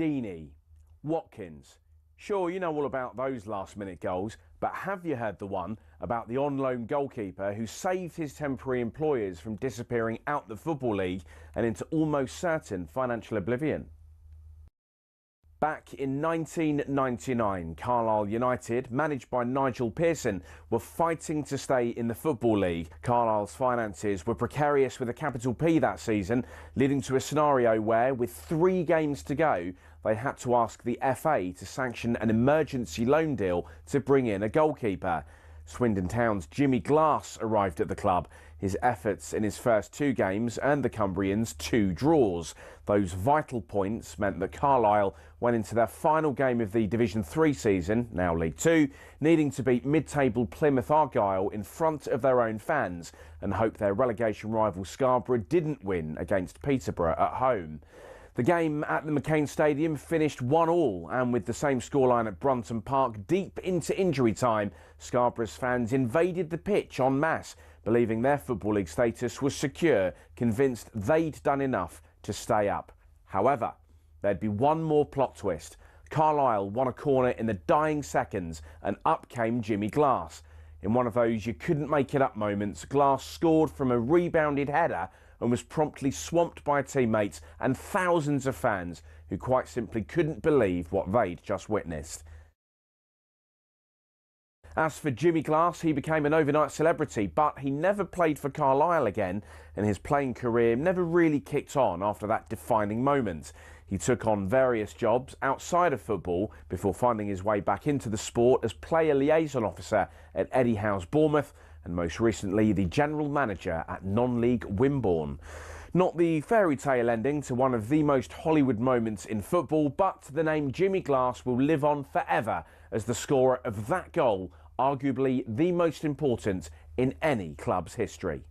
Deeney, Watkins. Sure, you know all about those last-minute goals, but have you heard the one about the on-loan goalkeeper who saved his temporary employers from disappearing out the Football League and into almost certain financial oblivion? Back in 1999, Carlisle United, managed by Nigel Pearson, were fighting to stay in the Football League. Carlisle's finances were precarious with a capital P that season, leading to a scenario where, with 3 games to go, they had to ask the FA to sanction an emergency loan deal to bring in a goalkeeper. Swindon Town's Jimmy Glass arrived at the club. His efforts in his first 2 games earned the Cumbrians 2 draws. Those vital points meant that Carlisle went into their final game of the Division 3 season, now League 2, needing to beat mid-table Plymouth Argyle in front of their own fans and hope their relegation rival Scarborough didn't win against Peterborough at home. The game at the McCain Stadium finished 1-1, and with the same scoreline at Brunton Park deep into injury time, Scarborough's fans invaded the pitch en masse, believing their Football League status was secure, convinced they'd done enough to stay up. However, there'd be one more plot twist. Carlisle won a corner in the dying seconds, and up came Jimmy Glass. In one of those you couldn't make it up moments, Glass scored from a rebounded header and was promptly swamped by teammates and thousands of fans who quite simply couldn't believe what they'd just witnessed. As for Jimmy Glass, he became an overnight celebrity, but he never played for Carlisle again, and his playing career never really kicked on after that defining moment. He took on various jobs outside of football before finding his way back into the sport as player liaison officer at Eddie Howe's Bournemouth, and most recently the general manager at non-league Wimborne. Not the fairy tale ending to one of the most Hollywood moments in football, but the name Jimmy Glass will live on forever as the scorer of that goal, arguably the most important in any club's history.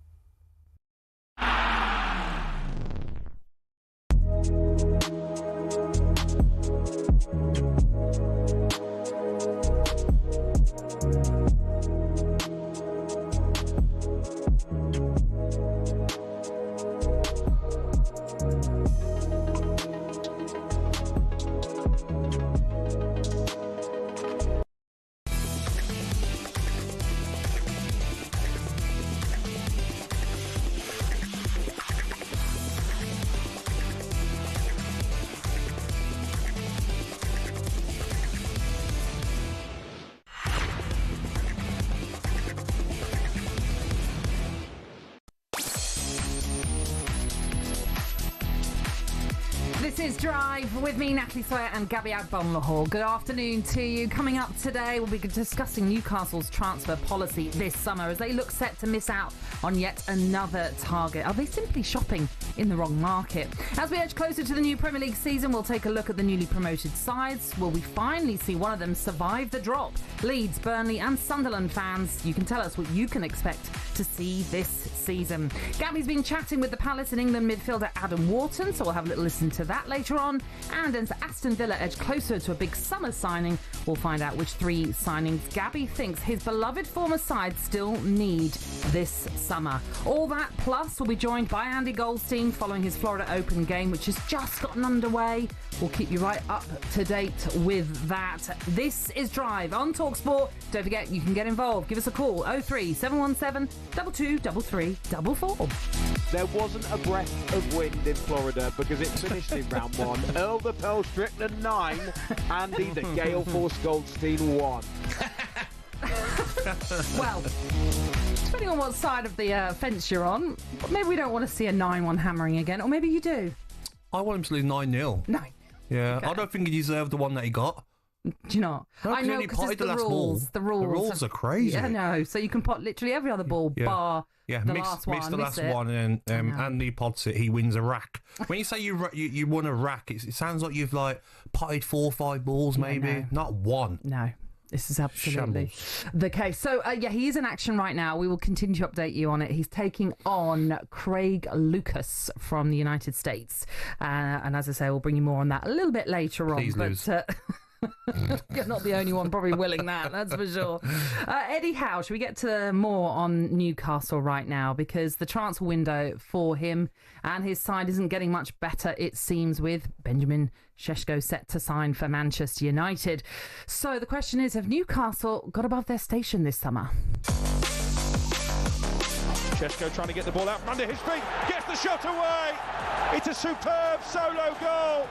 This is Drive with me, Natalie, Sawyer and Gabby Agbonlahor. Good afternoon to you. Coming up today, we'll be discussing Newcastle's transfer policy this summer as they look set to miss out on yet another target. Are they simply shopping in the wrong market? As we edge closer to the new Premier League season, we'll take a look at the newly promoted sides. Will we finally see one of them survive the drop? Leeds, Burnley and Sunderland fans, you can tell us what you can expect to see this season. Gabby's been chatting with the Palace and England midfielder Adam Wharton, so we'll have a little listen to that later on. And as Aston Villa edge closer to a big summer signing, we'll find out which 3 signings Gabby thinks his beloved former side still need this summer. All that plus we'll be joined by Andy Goldstein following his Florida Open game, which has just gotten underway. We'll keep you right up to date with that. This is Drive on talkSPORT. Don't forget, you can get involved. Give us a call, 03 717 223344. There wasn't a breath of wind in Florida because it finished in round 1. Earl the Pearl Strickland 9, Andy the Gale Force Goldstein 1. Well, depending on what side of the fence you're on, maybe we don't want to see a 9-1 hammering again, or maybe you do. I want him to lose 9-0. 9. Yeah, Okay. I don't think he deserved the one that he got. Do you not? No, I know, he because potted it's the the last rules. ball. The rules are crazy. Yeah, no. So you can pot literally every other ball bar the last one. Miss the last one, and Andy pots it. He wins a rack. When you say you won a rack, it sounds like you've like potted 4 or 5 balls, maybe no. not one. No. This is absolutely Shambles. the case. So, he is in action right now. We will continue to update you on it. He's taking on Craig Lucas from the United States. And as I say, we'll bring you more on that a little bit later on. Please lose. You're not the only one probably willing that's for sure. Eddie Howe, should we get to more on Newcastle right now? Because the transfer window for him and his side isn't getting much better, it seems, with Benjamin Šeško set to sign for Manchester United. So the question is, have Newcastle got above their station this summer? Šeško trying to get the ball out from under his feet, gets the shot away. It's a superb solo goal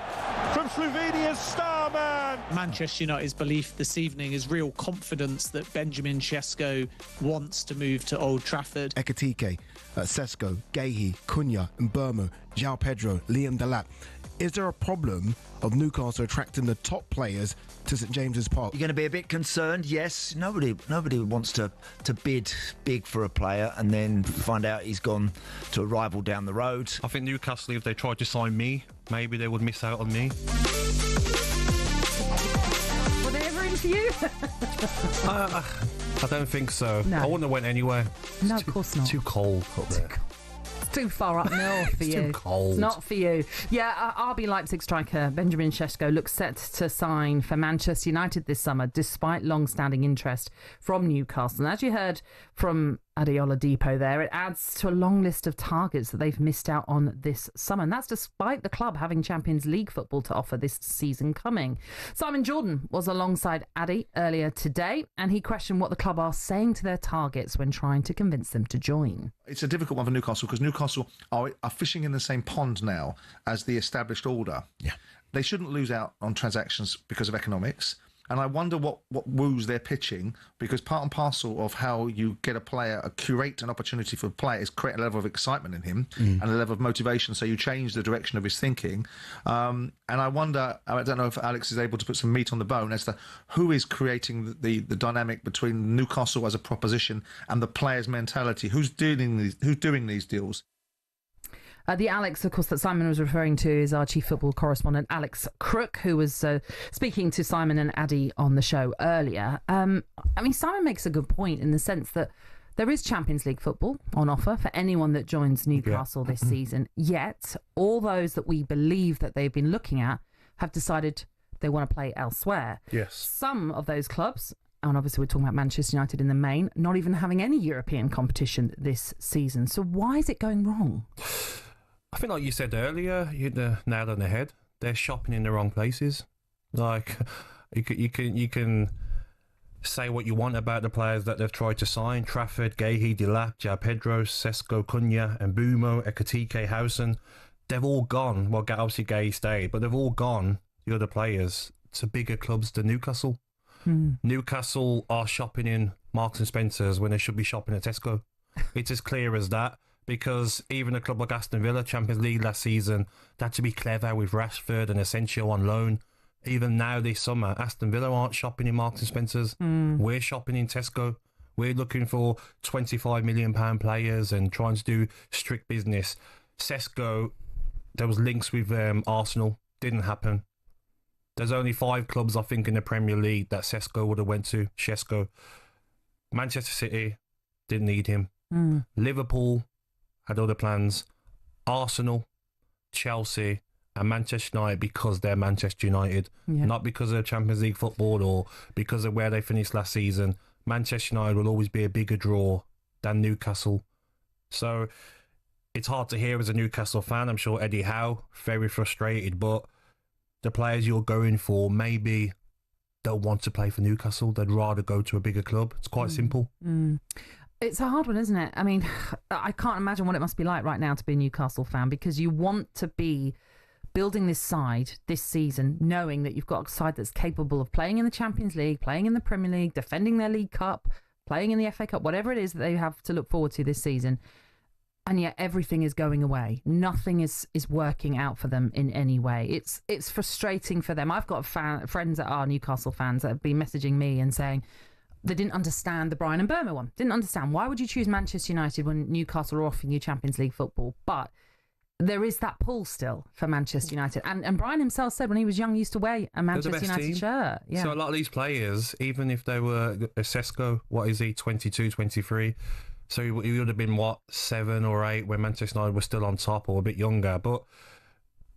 from Slovenia's star man. Manchester United's belief this evening is real confidence that Benjamin Šeško wants to move to Old Trafford. Ekitike, Sesko, Gehi, Cunha, Mbeumo, João Pedro, Liam Delap. Is there a problem of Newcastle attracting the top players to St James's Park? You're going to be a bit concerned, yes. Nobody wants to bid big for a player and then find out he's gone to a rival down the road. I think Newcastle, if they tried to sign me, maybe they would miss out on me. Were they ever in for you? I don't think so. No. I wouldn't have went anywhere. No, of course not. Too cold up there. Too far up north for It's you. too cold. It's not for you. Yeah, RB Leipzig striker Benjamin Šeško looks set to sign for Manchester United this summer, despite long-standing interest from Newcastle. And as you heard from Adeola Depot there, it adds to a long list of targets that they've missed out on this summer. And that's despite the club having Champions League football to offer this season coming. Simon Jordan was alongside Addy earlier today, and he questioned what the club are saying to their targets when trying to convince them to join. It's a difficult one for Newcastle because Newcastle are fishing in the same pond now as the established order. Yeah. They shouldn't lose out on transactions because of economics. And I wonder what woos they're pitching, because part and parcel of how you get a player, curate an opportunity for a player is create a level of excitement in him and a level of motivation, so you change the direction of his thinking. And I wonder, I don't know if Alex is able to put some meat on the bone as to who is creating the dynamic between Newcastle as a proposition and the player's mentality. Who's doing these deals? The Alex, of course, that Simon was referring to is our chief football correspondent, Alex Crook, who was speaking to Simon and Addy on the show earlier. I mean, Simon makes a good point in the sense that there is Champions League football on offer for anyone that joins Newcastle this season. Yet, all those that we believe that they've been looking at have decided they want to play elsewhere. Yes. Some of those clubs, and obviously we're talking about Manchester United in the main, not even having any European competition this season. So why is it going wrong? I think, like you said earlier, you hit the nail on the head. They're shopping in the wrong places. Like, you can say what you want about the players that they've tried to sign: Trafford, Gehi, Delap, João Pedro, Sesko, Cunha, Mbeumo, Ekitike, Hausen. They've all gone. Well, obviously Gehi stayed, but they've all gone, the other players, to bigger clubs than Newcastle. Newcastle are shopping in Marks and Spencer's when they should be shopping at Tesco. It's as clear as that. Because even a club like Aston Villa, Champions League last season, they had to be clever with Rashford and Asensio on loan. Even now this summer, Aston Villa aren't shopping in Marks and Spencer's. We're shopping in Tesco. We're looking for £25 million players and trying to do strict business. Sesko, there was links with Arsenal. Didn't happen. There's only 5 clubs, I think, in the Premier League that Sesko would have went to. Šeško. Manchester City didn't need him. Liverpool had other plans. Arsenal, Chelsea and Manchester United, because they're Manchester United, not because of Champions League football or because of where they finished last season. Manchester United will always be a bigger draw than Newcastle. So it's hard to hear as a Newcastle fan. I'm sure Eddie Howe, very frustrated, but the players you're going for maybe don't want to play for Newcastle. They'd rather go to a bigger club. It's quite simple. It's a hard one, isn't it? I mean, I can't imagine what it must be like right now to be a Newcastle fan, because you want to be building this side this season knowing that you've got a side that's capable of playing in the Champions League, playing in the Premier League, defending their League Cup, playing in the FA Cup, whatever it is that they have to look forward to this season. And yet everything is going away. Nothing is working out for them in any way. It's frustrating for them. I've got friends that are Newcastle fans that have been messaging me and saying they didn't understand the Brian and Burma one. Didn't understand. Why would you choose Manchester United when Newcastle are offering you Champions League football? But there is that pull still for Manchester United. And Brian himself said when he was young, he used to wear a Manchester United shirt. Yeah. So a lot of these players, even if they were Sesko, what is he, 22, 23? So he would have been, 7 or 8 when Manchester United was still on top, or a bit younger. But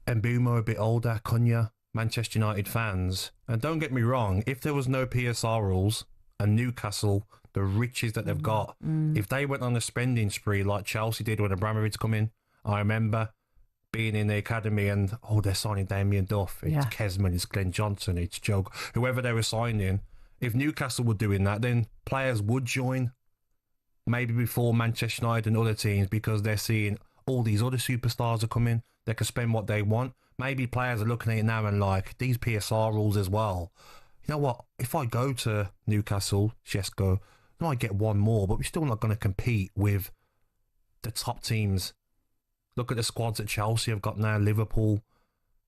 Mbeumo a bit older, Cunha, Manchester United fans, and don't get me wrong, if there was no PSR rules and Newcastle, the riches that they've got, if they went on a spending spree like Chelsea did when Abramovich come in, I remember being in the academy and, they're signing Damien Duff, it's Kesman, it's Glenn Johnson, it's Joe, whoever they were signing. If Newcastle were doing that, then players would join maybe before Manchester United and other teams because they're seeing all these other superstars are coming. They can spend what they want. Maybe players are looking at it now and like, these PSR rules as well. You know what? If I go to Newcastle, Shesko, I might get one more, but we're still not going to compete with the top teams. Look at the squads that Chelsea have got now. Liverpool,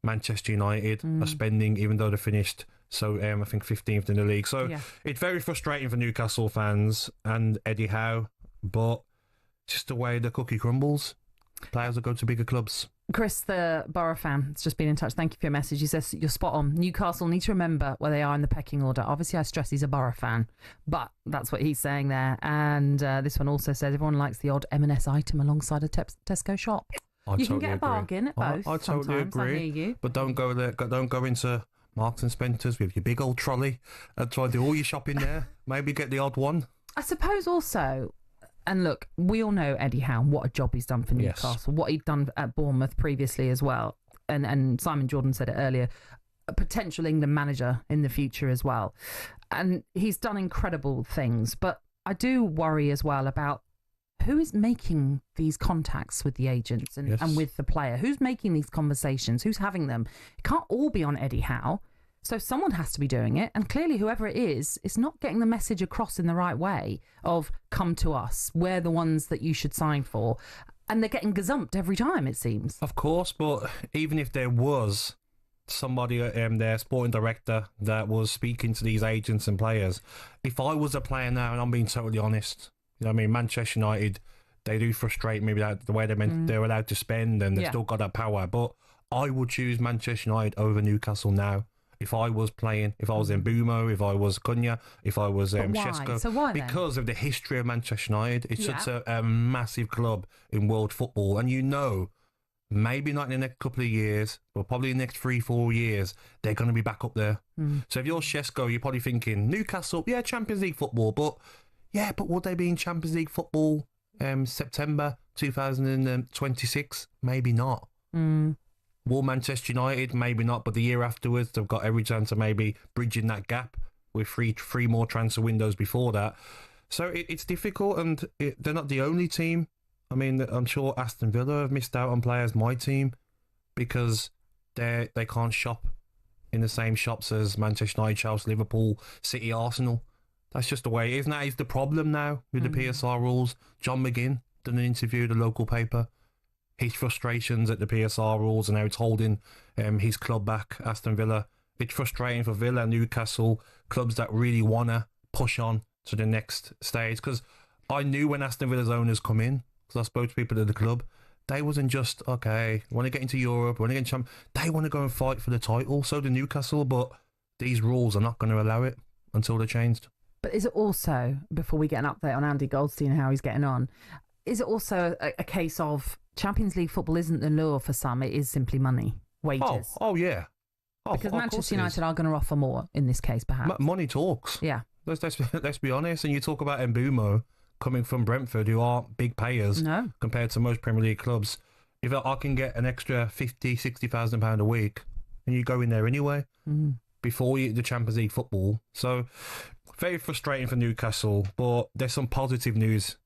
Manchester United are spending, even though they finished, I think 15th in the league. So it's very frustrating for Newcastle fans and Eddie Howe, but just the way the cookie crumbles. Players will go to bigger clubs. Chris, the Borough fan, has just been in touch. Thank you for your message. He says, you're spot on. Newcastle need to remember where they are in the pecking order. Obviously, I stress he's a Borough fan, but that's what he's saying there. And this one also says, everyone likes the odd M&S item alongside a Tesco shop. You can get a bargain at both. I totally agree. I hear you. But don't go there. Don't go into Marks and Spencer's with your big old trolley and try to do all your shopping there. Maybe get the odd one. I suppose also... And look, we all know Eddie Howe, what a job he's done for Newcastle, what he'd done at Bournemouth previously as well. And Simon Jordan said it earlier, a potential England manager in the future as well. And he's done incredible things. But I do worry as well about who is making these contacts with the agents and with the player. Who's making these conversations? Who's having them? It can't all be on Eddie Howe. So someone has to be doing it. And clearly whoever it is not getting the message across in the right way of come to us. We're the ones that you should sign for. And they're getting gazumped every time, it seems. Of course, but even if there was somebody, their sporting director, that was speaking to these agents and players, if I was a player now, and I'm being totally honest, you know what I mean, Manchester United, they do frustrate me with the way they're allowed to spend and they've still got that power. But I would choose Manchester United over Newcastle now. If I was playing, if I was Mbumo, if I was Cunha, if I was Shesko. So why then? Because of the history of Manchester United. It's such a massive club in world football. And you know, maybe not in the next couple of years, but probably in the next 3-4 years, they're going to be back up there. So if you're Shesko, you're probably thinking, Newcastle, Champions League football, but would they be in Champions League football September 2026? Maybe not. Will Manchester United? Maybe not, but the year afterwards, they've got every chance of maybe bridging that gap with three more transfer windows before that. So it's difficult, and they're not the only team. I mean, I'm sure Aston Villa have missed out on players, my team, because they can't shop in the same shops as Manchester United, Chelsea, Liverpool, City, Arsenal. That's just the way it is. That is the problem now with the PSR rules. John McGinn done an interview with the local paper. His frustrations at the PSR rules and how it's holding his club back, Aston Villa. It's frustrating for Villa, Newcastle, clubs that really want to push on to the next stage. Because I knew when Aston Villa's owners come in, because I spoke to people at the club, they wasn't just, okay, want to get into Europe, want to get into Champions. They want to go and fight for the title. So do Newcastle, but these rules are not going to allow it until they're changed. But is it also, before we get an update on Andy Goldstein and how he's getting on, is it also a case of Champions League football isn't the lure for some, it is simply money, wages? Oh yeah. Because Manchester United are going to offer more in this case, perhaps. Money talks. Yeah. Let's be honest. And you talk about Mbumo coming from Brentford, who aren't big payers compared to most Premier League clubs. If I can get an extra £50,000-60,000 a week, and you go in there anyway before the Champions League football. So very frustrating for Newcastle, but there's some positive news.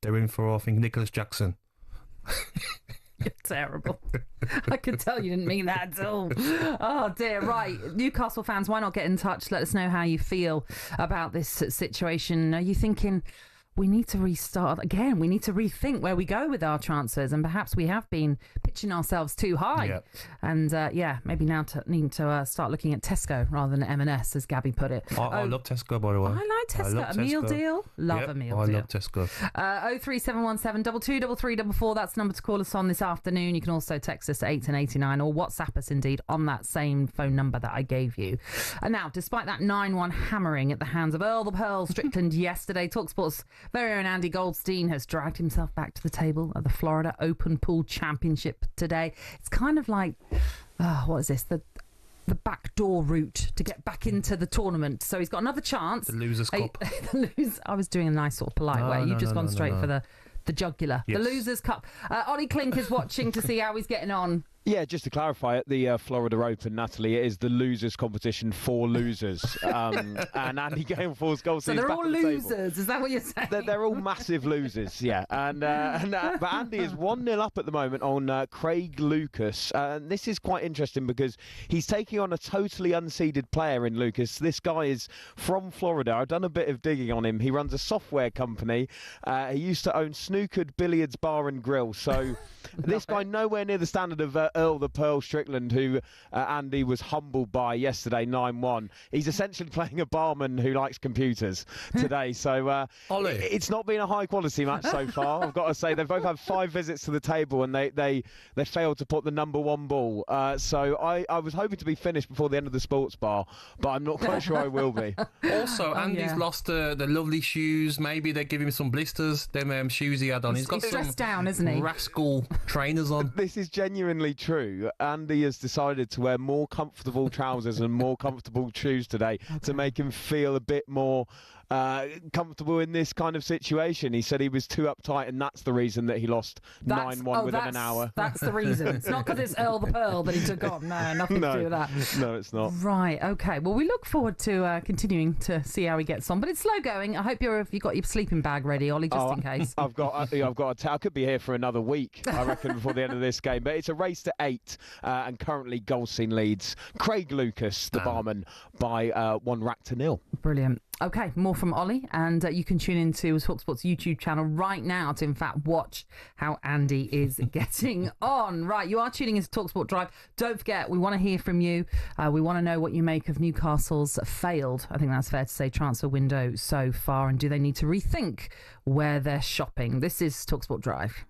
They're in for, I think, Nicholas Jackson. You're terrible. I could tell you didn't mean that at all. Oh dear. Right, Newcastle fans, why not get in touch? Let us know how you feel about this situation. Are you thinking we need to restart again? We need to rethink where we go with our transfers, and perhaps we have been pitching ourselves too high. Yep. And maybe now need to start looking at Tesco rather than M&S, as Gabby put it. I love Tesco, by the way. I like Tesco. A meal deal. Love a meal deal. I love Tesco. 03717 223344. That's the number to call us on this afternoon. You can also text us at 81089 or WhatsApp us indeed on that same phone number that I gave you. And now, despite that 9-1 hammering at the hands of Earl the Pearl Strickland yesterday, talkSPORT's very own Andy Goldstein has dragged himself back to the table at the Florida Open Pool Championship today. It's kind of like, what is this? the backdoor route to get back into the tournament. So he's got another chance. The Losers' Cup. I was doing a nice sort of polite way. You've just gone straight for the jugular. Yes. The Losers' Cup. Ollie Klink is watching to see how he's getting on. Yeah, just to clarify, at the Florida Open, Natalie, it is the losers competition for losers. And Andy Galeforth's goal. So they're all losers, is that what you're saying? They're all massive losers, yeah. But Andy is 1-0 up at the moment on Craig Lucas. And this is quite interesting because he's taking on a totally unseeded player in Lucas. This guy is from Florida. I've done a bit of digging on him. He runs a software company. He used to own Snookered Billiards Bar and Grill. So this guy nowhere near the standard of Earl the Pearl Strickland, who Andy was humbled by yesterday, 9-1. He's essentially playing a barman who likes computers today. So it's not been a high-quality match so far, I've got to say. They've both had 5 visits to the table, and they failed to put the number 1 ball. So I was hoping to be finished before the end of the sports bar, but I'm not quite sure I will be. Also, Andy's lost the lovely shoes. Maybe they give him some blisters, them shoes he had on. He's got stressed some down, isn't he? rascal trainers on. This is genuinely true. Andy has decided to wear more comfortable trousers and more comfortable shoes today to make him feel a bit more comfortable in this kind of situation. He said he was too uptight, and that's the reason that he lost 9-1 within an hour. That's the reason. It's not because it's Earl the Pearl that he took on. No, nothing to do with that. No, it's not. Right, okay. Well, we look forward to continuing to see how he gets on. But it's slow going. I hope you've got your sleeping bag ready, Ollie, just in case. I've got I could be here for another week, I reckon, before the end of this game. But it's a race to 8, and currently Goldstein leads Craig Lucas, the barman, by 1-0. Brilliant. Okay, more from Ollie, and you can tune into talkSPORT's YouTube channel right now to, in fact, watch how Andy is getting on. Right, you are tuning into talkSPORT Drive. Don't forget, we want to hear from you. We want to know what you make of Newcastle's failed, I think that's fair to say, transfer window so far, and do they need to rethink where they're shopping? This is talkSPORT Drive.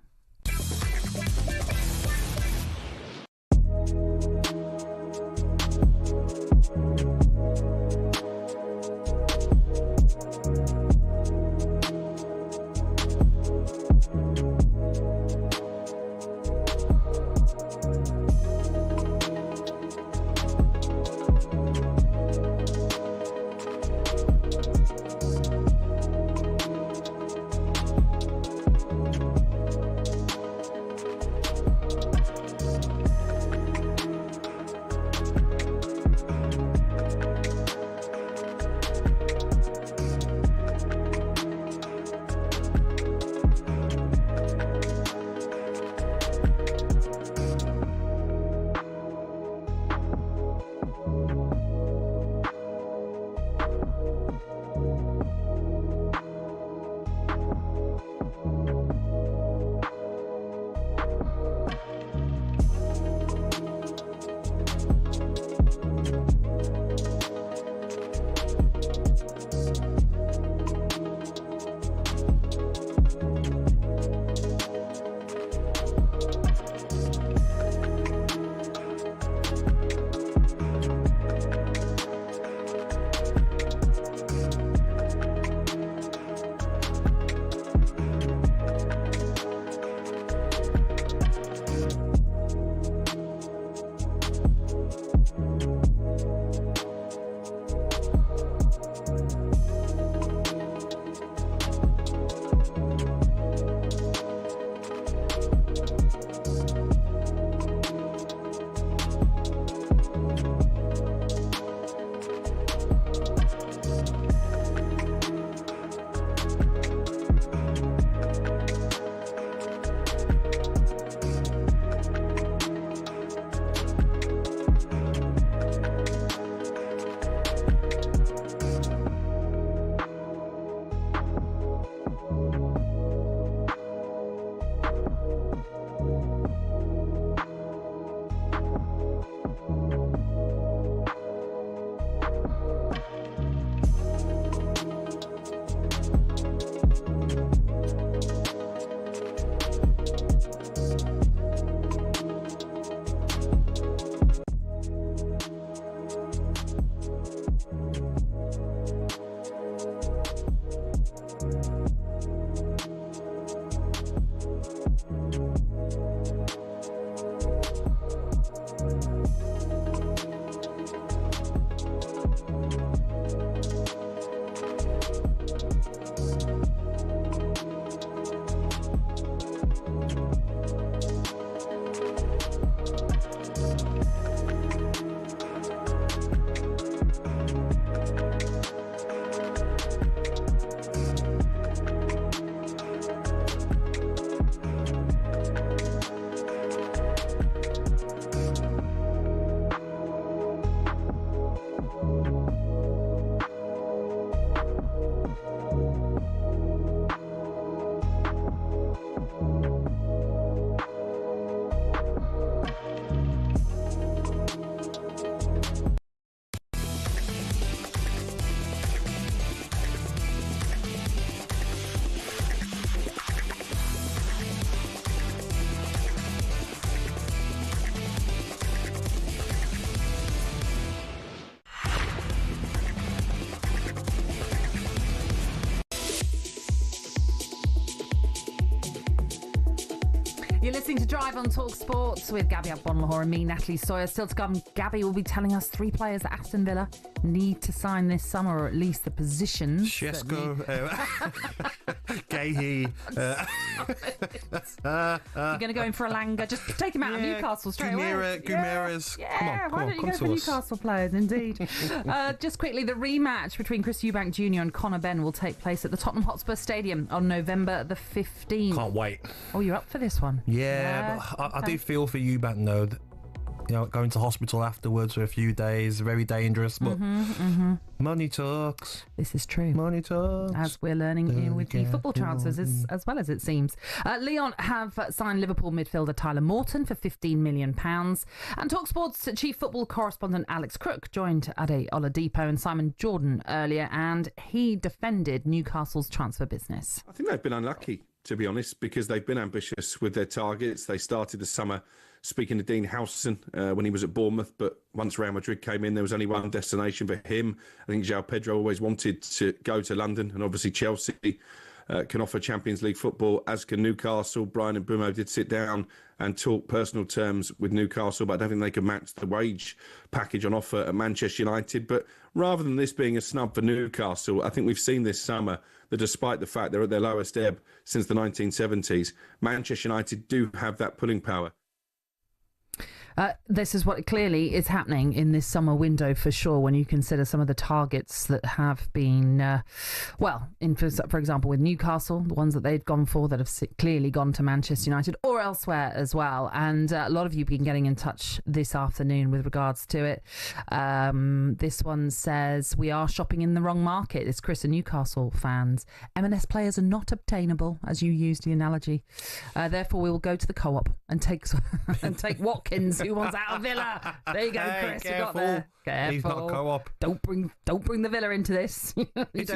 You're listening to Drive on talkSPORT with Gabby Agbonlahor and me, Natalie Sawyer. Still to come, Gabby will be telling us 3 players that Aston Villa need to sign this summer, or at least the positions. Shesko, Gahey. You're going to go in for a Langer. Just take him out of Newcastle straight away. Guimaraes. Yeah, why don't you go for Newcastle players, indeed. Just quickly, the rematch between Chris Eubank Jr. and Conor Benn will take place at the Tottenham Hotspur Stadium on November the 15th. Can't wait. Oh, you're up for this one? Yeah, but I do feel for Eubank, though. Going to hospital afterwards for a few days, very dangerous. But money talks. This is true. Money talks. As we're learning here with the football transfers, as well as it seems. Lyon have signed Liverpool midfielder Tyler Morton for £15 million. And talkSPORT's chief football correspondent Alex Crook joined Ade Oladipo and Simon Jordan earlier, and he defended Newcastle's transfer business. I think they've been unlucky, to be honest, because they've been ambitious with their targets. They started the summer speaking to Dean Howson when he was at Bournemouth, but once Real Madrid came in, there was only one destination for him. I think João Pedro always wanted to go to London, and obviously Chelsea can offer Champions League football, as can Newcastle. Brian and Bumo did sit down and talk personal terms with Newcastle, but I don't think they could match the wage package on offer at Manchester United. But rather than this being a snub for Newcastle, I think we've seen this summer that despite the fact they're at their lowest ebb since the 1970s, Manchester United do have that pulling power. This is what clearly is happening in this summer window for sure, when you consider some of the targets that have been, for example, with Newcastle, the ones that they've gone for that have clearly gone to Manchester United or elsewhere as well. And a lot of you have been getting in touch this afternoon with regards to it. This one says, we are shopping in the wrong market. It's Chris and Newcastle fans. M&S players are not obtainable, as you used the analogy. Therefore, we will go to the co-op and take Watkins, who wants out of Villa. There you go, Chris. You got there. Careful. He's not a co-op. Don't bring the Villa into this. You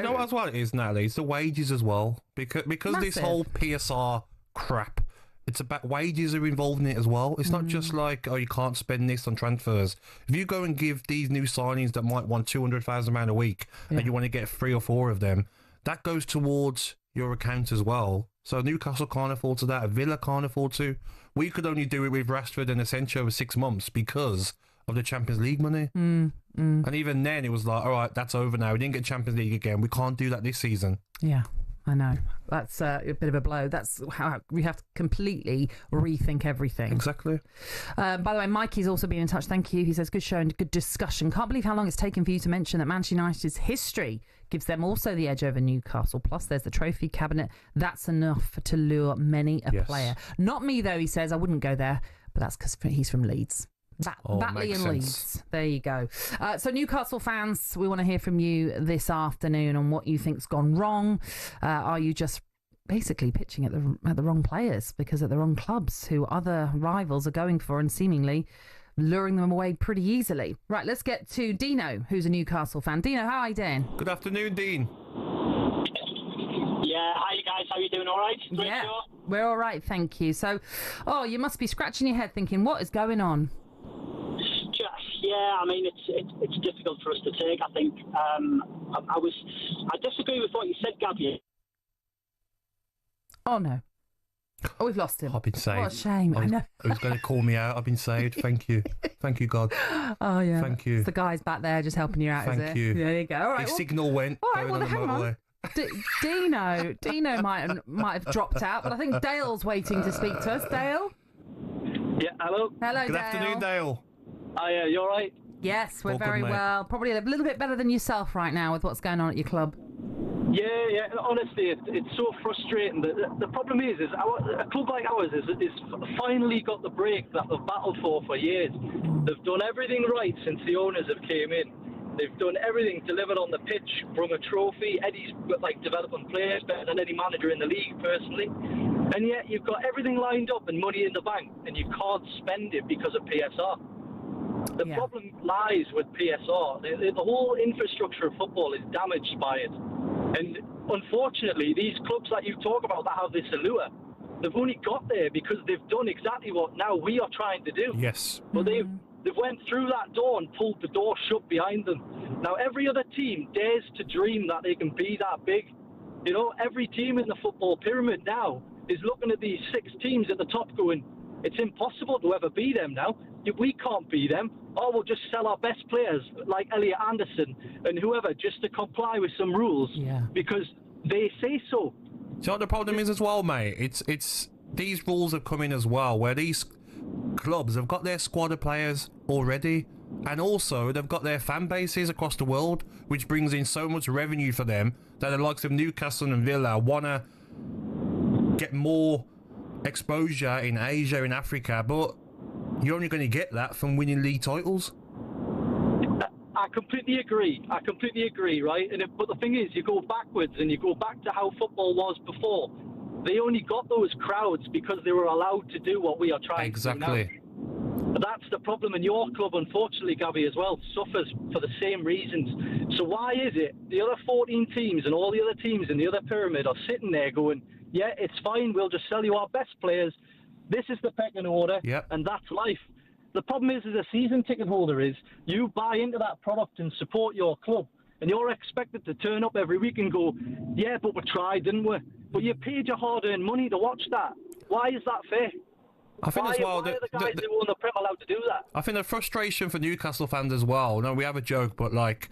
know what as well it is, Natalie? It's the wages as well. Because this whole PSR crap, it's about wages are involved in it as well. It's not just like, you can't spend this on transfers. If you go and give these new signings that might want £200,000 a week and you want to get 3 or 4 of them, that goes towards your account as well. So Newcastle can't afford to that. Villa can't afford to. We could only do it with Rashford and Asensio over 6 months because of the Champions League money. And even then it was like, all right, that's over now. We didn't get Champions League again. We can't do that this season. Yeah, I know. That's a bit of a blow. That's how we have to completely rethink everything. Exactly. By the way, Mikey's also been in touch. Thank you. He says, good show and good discussion. Can't believe how long it's taken for you to mention that Manchester United's history gives them also the edge over Newcastle. Plus, there's the trophy cabinet. That's enough to lure many a player. Not me, though, he says. I wouldn't go there, but that's because he's from Leeds. Batley and Leeds. There you go. So Newcastle fans, we want to hear from you this afternoon on what you think's gone wrong. Are you just basically pitching at the wrong players because at the wrong clubs who other rivals are going for and seemingly luring them away pretty easily? Right, let's get to Dino, who's a Newcastle fan. Dino, how are you doing? Good afternoon, Dean. Yeah, hi guys, how are you doing? All right? Great show. We're all right, thank you. So, you must be scratching your head thinking, what is going on? Yeah, I mean, it's difficult for us to take, I think. I disagree with what you said, Gabby. Oh, no. Oh, we've lost him. I've been saved. What a shame. I know. He was going to call me out. I've been saved. Thank you. Thank you, God. Oh, yeah. Thank you. It's the guys back there just helping you out, Thank is it? you. There you go. All right. His signal went. All right, going on the motorway. Dino might have dropped out, but I think Dale's waiting to speak to us. Dale? Yeah, hello. Hello, Good Dale. afternoon, Dale. Hi, you all right? Yes, we're All good, very mate. well. Probably a little bit better than yourself right now with what's going on at your club. Yeah. Honestly, it's so frustrating. The problem is a club like ours is finally got the break that they've battled for years. They've done everything right since the owners have came in. They've done everything, delivered on the pitch, won a trophy. Eddie's developing players better than any manager in the league, personally. And yet you've got everything lined up and money in the bank, and you can't spend it because of PSR. The problem lies with PSR. The whole infrastructure of football is damaged by it. And unfortunately, these clubs that you talk about that have this allure, they've only got there because they've done exactly what now we are trying to do. Yes. But they've went through that door and pulled the door shut behind them. Now, every other team dares to dream that they can be that big. You know, every team in the football pyramid now is looking at these 6 teams at the top going, it's impossible to ever be them now. If we can't be them, we'll just sell our best players like Elliot Anderson and whoever just to comply with some rules because they say so. So what the problem is as well, mate? It's these rules have come in as well, where these clubs have got their squad of players already, and also they've got their fan bases across the world, which brings in so much revenue for them that the likes of Newcastle and Villa want to get more exposure in Asia, in Africa, but you're only going to get that from winning league titles. I completely agree, right? But the thing is, you go backwards and you go back to how football was before. They only got those crowds because they were allowed to do what we are trying to do now. But that's the problem, and your club, unfortunately, Gabby, as well, suffers for the same reasons. So why is it the other 14 teams and all the other teams in the other pyramid are sitting there going, yeah, it's fine, we'll just sell you our best players, this is the pecking order, and that's life. The problem is, as a season ticket holder, is you buy into that product and support your club, and you're expected to turn up every week and go, yeah, but we tried, didn't we? But you paid your hard-earned money to watch that. Why is that fair? I think as well, why are the guys who own the Prem allowed to do that? I think the frustration for Newcastle fans as well. No, we have a joke, but like,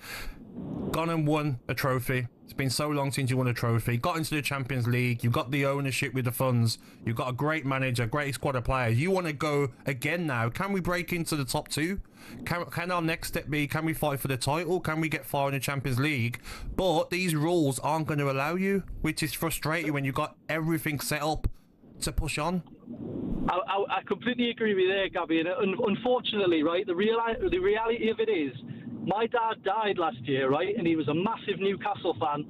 gone and won a trophy. It's been so long since you won a trophy. Got into the Champions League. You've got the ownership with the funds. You've got a great manager, great squad of players. You want to go again now. Can we break into the top 2? Can our next step be, can we fight for the title? Can we get far in the Champions League? But these rules aren't going to allow you, which is frustrating when you've got everything set up to push on. I completely agree with you there, Gabby. And unfortunately, right, the reality of it is, my dad died last year, right, and he was a massive Newcastle fan.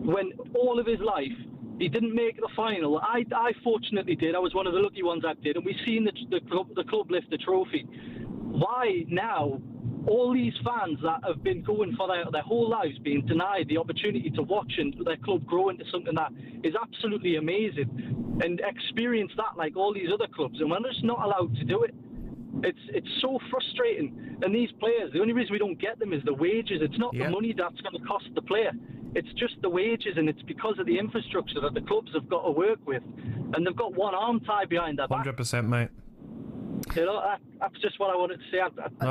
When all of his life, he didn't make the final. I fortunately did. I was one of the lucky ones that did, and we've seen the club lift the trophy. Why now, all these fans that have been going for their whole lives being denied the opportunity to watch and their club grow into something that is absolutely amazing and experience that like all these other clubs, and we're just not allowed to do it. It's so frustrating. And these players, the only reason we don't get them is the wages. It's not the money that's going to cost the player. It's just the wages, and it's because of the infrastructure that the clubs have got to work with. And they've got one arm tied behind their back. 100%, mate. You know, that's just what I wanted to say.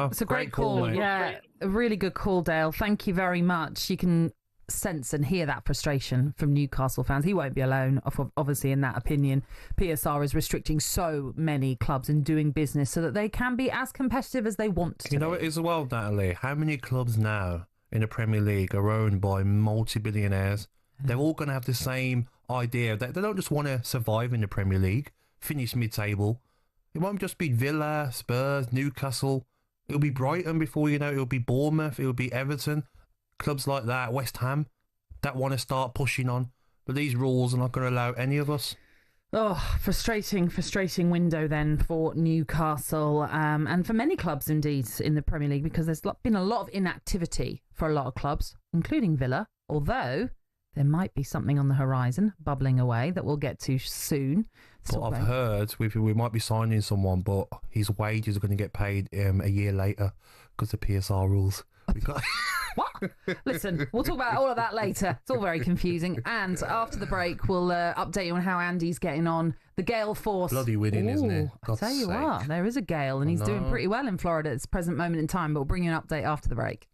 It's a great call. Yeah, a really good call, Dale. Thank you very much. You can sense and hear that frustration from Newcastle fans. He won't be alone, obviously, in that opinion. PSR is restricting so many clubs in doing business so that they can be as competitive as they want to. You know, it is as well, Natalie. How many clubs now in the Premier League are owned by multi-billionaires? They're all going to have the same idea. They don't just want to survive in the Premier League, finish mid-table. It won't just be Villa, Spurs, Newcastle. It'll be Brighton before you know it. It'll be Bournemouth. It'll be Everton. Clubs like that, West Ham, that want to start pushing on. But these rules are not going to allow any of us. Oh, frustrating window then for Newcastle and for many clubs indeed in the Premier League, because there's been a lot of inactivity for a lot of clubs, including Villa, although there might be something on the horizon bubbling away that we'll get to soon. But I've heard we might be signing someone, but his wages are going to get paid a year later because of PSR rules. What? Listen, we'll talk about all of that later. It's all very confusing. And after the break, we'll update you on how Andy's getting on. The gale force. Bloody winning, isn't it? I tell you what, there is a gale, and he's doing pretty well in Florida at this present moment in time. But we'll bring you an update after the break.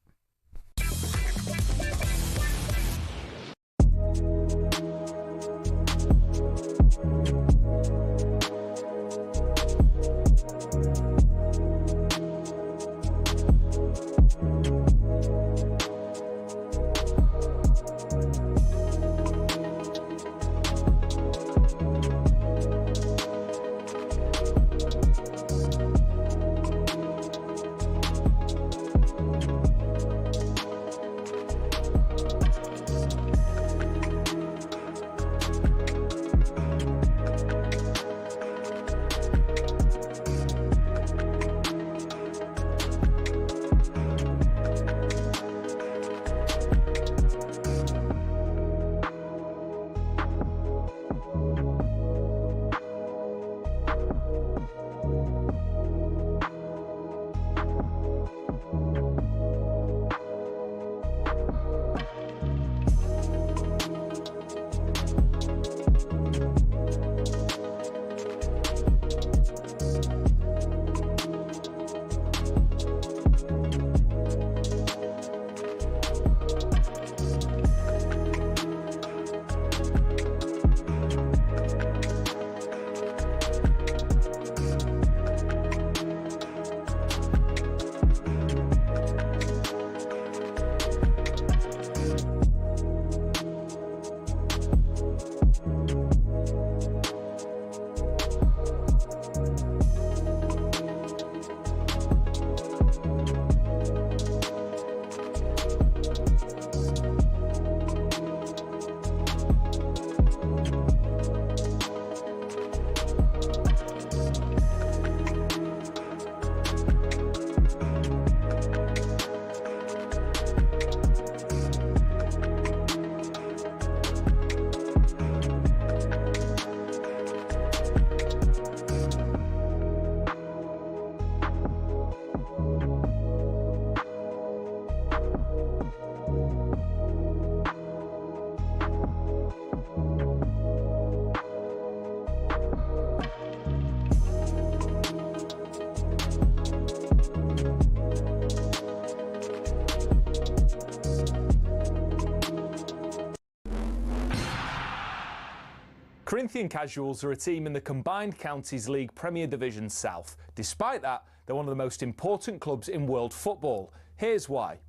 Corinthian Casuals are a team in the Combined Counties League Premier Division South. Despite that, they're one of the most important clubs in world football. Here's why.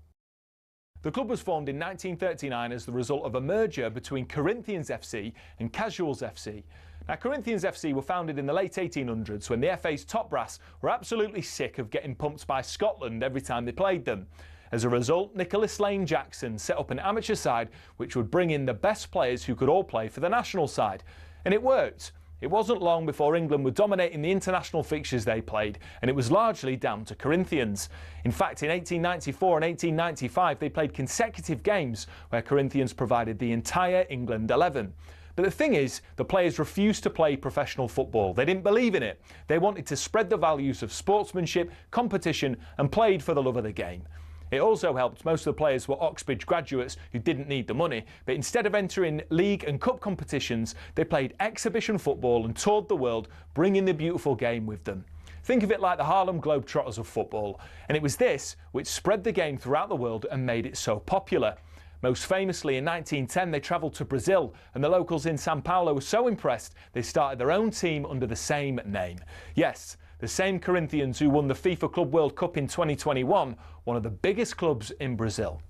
The club was formed in 1939 as the result of a merger between Corinthians FC and Casuals FC. Now, Corinthians FC were founded in the late 1800s when the FA's top brass were absolutely sick of getting pumped by Scotland every time they played them. As a result, Nicholas Lane Jackson set up an amateur side which would bring in the best players who could all play for the national side. And it worked. It wasn't long before England were dominating the international fixtures they played, and it was largely down to Corinthians. In fact, in 1894 and 1895, they played consecutive games where Corinthians provided the entire England 11. But the thing is, the players refused to play professional football. They didn't believe in it. They wanted to spread the values of sportsmanship, competition, and played for the love of the game. It also helped most of the players were Oxbridge graduates who didn't need the money, but instead of entering league and cup competitions, they played exhibition football and toured the world, bringing the beautiful game with them. Think of it like the Harlem Globetrotters of football, and it was this which spread the game throughout the world and made it so popular. Most famously, in 1910, they travelled to Brazil, and the locals in Sao Paulo were so impressed they started their own team under the same name. Yes, the same Corinthians who won the FIFA Club World Cup in 2021, one of the biggest clubs in Brazil.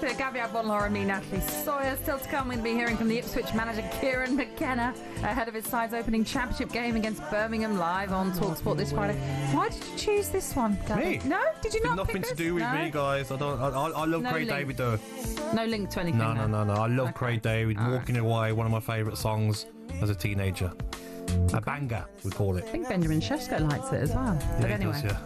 With Gabby, Agbonlahor and me, Natalie. Sawyer. Still to come, we'll be hearing from the Ipswich manager Kieran McKenna ahead of his side's opening championship game against Birmingham live on talkSPORT this Friday. Why did you choose this one, Gabby? Me? No? Did you not Nothing pick to this? do with No? me, guys. I love No Craig link. David though. No link to anything. No. I love Craig David. All Walking Away, one of my favourite songs as a teenager. A banger, we call it. I think Benjamin Sheshko likes it as well. Yeah, But he anyway. does, yeah.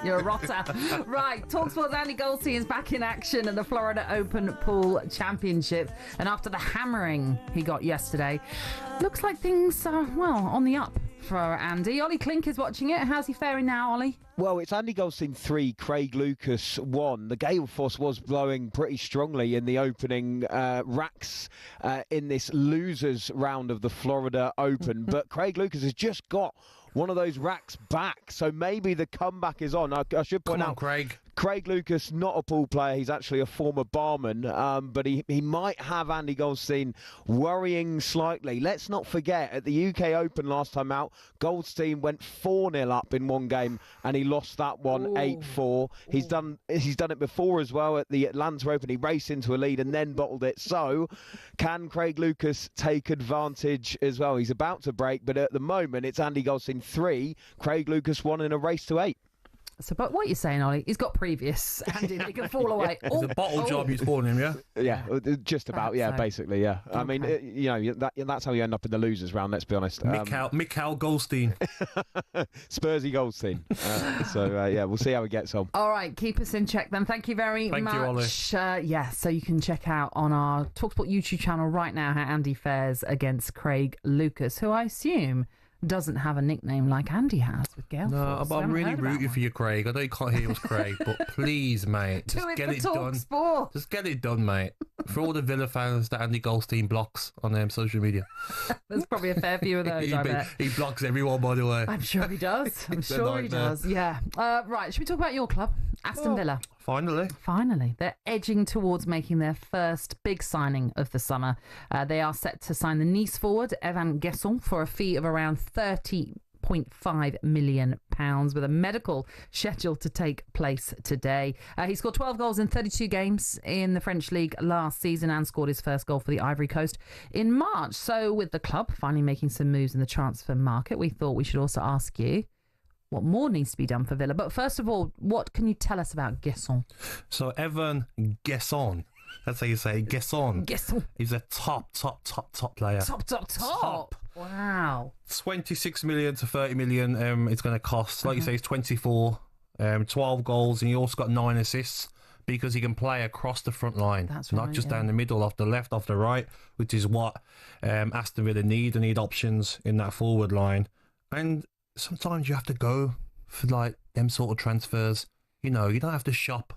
You're a rotter. Right, talkSPORT's Andy Goldstein is back in action at the Florida Open Pool Championship. And after the hammering he got yesterday, looks like things are, well, on the up for Andy. Ollie Klink is watching it. How's he faring now, Ollie? Well, it's Andy Goldstein 3, Craig Lucas 1. The gale force was blowing pretty strongly in the opening racks in this losers round of the Florida Open. But Craig Lucas has just got one of those racks back, so maybe the comeback is on. I should point out, Craig Lucas, not a pool player. He's actually a former barman, but he might have Andy Goldstein worrying slightly. Let's not forget, at the UK Open last time out, Goldstein went 4-0 up in one game, and he lost that one 8-4. He's done it before as well at the Atlanta Open. He raced into a lead and then bottled it. So, can Craig Lucas take advantage as well? He's about to break, but at the moment, it's Andy Goldstein 3, Craig Lucas 1 in a race to 8. But what you're saying, Ollie, he's got previous, Andy. They can fall away. It's a bottle job he's born him, yeah? Yeah, just about, yeah, basically, yeah. I mean, that's how you end up in the losers round, let's be honest. Mikhail Goldstein. Spursy Goldstein. We'll see how he gets on. All right, keep us in check then. Thank you very much. Thank you, Ollie. So you can check out on our talkSPORT YouTube channel right now how Andy fares against Craig Lucas, who I assume doesn't have a nickname like Andy has with Gale. No, but I'm really rooting for you, Craig. I know you can't hear us, Craig, but please, mate, just get it done. Sport. Just get it done, mate. For all the Villa fans that Andy Goldstein blocks on social media. There's probably a fair few of those, I bet. He blocks everyone, by the way. I'm sure he does. I'm sure he does, yeah. Right, should we talk about your club? Aston Villa. Finally. They're edging towards making their first big signing of the summer. They are set to sign the Nice forward, Evan Gesson, for a fee of around £30.5 million with a medical scheduled to take place today. He scored 12 goals in 32 games in the French league last season and scored his first goal for the Ivory Coast in March. So with the club finally making some moves in the transfer market, we thought we should also ask you what more needs to be done for Villa. But first of all, what can you tell us about Gesson? So Evan Gesson, that's how you say Gesson. He's a top player. Top. Wow. 26 million to 30 million it's going to cost. Like you say, he's 24, 12 goals, and he also got 9 assists because he can play across the front line. That's not just down the middle, off the left, off the right, which is what Aston Villa need. They need options in that forward line. And sometimes you have to go for like them sort of transfers. You know, you don't have to shop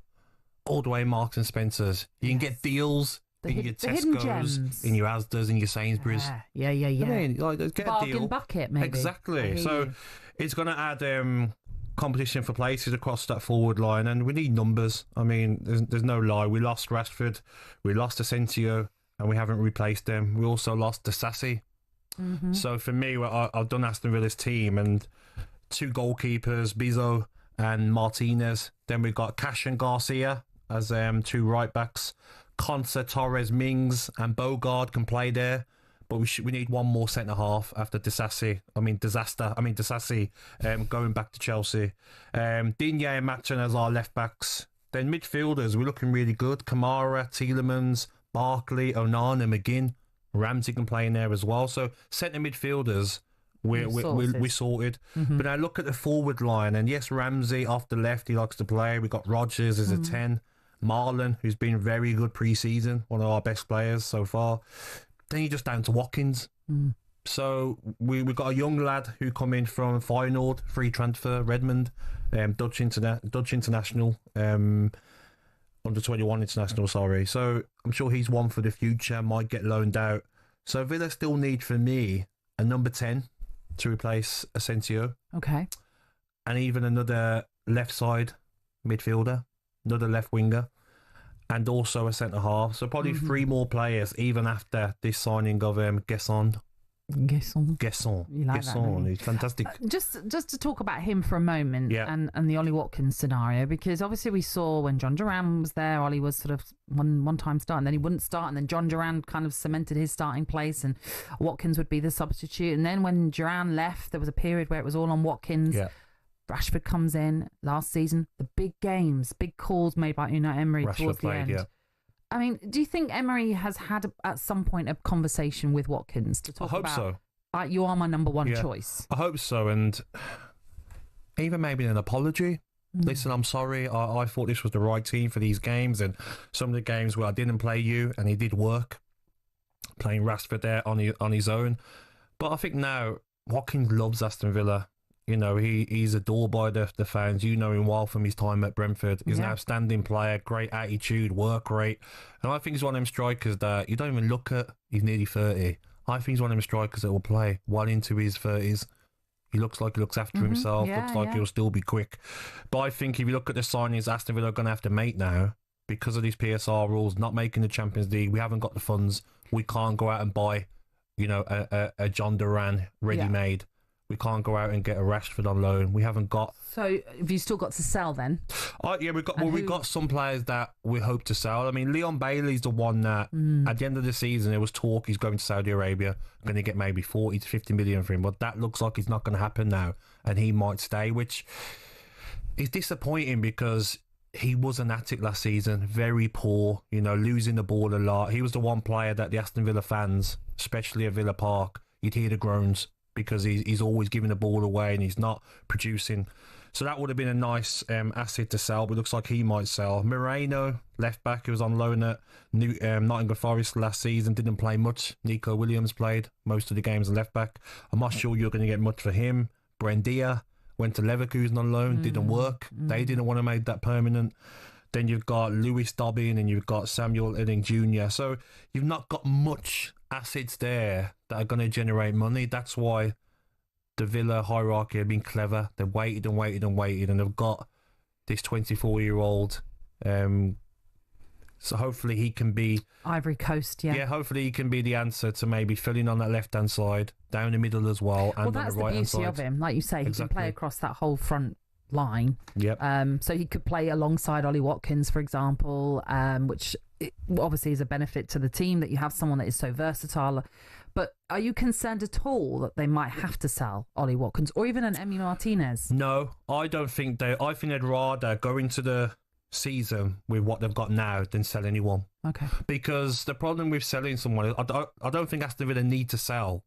all the way Marks and Spencer's. You can get deals in your Tesco's, in your Asda's, in your Sainsbury's. Yeah. I mean, like, get a bargain deal. bucket, maybe. Exactly. So it's going to add competition for places across that forward line, and we need numbers. I mean, there's no lie. We lost Rashford, we lost Asensio, and we haven't replaced them. We also lost Disasi. So for me, I've done Aston Villa's team, and 2 goalkeepers, Bizot and Martinez. Then we've got Cash and Garcia as 2 right backs. Consa, Torres, Mings and Bogard can play there, but we need one more centre half after Disasi going back to Chelsea. Digne and Matson as our left backs. Then midfielders, we're looking really good. Kamara, Tielemans, Barkley, Onana, McGinn. Ramsey can play in there as well. So centre midfielders, we're sorted. But now look at the forward line, and yes, Ramsey off the left, he likes to play. We've got Rodgers as a 10. Marlon, who's been very good pre-season, one of our best players so far. Then you're just down to Watkins. So we've got a young lad who come in from Feyenoord, free transfer, Redmond, Dutch international, under 21 international, sorry. So I'm sure he's one for the future, might get loaned out. So Villa still need, for me, a number 10 to replace Asensio. Okay. And even another left side midfielder, another left winger, and also a centre half. So probably 3 more players even after this signing of Gesson. You like that, he's fantastic. Just to talk about him for a moment, and the Ollie Watkins scenario, because obviously we saw when John Duran was there, Ollie was sort of one time starting, then he wouldn't start, and then John Duran kind of cemented his starting place, and Watkins would be the substitute. And then when Duran left, there was a period where it was all on Watkins. Rashford comes in last season, the big games, big calls made by Unai Emery towards the end. I mean, do you think Emery has had at some point a conversation with Watkins to talk about? I hope so. You are my number 1 choice. I hope so, and even maybe an apology. Listen, I'm sorry. I thought this was the right team for these games, and some of the games where I didn't play you, and he did work playing Rashford there on his own. But I think now Watkins loves Aston Villa. You know, he's adored by the fans. You know him well from his time at Brentford. He's an outstanding player, great attitude, work rate. And I think he's one of them strikers that you don't even look at. He's nearly 30. I think he's one of them strikers that will play well into his 30s. He looks like he looks after himself. Looks like he'll still be quick. But I think if you look at the signings Aston Villa are going to have to make now, because of these PSR rules, not making the Champions League, we haven't got the funds. We can't go out and buy, a John Duran ready-made. We can't go out and get a Rashford on loan. We haven't got. So have you still got to sell then? We've got some players that we hope to sell. I mean, Leon Bailey's the one that at the end of the season there was talk he's going to Saudi Arabia, going to get maybe 40 to 50 million for him, but that looks like it's not going to happen now, and he might stay. Which it's disappointing because he wasn't at it last season. Very poor, losing the ball a lot. He was the one player that the Aston Villa fans, especially at Villa Park, you'd hear the groans because he's always giving the ball away and he's not producing. So that would have been a nice asset to sell, but it looks like he might sell. Moreno, left back, who was on loan at Nottingham Forest last season, didn't play much. Nico Williams played most of the games at left back. I'm not sure you're going to get much for him. Buendia went to Leverkusen on loan, didn't work. They didn't want to make that permanent. Then you've got Lewis Dobbin and you've got Samuel Edding Jr. So you've not got much assets there that are going to generate money. That's why the Villa hierarchy have been clever. They've waited and waited and waited, and they've got this 24-year-old. So hopefully he can be... Ivory Coast, yeah. Yeah, hopefully he can be the answer to maybe filling on that left-hand side, down the middle as well, and on the right-hand side. Well, that's the beauty of him. Like you say, he can play across that whole front line. Yep. So he could play alongside Ollie Watkins, for example, which obviously is a benefit to the team that you have someone that is so versatile. But are you concerned at all that they might have to sell Ollie Watkins or even an Emi Martinez? No, I don't think they... I think they'd rather go into the season with what they've got now than sell anyone. Okay. Because the problem with selling someone, I don't think Aston Villa need to sell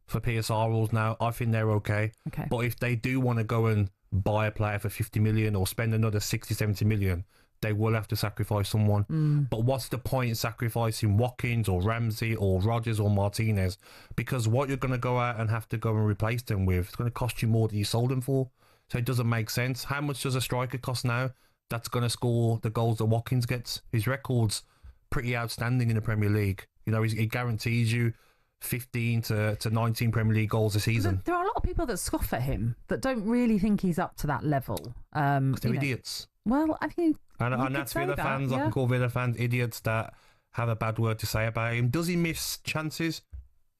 for PSR rules now. I think they're okay. But if they do want to go and buy a player for 50 million or spend another 60, 70 million, they will have to sacrifice someone. But what's the point in sacrificing Watkins or Ramsey or Rodgers or Martinez? Because what you're going to go out and have to go and replace them with, it's going to cost you more than you sold them for. So it doesn't make sense. How much does a striker cost now that's going to score the goals that Watkins gets? His record's pretty outstanding in the Premier League. He guarantees you 15 to 19 Premier League goals a season. There are a lot of people that scoff at him that don't really think he's up to that level. They're idiots. Well, I think... And that's Villa fans. I can call Villa fans idiots that have a bad word to say about him. Does he miss chances?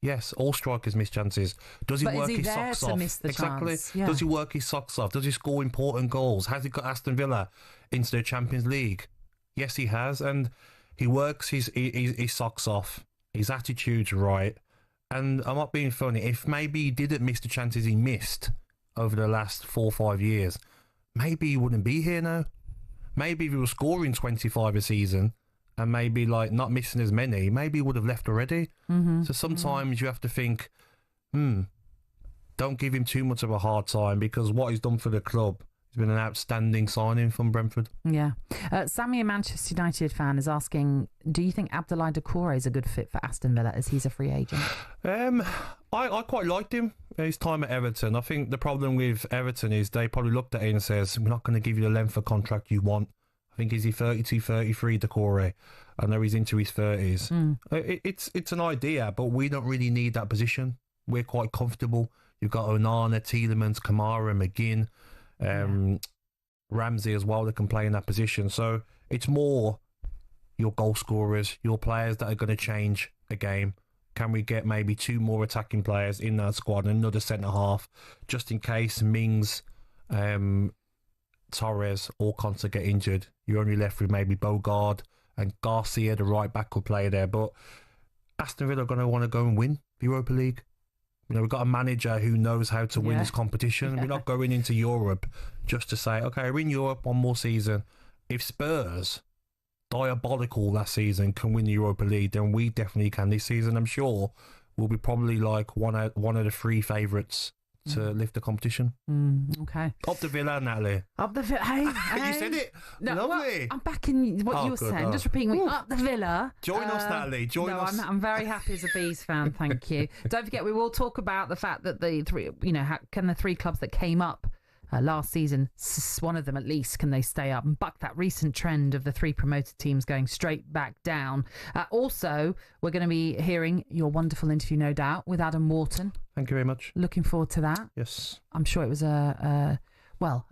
Yes, all strikers miss chances. Does he work his socks off? Exactly. Yeah. Does he work his socks off? Does he score important goals? Has he got Aston Villa into the Champions League? Yes, he has, and he works his socks off. His attitude's right, and I'm not being funny. If maybe he didn't miss the chances he missed over the last 4 or 5 years, maybe he wouldn't be here now. Maybe if he was scoring 25 a season and maybe not missing as many, maybe he would have left already. So sometimes you have to think, don't give him too much of a hard time, because what he's done for the club has been an outstanding signing from Brentford. Yeah. Sammy, a Manchester United fan, is asking, do you think Agbonlahor is a good fit for Aston Villa as he's a free agent? I quite liked him his time at Everton. I think the problem with Everton is they probably looked at it and says, we're not going to give you the length of contract you want. I think is he 32, 33, Doucouré. I know he's into his 30s. It's an idea, but we don't really need that position. We're quite comfortable. You've got Onana, Tielemans, Kamara, McGinn, Ramsey as well that can play in that position. So it's more your goal scorers, your players that are going to change a game. Can we get maybe 2 more attacking players in that squad and another centre-half, just in case Mings, Torres or Konsa get injured? You're only left with maybe Bogard and Garcia, the right-back, could play there. But Aston Villa are going to want to go and win the Europa League. We've got a manager who knows how to win this competition. We're not going into Europe just to say, okay, we're in Europe one more season. If Spurs, diabolical last season, can win the Europa League, then we definitely can this season. I'm sure we'll be probably one of the 3 favourites to lift the competition. Okay. Up the Villa, Natalie. Up the Villa. Hey, you said it. No, lovely. Well, I'm back in what you were saying. Just repeating me. Up the Villa. Join us, Natalie. Join us. I'm very happy as a Bees fan. Thank you. Don't forget, we will talk about the fact that the 3, can the 3 clubs that came up last season, one of them at least, can they stay up and buck that recent trend of the 3 promoted teams going straight back down? Also, we're going to be hearing your wonderful interview, no doubt, with Adam Wharton. Thank you very much. Looking forward to that. Yes. I'm sure it was a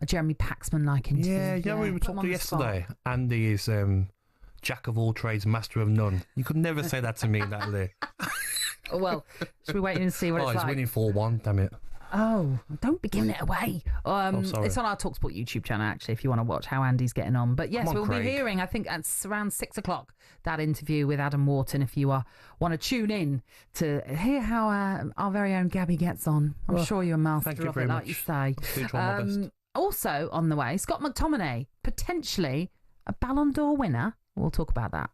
Jeremy Paxman-like interview. Yeah, we were talking yesterday. Andy is jack of all trades, master of none. You could never say that to me, Natalie. Well, should we wait and see what it's like? He's winning 4-1, damn it. Oh, don't be giving it away. It's on our talkSPORT YouTube channel, actually, if you want to watch how Andy's getting on. But yes, we'll be hearing, I think, at around 6 o'clock, that interview with Adam Wharton, if you want to tune in to hear how our very own Gabby gets on. I'm sure you're a master of it, like you say. I'll do my best. Also on the way, Scott McTominay, potentially a Ballon d'Or winner. We'll talk about that.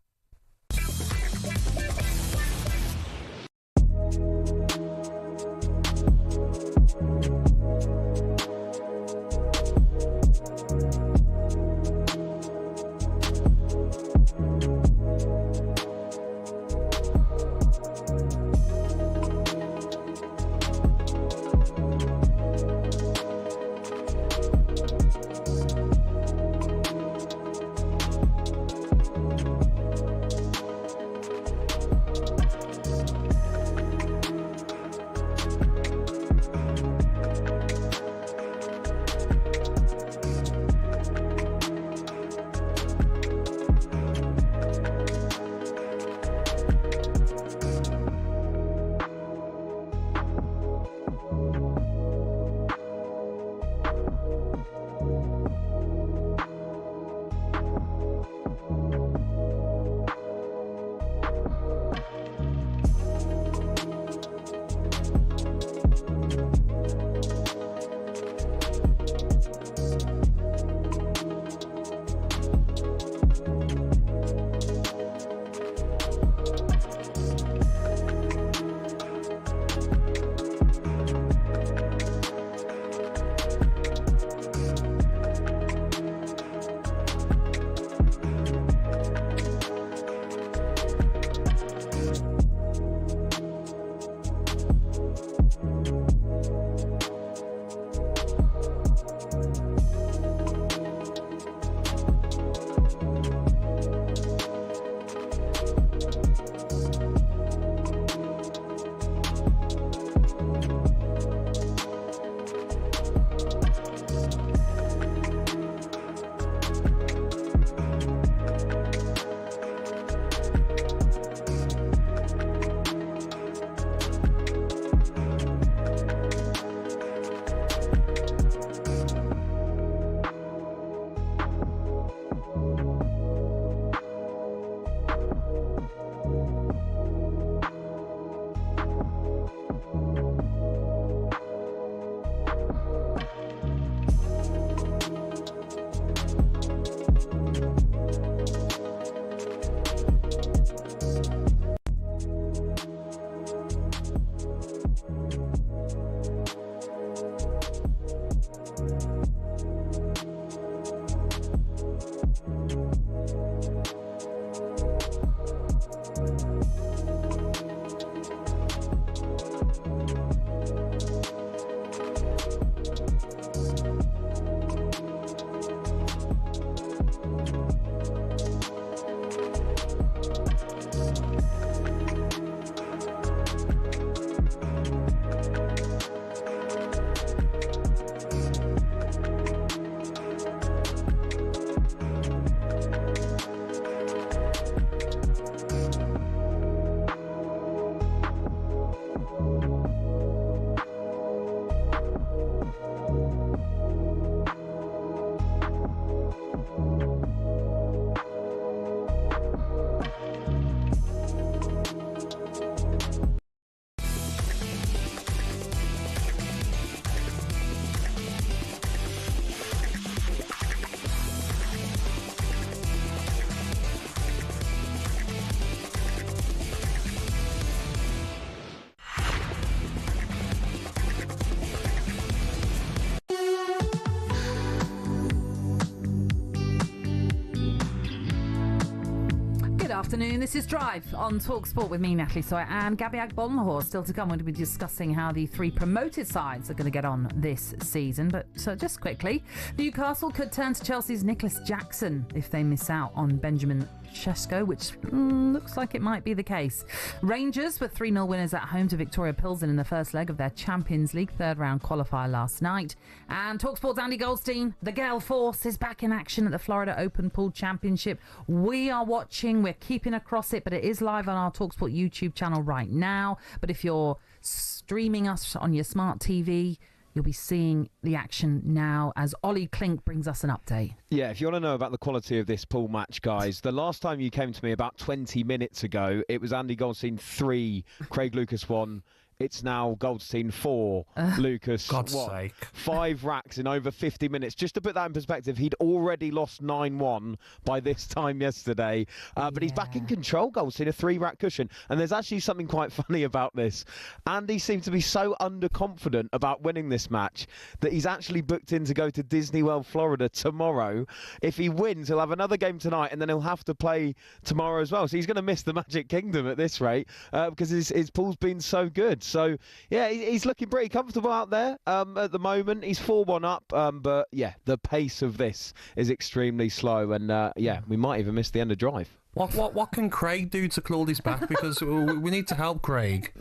Afternoon. This is Drive on talkSPORT with me, Natalie Sawyer, and Gabby Agbonlahor. Still to come, we're going to be discussing how the three promoted sides are going to get on this season. But just quickly, Newcastle could turn to Chelsea's Nicholas Jackson if they miss out on Benjamin Sesko, which looks like it might be the case. Rangers were 3-0 winners at home to Victoria Pilsen in the first leg of their Champions League third-round qualifier last night. And talkSPORT's Andy Goldstein, the Gale Force, is back in action at the Florida Open Pool Championship. We are watching, we're keeping across it, but it is live on our talkSPORT YouTube channel right now. But if you're streaming us on your smart TV, you'll be seeing the action now as Ollie Klink brings us an update. Yeah, if you want to know about the quality of this pool match, guys, the last time you came to me about 20 minutes ago, it was Andy Goldstein 3, Craig Lucas 1. It's now Goldstein 4, Lucas. God's sake. 5 racks in over 50 minutes. Just to put that in perspective, he'd already lost 9-1 by this time yesterday. But he's back in control, Goldstein, a 3-rack cushion. And there's actually something quite funny about this. Andy seemed to be so underconfident about winning this match that he's actually booked in to go to Disney World, Florida tomorrow. If he wins, he'll have another game tonight, and then he'll have to play tomorrow as well. So he's going to miss the Magic Kingdom at this rate because his pool's been so good. So, yeah, he's looking pretty comfortable out there at the moment. He's 4-1 up, but, yeah, the pace of this is extremely slow. And, yeah, we might even miss the end of drive. What can Craig do to claw this back? Because we need to help Craig.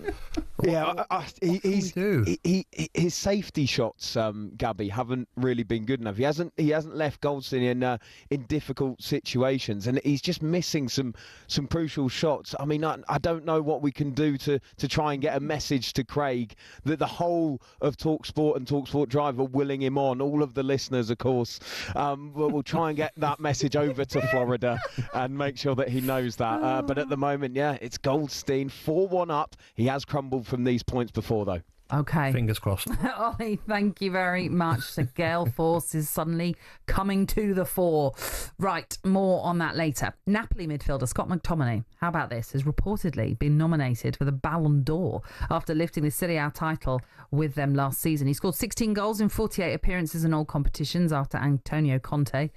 His safety shots, Gabby, haven't really been good enough. He hasn't left Goldstein in difficult situations, and he's just missing some crucial shots. I mean, I don't know what we can do to try and get a message to Craig that the whole of talkSPORT and talkSPORT Drive are willing him on. All of the listeners, of course, we'll try and get that message over to Florida and make sure that he knows that. But at the moment, yeah, it's Goldstein 4-1 up. He has crumbled from these points before, though. Okay. Fingers crossed. Ollie, thank you very much. So Gale Force is suddenly coming to the fore. Right, more on that later. Napoli midfielder Scott McTominay, how about this, has reportedly been nominated for the Ballon d'Or after lifting the Serie A title with them last season. He scored 16 goals in 48 appearances in all competitions after Antonio Conte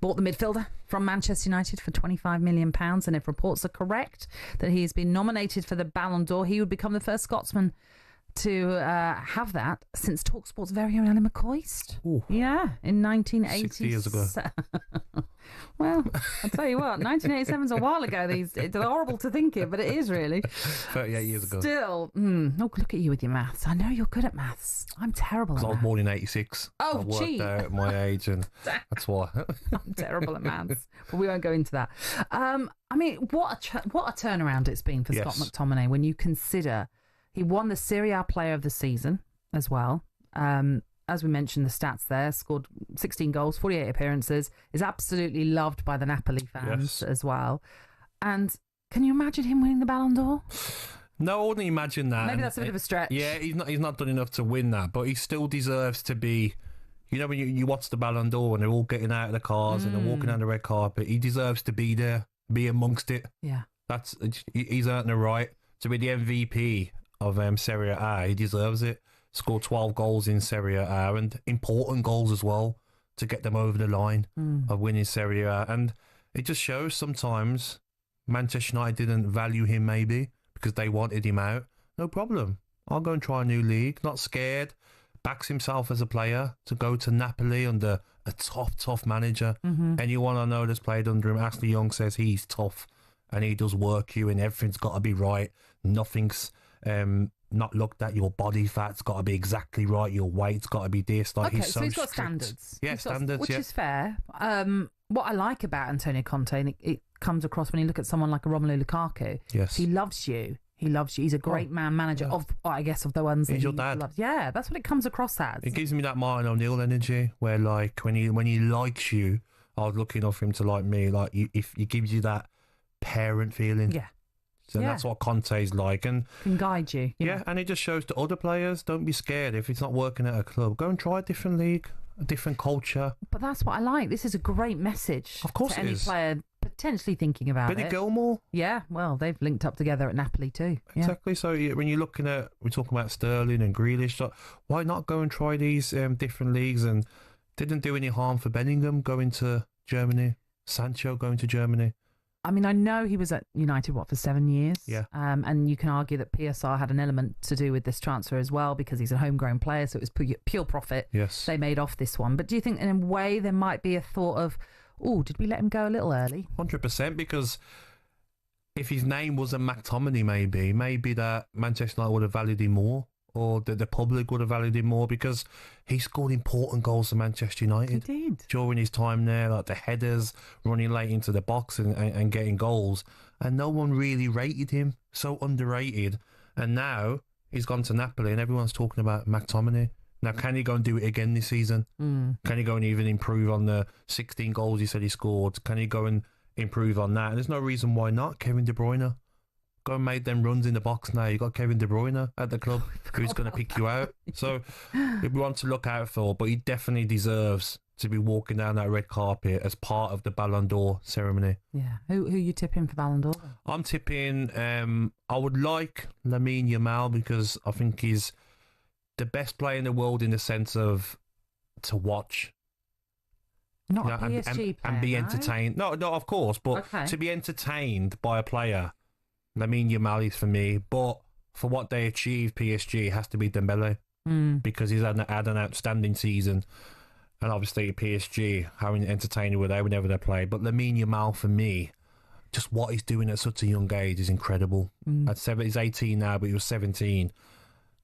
bought the midfielder from Manchester United for £25 million. And if reports are correct that he has been nominated for the Ballon d'Or, he would become the first Scotsman to have that since talkSPORT's very own Ally McCoist. Ooh. Yeah, in 1980. 60 years ago. Well, I'll tell you what, 1987's a while ago. It's horrible to think it, but it is really. 38 years ago. Still, look at you with your maths. I know you're good at maths. I'm terrible at maths. I was born in 86. Oh, I worked out at my age, and that's why. I'm terrible at maths, but we won't go into that. I mean, what a turnaround it's been for Scott McTominay when you consider he won the Serie A Player of the Season as well. As we mentioned, the stats there, scored 16 goals, 48 appearances, is absolutely loved by the Napoli fans as well. And can you imagine him winning the Ballon d'Or? No, I wouldn't imagine that. Maybe that's a bit of a stretch. Yeah, he's not done enough to win that, but he still deserves to be. You know, when you watch the Ballon d'Or and they're all getting out of the cars and they're walking down the red carpet, he deserves to be there, be amongst it. Yeah. He's earned the right to be the MVP of Serie A. He deserves it. Scored 12 goals in Serie A and important goals as well to get them over the line of winning Serie A. And it just shows sometimes Manchester United didn't value him maybe because they wanted him out. No problem. I'll go and try a new league. Not scared. Backs himself as a player to go to Napoli under a tough manager. Anyone I know that's played under him, Ashley Young says he's tough and he does work you and everything's got to be right. Nothing's not looked at. Your body fat's got to be exactly right. Your weight's got to be this. Like, okay, so he's got standards. Yeah, standards. Which is fair. What I like about Antonio Conte, and it comes across when you look at someone like a Romelu Lukaku. Yes, he loves you. He loves you. He's a great manager of the ones that he's your dad. Loves. Yeah, that's what it comes across as. It gives me that Martin O'Neill energy, where like when he likes you, I was lucky enough for him to like me. Like if he gives you that parent feeling. Yeah. So that's what Conte's like, and can guide you. Yeah, and it just shows to other players, don't be scared if it's not working at a club. Go and try a different league, a different culture. But that's what I like. This is a great message. Of course, to it any is. Player potentially thinking about Billy it. Gilmore. Yeah, well, they've linked up together at Napoli too. Exactly. So when you're looking at, we're talking about Sterling and Grealish. So why not go and try these different leagues? And didn't do any harm for Bellingham going to Germany. Sancho going to Germany. I mean, I know he was at United, for 7 years? Yeah. And you can argue that PSR had an element to do with this transfer as well because he's a homegrown player, so it was pure profit they made off this one. But do you think in a way there might be a thought of, did we let him go a little early? 100%, because if his name wasn't McTominay maybe that Manchester United would have valued him more, or the public would have valued him more, because he scored important goals for Manchester United. He did. During his time there, like the headers, running late into the box and getting goals. And no one really rated him. So underrated. And now he's gone to Napoli and everyone's talking about McTominay. Now, can he go and do it again this season? Can he go and even improve on the 16 goals he said he scored? Can he go and improve on that? And there's no reason why not. Kevin De Bruyne go and make them runs in the box now. You got Kevin De Bruyne at the club who's going to pick you out. So we want to look out for, but he definitely deserves to be walking down that red carpet as part of the Ballon d'Or ceremony. Yeah. Who you tipping for Ballon d'Or? I'm tipping, I would like Lamine Yamal because I think he's the best player in the world in the sense of to watch. Not a PSG player, and be entertained. No, of course, but to be entertained by a player, Lamine Yamal is for me. But for what they achieved, PSG, it has to be Dembele because he's had an outstanding season. And obviously PSG, how entertaining were they whenever they play. But Lamine Yamal, for me, just what he's doing at such a young age is incredible. He's 18 now, but he was 17.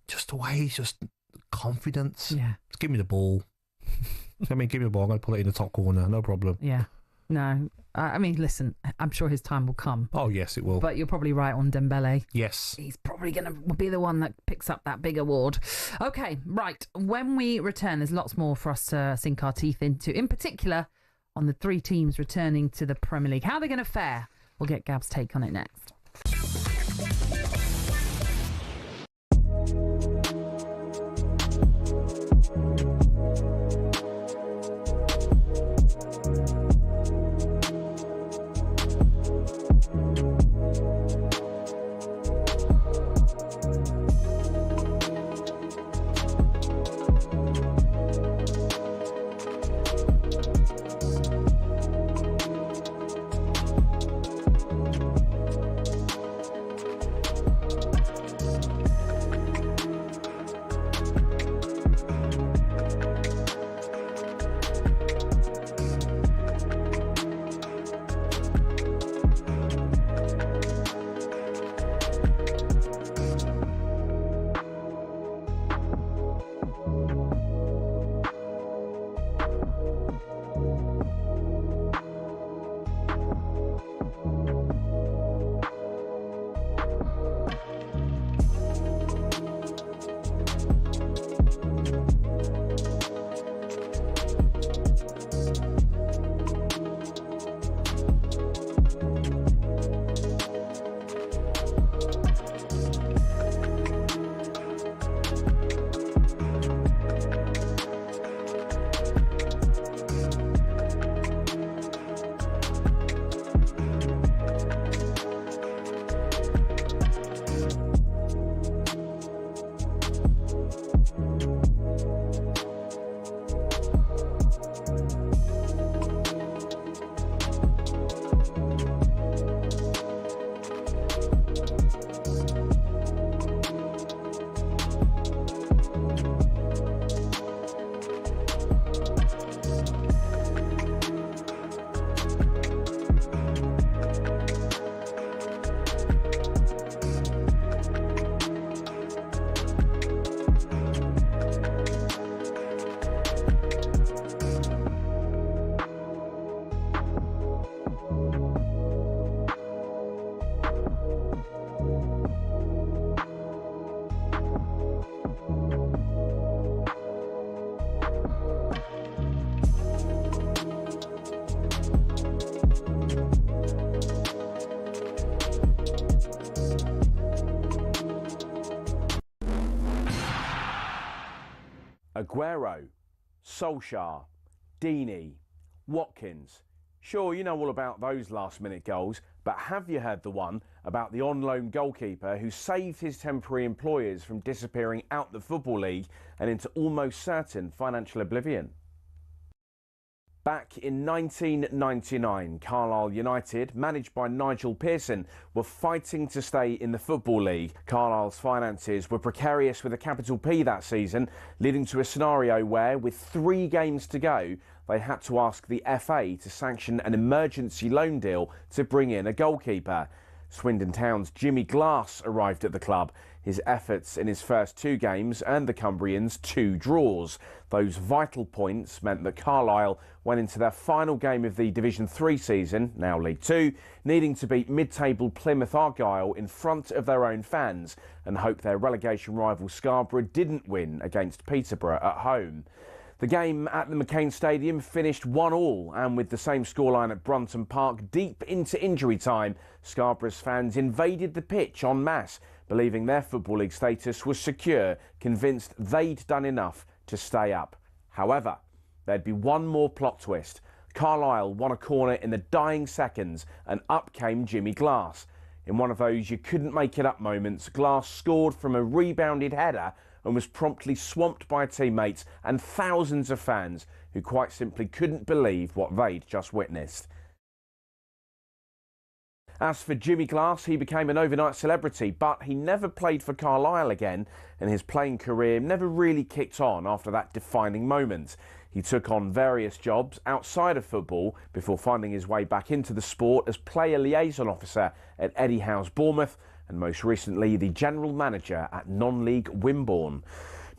Just the way he's just confidence. Yeah. Just give me the ball. Give me the ball. I'm going to put it in the top corner. No problem. Yeah. No. I mean, listen, I'm sure his time will come. Oh, yes, it will. But you're probably right on Dembele. Yes. He's probably going to be the one that picks up that big award. Okay, right. When we return, there's lots more for us to sink our teeth into, in particular on the 3 teams returning to the Premier League. How are they going to fare? We'll get Gab's take on it next. Aguero, Solskjaer, Deeney, Watkins. Sure, you know all about those last-minute goals, but have you heard the one about the on-loan goalkeeper who saved his temporary employers from disappearing out the Football League and into almost certain financial oblivion? Back in 1999, Carlisle United, managed by Nigel Pearson, were fighting to stay in the Football League. Carlisle's finances were precarious with a capital P that season, leading to a scenario where, with 3 games to go, they had to ask the FA to sanction an emergency loan deal to bring in a goalkeeper. Swindon Town's Jimmy Glass arrived at the club. His efforts in his first 2 games earned the Cumbrians 2 draws. Those vital points meant that Carlisle went into their final game of the Division 3 season, now League 2, needing to beat mid-table Plymouth Argyle in front of their own fans and hope their relegation rival Scarborough didn't win against Peterborough at home. The game at the McCain Stadium finished 1-1, and with the same scoreline at Brunton Park deep into injury time, Scarborough's fans invaded the pitch en masse, believing their Football League status was secure, convinced they'd done enough to stay up. However, there'd be one more plot twist. Carlisle won a corner in the dying seconds, and up came Jimmy Glass. In one of those you couldn't make it up moments, Glass scored from a rebounded header and was promptly swamped by teammates and thousands of fans who quite simply couldn't believe what they'd just witnessed. As for Jimmy Glass, he became an overnight celebrity, but he never played for Carlisle again, and his playing career never really kicked on after that defining moment. He took on various jobs outside of football before finding his way back into the sport as player liaison officer at Eddie Howe's Bournemouth, and most recently the general manager at non-league Wimborne.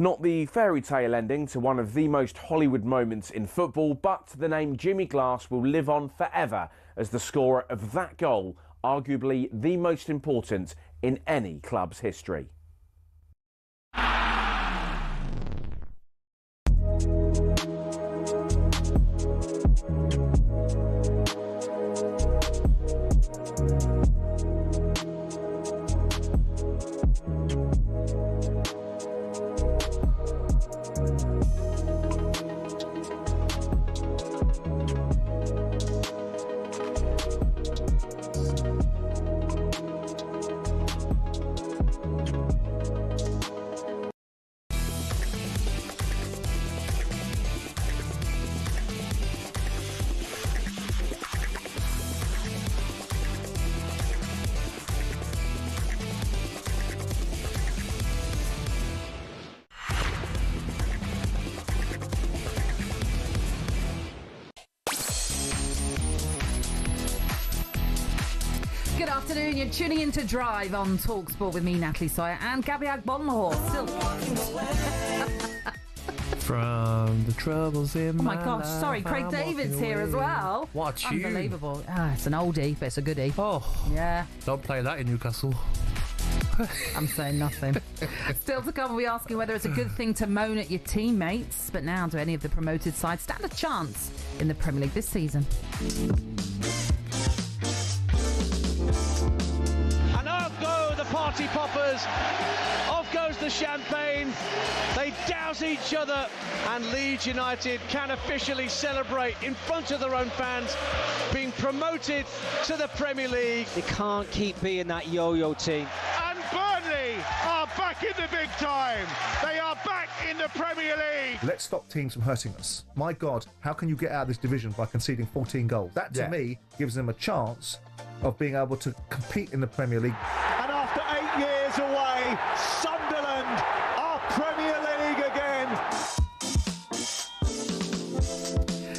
Not the fairy tale ending to one of the most Hollywood moments in football, but the name Jimmy Glass will live on forever as the scorer of that goal, arguably the most important in any club's history. Good afternoon, you're tuning in to Drive on talkSPORT with me, Natalie Sawyer, and Gabby Agbonlahor. Still from the troubles in my gosh, sorry, Craig David's here as well. What a tune. Unbelievable. It's an oldie, but it's a goodie. Oh, yeah. Don't play that in Newcastle. I'm saying nothing. Still to come, we'll be asking whether it's a good thing to moan at your teammates. But now, do any of the promoted sides stand a chance in the Premier League this season? Party poppers, off goes the champagne, they douse each other, and Leeds United can officially celebrate in front of their own fans, being promoted to the Premier League. They can't keep being that yo-yo team. And Burnley are back in the big time. They are back in the Premier League. Let's stop teams from hurting us. My God, how can you get out of this division by conceding 14 goals? That, to me, gives them a chance of being able to compete in the Premier League. And after 8 years away, Sunderland are Premier League again.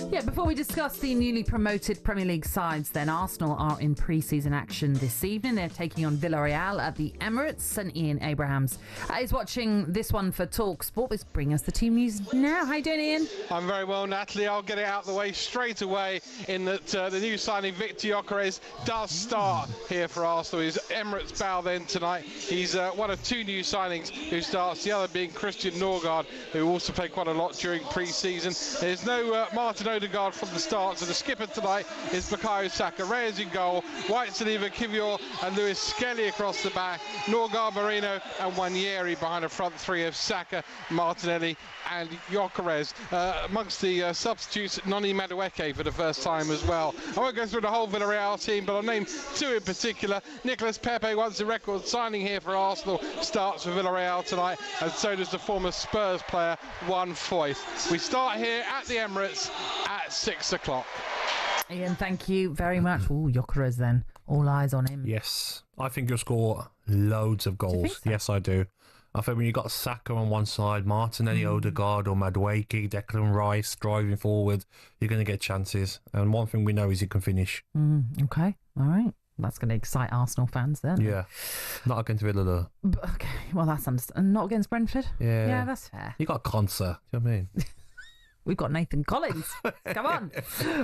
Yeah, before we discuss the newly promoted Premier League sides, then Arsenal are in pre-season action this evening. They're taking on Villarreal at the Emirates, and Ian Abrahams is watching this one for talkSPORT. Let's bring us the team news now. How you doing, Ian? I'm very well, Natalie. I'll get it out of the way straight away in that the new signing, Victor Gyökeres, does start here for Arsenal. He's Emirates bow then tonight. He's one of two new signings who starts, the other being Christian Norgard, who also played quite a lot during pre-season. There's no Martin Odegaard from the start, so the skipper tonight is Bukayo Saka. Reyes in goal, White, Saliba, Kivior and Lewis Skelly across the back, Norgard, Marino and Wanyeri behind a front three of Saka, Martinelli and Gyökeres. Amongst the substitutes, Noni Madueke for the first time as well. I won't go through the whole Villarreal team, but I'll name two in particular. Nicolas Pepe, once a record signing here for Arsenal, starts for Villarreal tonight, and so does the former Spurs player, Juan Foyth. We start here at the Emirates at 6 o'clock. Ian, thank you very much. Ooh, Gyökeres then. All eyes on him. Yes, I think you'll score loads of goals. So? Yes, I do. I think when you've got Saka on one side, Martinelli, Odegaard or Madueke, Declan Rice driving forward, you're going to get chances. And one thing we know is you can finish. Okay, all right. That's going to excite Arsenal fans then. Yeah. Not against Villa though. Okay, well, that's understandable. Not against Brentford? Yeah. Yeah, that's fair. You got Conser, do you know what I mean? We've got Nathan Collins. Come on.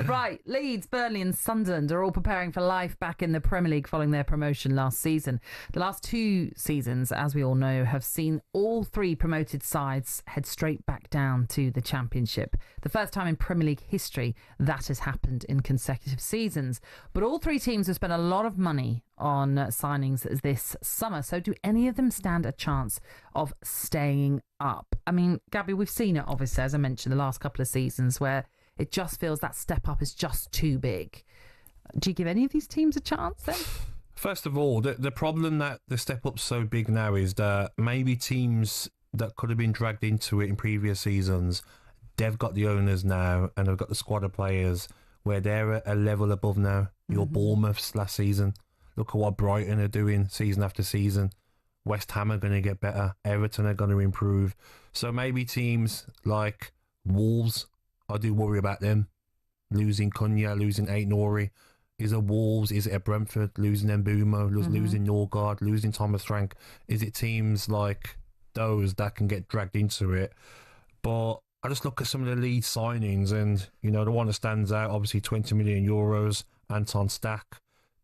Right, Leeds, Burnley and Sunderland are all preparing for life back in the Premier League following their promotion last season. The last 2 seasons, as we all know, have seen all 3 promoted sides head straight back down to the Championship. The first time in Premier League history that has happened in consecutive seasons. But all 3 teams have spent a lot of money on signings this summer. So do any of them stand a chance of staying up? I mean, Gabby, we've seen it, obviously, as I mentioned, the last couple of seasons where it just feels that step up is just too big. Do you give any of these teams a chance then? First of all, the problem that the step up's so big now is that maybe teams that could have been dragged into it in previous seasons, they've got the owners now and they've got the squad of players where they're at a level above now. Your Bournemouths last season. Look at what Brighton are doing season after season. West Ham are going to get better. Everton are going to improve. So maybe teams like Wolves, I do worry about them. Losing Cunha, losing Aït-Nouri. Is it Wolves? Is it a Brentford? Losing Mbeumo, losing Norgard, losing Thomas Frank. Is it teams like those that can get dragged into it? But I just look at some of the lead signings and, you know, the one that stands out, obviously 20 million euros, Anton Stack,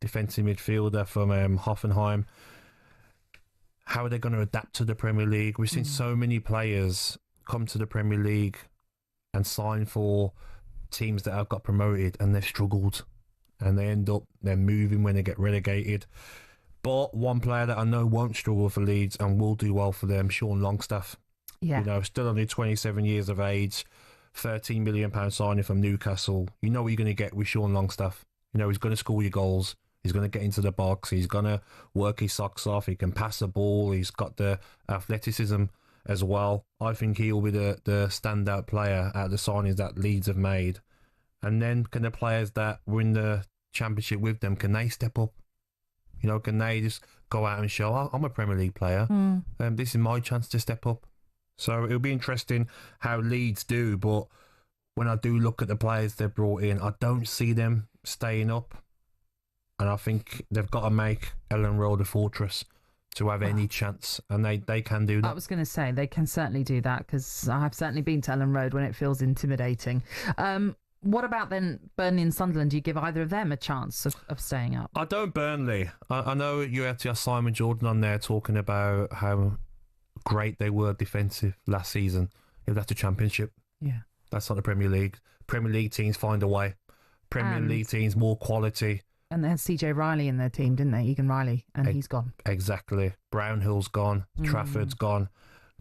defensive midfielder from Hoffenheim. How are they going to adapt to the Premier League? We've seen so many players come to the Premier League and sign for teams that have got promoted and they've struggled and they're moving when they get relegated. But one player that I know won't struggle for Leeds and will do well for them, Sean Longstaff. Yeah. You know, still only 27 years of age, £13 million signing from Newcastle. You know what you're going to get with Sean Longstaff. You know, he's going to score your goals. He's going to get into the box. He's going to work his socks off. He can pass the ball. He's got the athleticism as well. I think he'll be the standout player out of the signings that Leeds have made. And then can the players that were in the Championship with them, can they step up? You know, can they just go out and show, oh, I'm a Premier League player. This is my chance to step up. So it'll be interesting how Leeds do. But when I do look at the players they've brought in, I don't see them staying up. And I think they've got to make Ellen Road a fortress to have any chance. And they can do that. I was going to say, they can certainly do that because I've certainly been to Ellen Road when it feels intimidating. What about then Burnley and Sunderland? Do you give either of them a chance of staying up? I don't Burnley. I know you had to have Simon Jordan on there talking about how great they were defensive last season. If that's the Championship. Yeah. That's not the Premier League. Premier League teams find a way. Premier League teams, more quality. And they had CJ Riley in their team, didn't they? Egan Riley, and he's gone. Exactly. Brownhill's gone. Trafford's gone.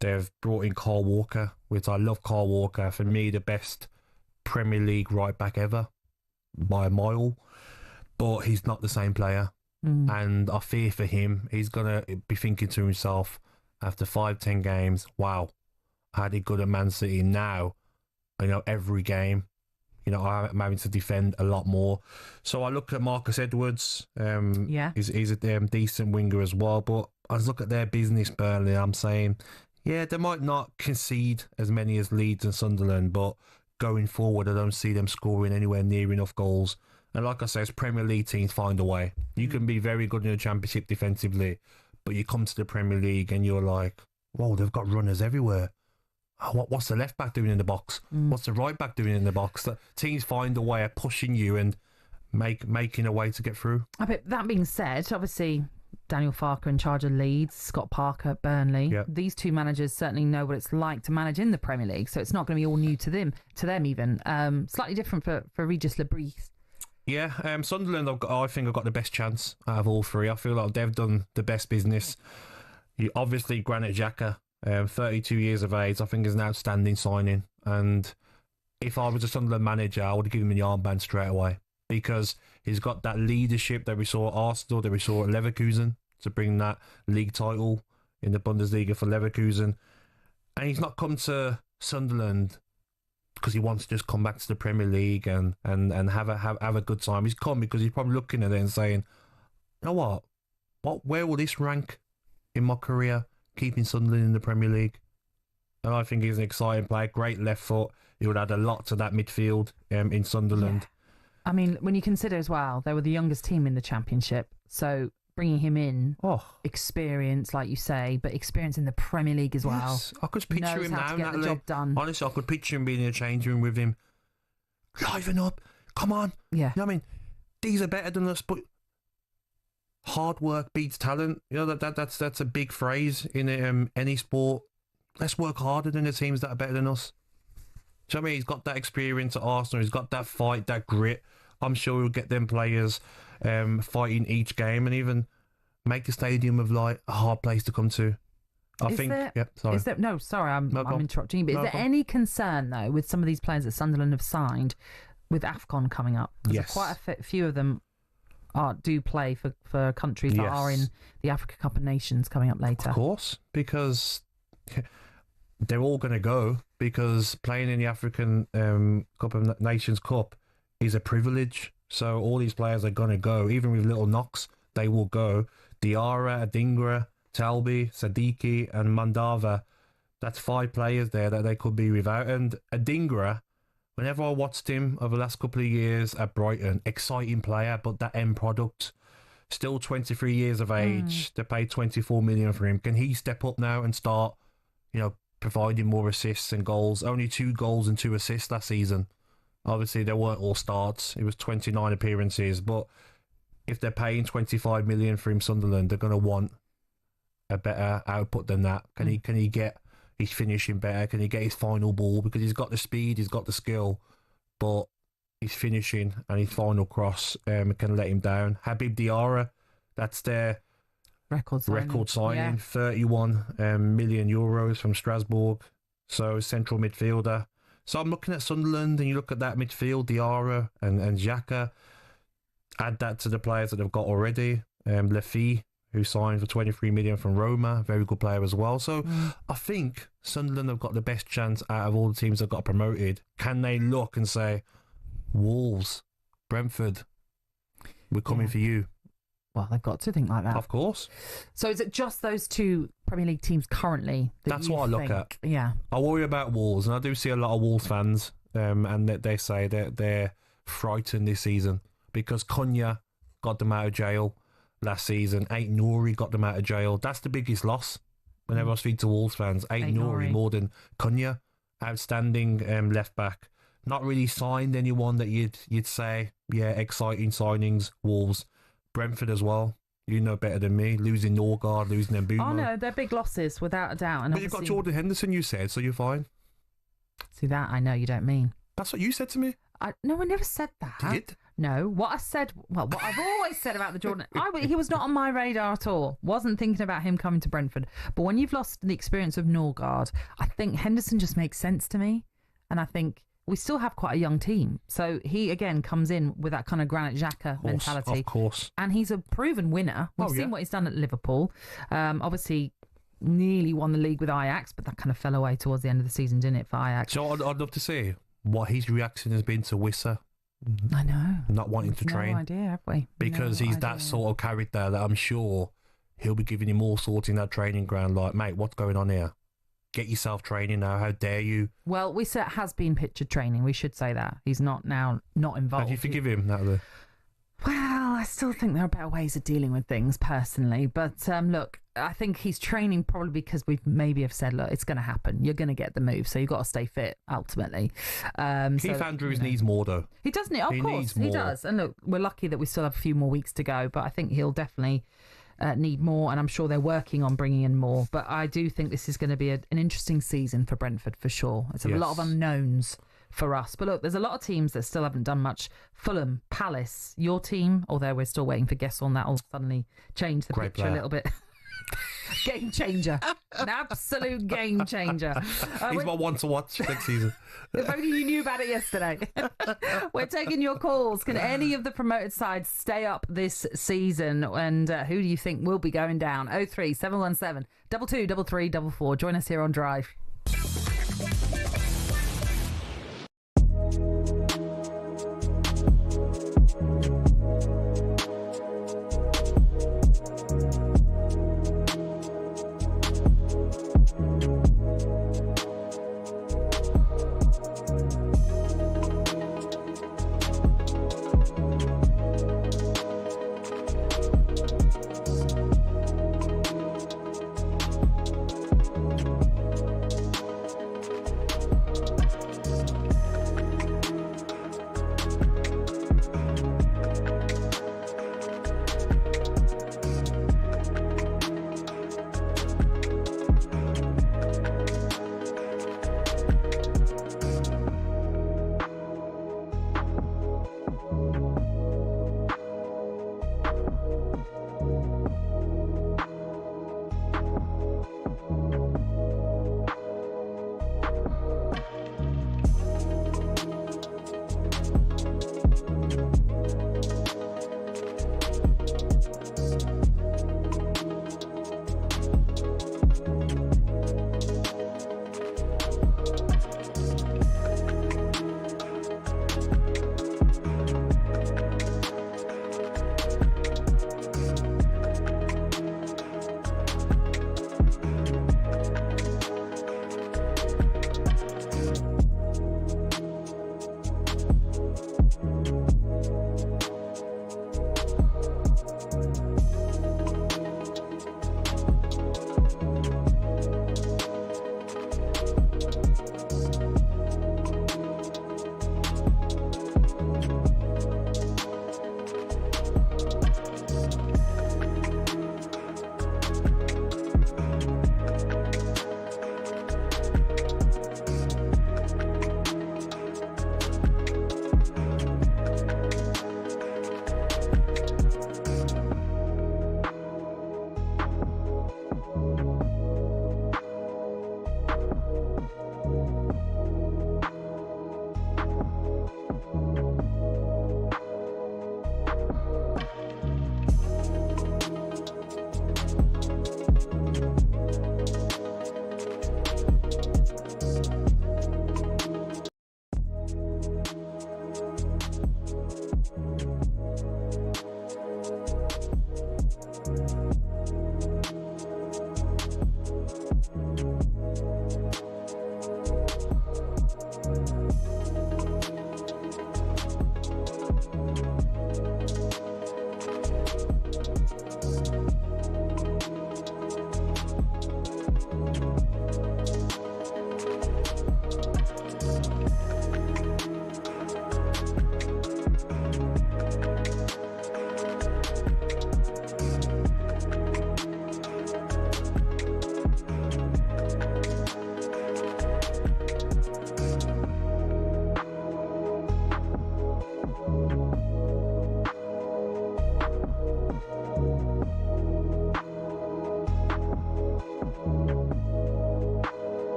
They've brought in Carl Walker, which I love Carl Walker. For me, the best Premier League right back ever by a mile. But he's not the same player. And I fear for him. He's going to be thinking to himself after 5-10 games, wow, I did good at Man City. Now, you know, every game, you know, I'm having to defend a lot more. So I look at Marcus Edwards. He's a decent winger as well. But I look at their business, Burnley. I'm saying, yeah, they might not concede as many as Leeds and Sunderland, but going forward, I don't see them scoring anywhere near enough goals. And like I say, as Premier League teams find a way. You can be very good in the Championship defensively, but you come to the Premier League and you're like, whoa, they've got runners everywhere. What's the left back doing in the box? What's the right back doing in the box? The teams find a way of pushing you and making a way to get through. But that being said, obviously Daniel Farke in charge of Leeds, Scott Parker at Burnley. Yep. These two managers certainly know what it's like to manage in the Premier League, so it's not going to be all new to them even. Slightly different for Regis Lebris. Yeah, Sunderland, I think I've got the best chance out of all three. I feel like they've done the best business. Obviously, Granit Xhaka, 32 years of age, I think is an outstanding signing. And if I was a Sunderland manager, I would have given him the armband straight away because he's got that leadership that we saw at Arsenal, that we saw at Leverkusen to bring that league title in the Bundesliga for Leverkusen. And he's not come to Sunderland because he wants to just come back to the Premier League and have a good time. He's come because he's probably looking at it and saying, you know what, where will this rank in my career, keeping Sunderland in the Premier League? And I think he's an exciting player, great left foot. He would add a lot to that midfield in Sunderland. Yeah. I mean, when you consider as well, they were the youngest team in the Championship. So bringing him in, experience, like you say, but experience in the Premier League as well. Yes, I could picture Knows him how now, to get Natalie. the job done. Honestly, I could picture him being in a change room with him. Liven up, come on. Yeah. You know what I mean? These are better than us, but hard work beats talent. You know, that's a big phrase in any sport. Let's work harder than the teams that are better than us. So I mean, he's got that experience at Arsenal. He's got that fight, that grit. I'm sure he'll get them players fighting each game and even make the stadium of like a hard place to come to. I'm interrupting you. But is there any concern though with some of these players that Sunderland have signed with AFCON coming up? Because quite a few of them do play for countries that are in the Africa Cup of Nations coming up later. Of course, because they're all going to go, because playing in the African Cup of Nations Cup is a privilege. So all these players are going to go. Even with little knocks, they will go. Diarra, Adingra, Talbi, Sadiki and Mandava. That's 5 players there that they could be without. And Adingra, whenever I watched him over the last couple of years at Brighton, exciting player, but that end product, still 23 years of age, they paid 24 million for him. Can he step up now and start, providing more assists and goals? Only 2 goals and 2 assists last season. Obviously, they weren't all starts. It was 29 appearances. But if they're paying 25 million for him, Sunderland, they're going to want a better output than that. Can he get his finishing better? Can he get his final ball? Because he's got the speed, he's got the skill, but his finishing and his final cross can let him down. Habib Diarra, that's their record signing, 31 million euros from Strasbourg. So central midfielder. So I'm looking at Sunderland, and you look at that midfield, Diarra and Xhaka. Add that to the players that they've got already. Lefi, who signed for 23 million from Roma, very good player as well. So I think Sunderland have got the best chance out of all the teams that got promoted. Can they look and say, Wolves, Brentford, we're coming for you? Well, they've got to think like that. Of course. So is it just those 2 Premier League teams currently? That's what I look at. Yeah. I worry about Wolves, and I do see a lot of Wolves fans, and they say that they're frightened this season because Cunha got them out of jail last season. Ait Nouri got them out of jail. That's the biggest loss. Whenever I speak to Wolves fans, Ait Nouri more than Cunha. Outstanding left back. Not really signed anyone that you'd say, exciting signings. Wolves. Brentford as well. You know better than me. Losing Norgard, losing Mbumo. Oh no, they're big losses without a doubt. And but you've got Jordan Henderson, you said, so you're fine. See, that I know you don't mean. That's what you said to me. No, I never said that. Did? No, what I said, what I've always said about the Jordan, he was not on my radar at all. Wasn't thinking about him coming to Brentford. But when you've lost the experience of Norgard, I think Henderson just makes sense to me. And I think we still have quite a young team. So he, again, comes in with that kind of Granit Xhaka mentality. Of course. And he's a proven winner. We've seen what he's done at Liverpool. Obviously, nearly won the league with Ajax, but that kind of fell away towards the end of the season, didn't it, for Ajax? So I'd love to see what his reaction has been to Wissa. I know. Not wanting to train. No idea, have we? Because he's that sort of character that I'm sure he'll be giving him all sorts in that training ground. Like, mate, what's going on here? Get yourself training now. How dare you? Well, Wissa has been pictured training. We should say that. He's not involved. How do you forgive him, Natalie? Well, I still think there are better ways of dealing with things, personally. But look, I think he's training probably because we maybe have said, look, it's going to happen. You're going to get the move, so you've got to stay fit, ultimately. Keith Andrews needs more, though. He does need, of course, he does. And look, we're lucky that we still have a few more weeks to go, but I think he'll definitely need more, and I'm sure they're working on bringing in more. But I do think this is going to be an interesting season for Brentford, for sure. It's a lot of unknowns for us. But look, there's a lot of teams that still haven't done much. Fulham, Palace, your team, although we're still waiting for Gesson, that'll suddenly change the picture a little bit. Game changer. An absolute game changer. He's my one to watch next season. If only you knew about it yesterday. We're taking your calls. Can any of the promoted sides stay up this season? And who do you think will be going down? 03717 223344. Join us here on Drive.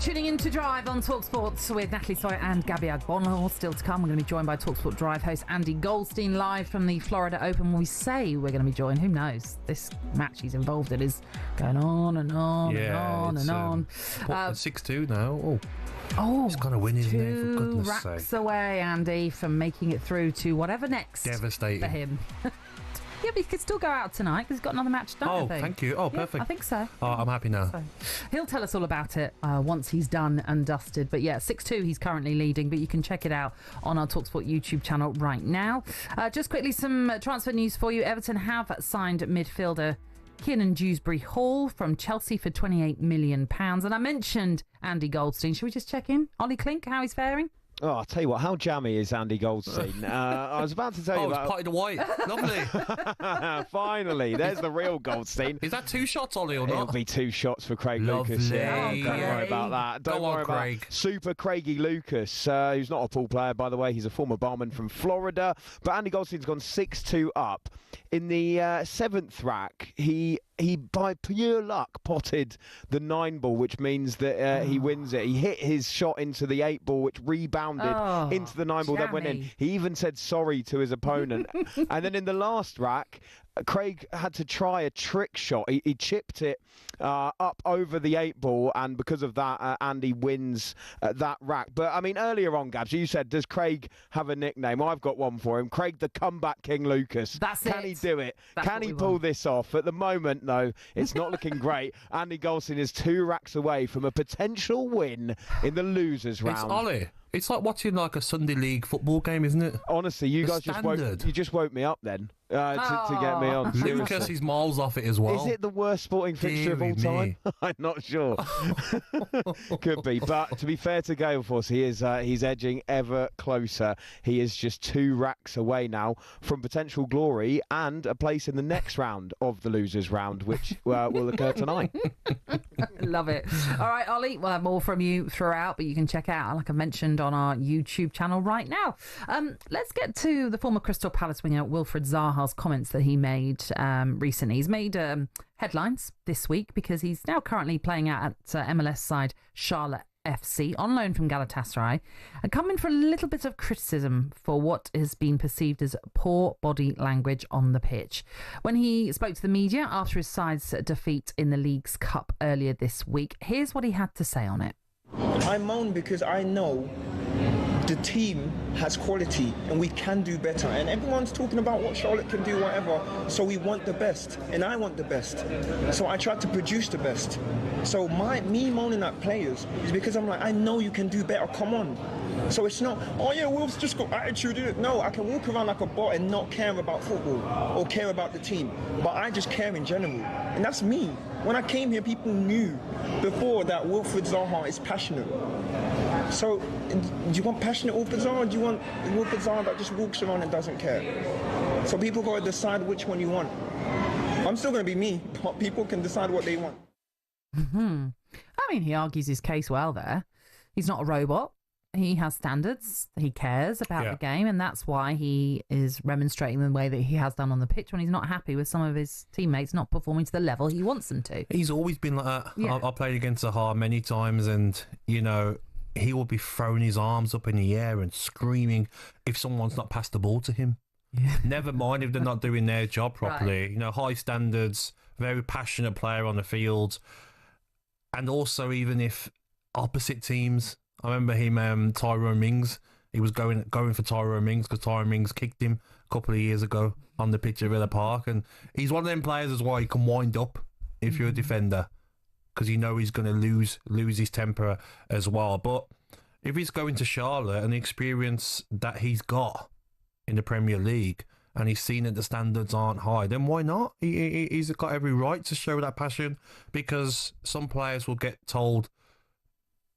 Tuning in to Drive on talkSPORT with Natalie, Sawyer and Gabby Agbonlahor. Still to come, we're going to be joined by talkSPORT Drive host Andy Goldstein live from the Florida Open. When we say we're going to be joined, who knows? This match he's involved in is going on and on and on and on. 6-2 now. Oh, he's got to win, isn't he? For goodness racks sake. away, Andy, from making it through to whatever next Devastating for him. Yeah, but he could still go out tonight because he's got another match done. Oh, I think. thank you. Oh, Yeah, perfect. I think so. Oh, I'm happy now. So, he'll tell us all about it once he's done and dusted. But yeah, 6-2 he's currently leading, but you can check it out on our talkSPORT YouTube channel right now. Just quickly, some transfer news for you. Everton have signed midfielder Kiernan Dewsbury-Hall from Chelsea for £28 million. And I mentioned Andy Goldstein. Should we just check in? Ollie Klink, how he's faring? Oh, I'll tell you what, how jammy is Andy Goldstein? I was about to tell you about... Oh, it's potted white. Lovely. Finally, there's the real Goldstein. Is that 2 shots, Ollie, or not? It'll be 2 shots for Craig Lovely. Lucas. Yeah, Oh, don't worry about that. Don't Go worry on, about Craig. Super Craigie Lucas, who's not a pool player, by the way. He's a former barman from Florida. But Andy Goldstein's gone 6-2 up. In the 7th rack, he by pure luck potted the 9 ball, which means that he wins it. He hit his shot into the 8 ball, which rebounded into the 9 ball, then went in. He even said sorry to his opponent. And then in the last rack, Craig had to try a trick shot. He chipped it up over the 8 ball, and because of that, Andy wins that rack. But, I mean, earlier on, Gabs, you said, does Craig have a nickname? Well, I've got one for him. Craig the Comeback King Lucas. Can he do it? Can he pull this off? At the moment, no, it's not looking great. Andy Goldstein is 2 racks away from a potential win in the losers round. It's Ollie. It's like watching like a Sunday league football game, isn't it? Honestly, you guys just woke me up then to get me on. Lucas is miles off it as well. Is it the worst sporting fixture of all time? I'm not sure. Could be, but to be fair to Galeforce, he's edging ever closer. He is just 2 racks away now from potential glory and a place in the next round of the losers round, which will occur tonight. Love it. All right, Ollie, we'll have more from you throughout, but you can check out, like I mentioned, on our YouTube channel right now. Let's get to the former Crystal Palace winger Wilfried Zaha's comments that he made recently. He's made headlines this week because he's now currently playing out at MLS side Charlotte FC on loan from Galatasaray, and coming for a little bit of criticism for what has been perceived as poor body language on the pitch. When he spoke to the media after his side's defeat in the League's Cup earlier this week, here's what he had to say on it. I moan because I know the team has quality and we can do better, and everyone's talking about what Charlotte can do, whatever, so we want the best and I want the best, so I try to produce the best. So me moaning at players is because I'm like, I know you can do better, come on. So it's not, oh yeah, Wolves just got attitude in it. No, I can walk around like a bot and not care about football or care about the team, but I just care in general, and that's me. When I came here, people knew before that Wilfried Zaha is passionate. So, do you want passionate Wilfried Zaha, or do you want Wilfried Zaha that just walks around and doesn't care? So people got to decide which one you want. I'm still going to be me, but people can decide what they want. I mean, he argues his case well there. He's not a robot. He has standards. He cares about the game, and that's why he is remonstrating the way that he has done on the pitch when he's not happy with some of his teammates not performing to the level he wants them to. He's always been like that. Yeah. I played against Zaha many times, and, you know, he will be throwing his arms up in the air and screaming if someone's not passed the ball to him. Yeah. Never mind if they're not doing their job properly. Right. You know, high standards, very passionate player on the field. And also, even if opposite teams I remember him, Tyrone Mings. He was going for Tyrone Mings because Tyrone Mings kicked him a couple of years ago on the pitch at Villa Park. And he's one of them players as well. He can wind up if you're a defender because you know he's going to lose his temper as well. But if he's going to Charlotte and the experience that he's got in the Premier League and he's seen that the standards aren't high, then why not? He's got every right to show that passion because some players will get told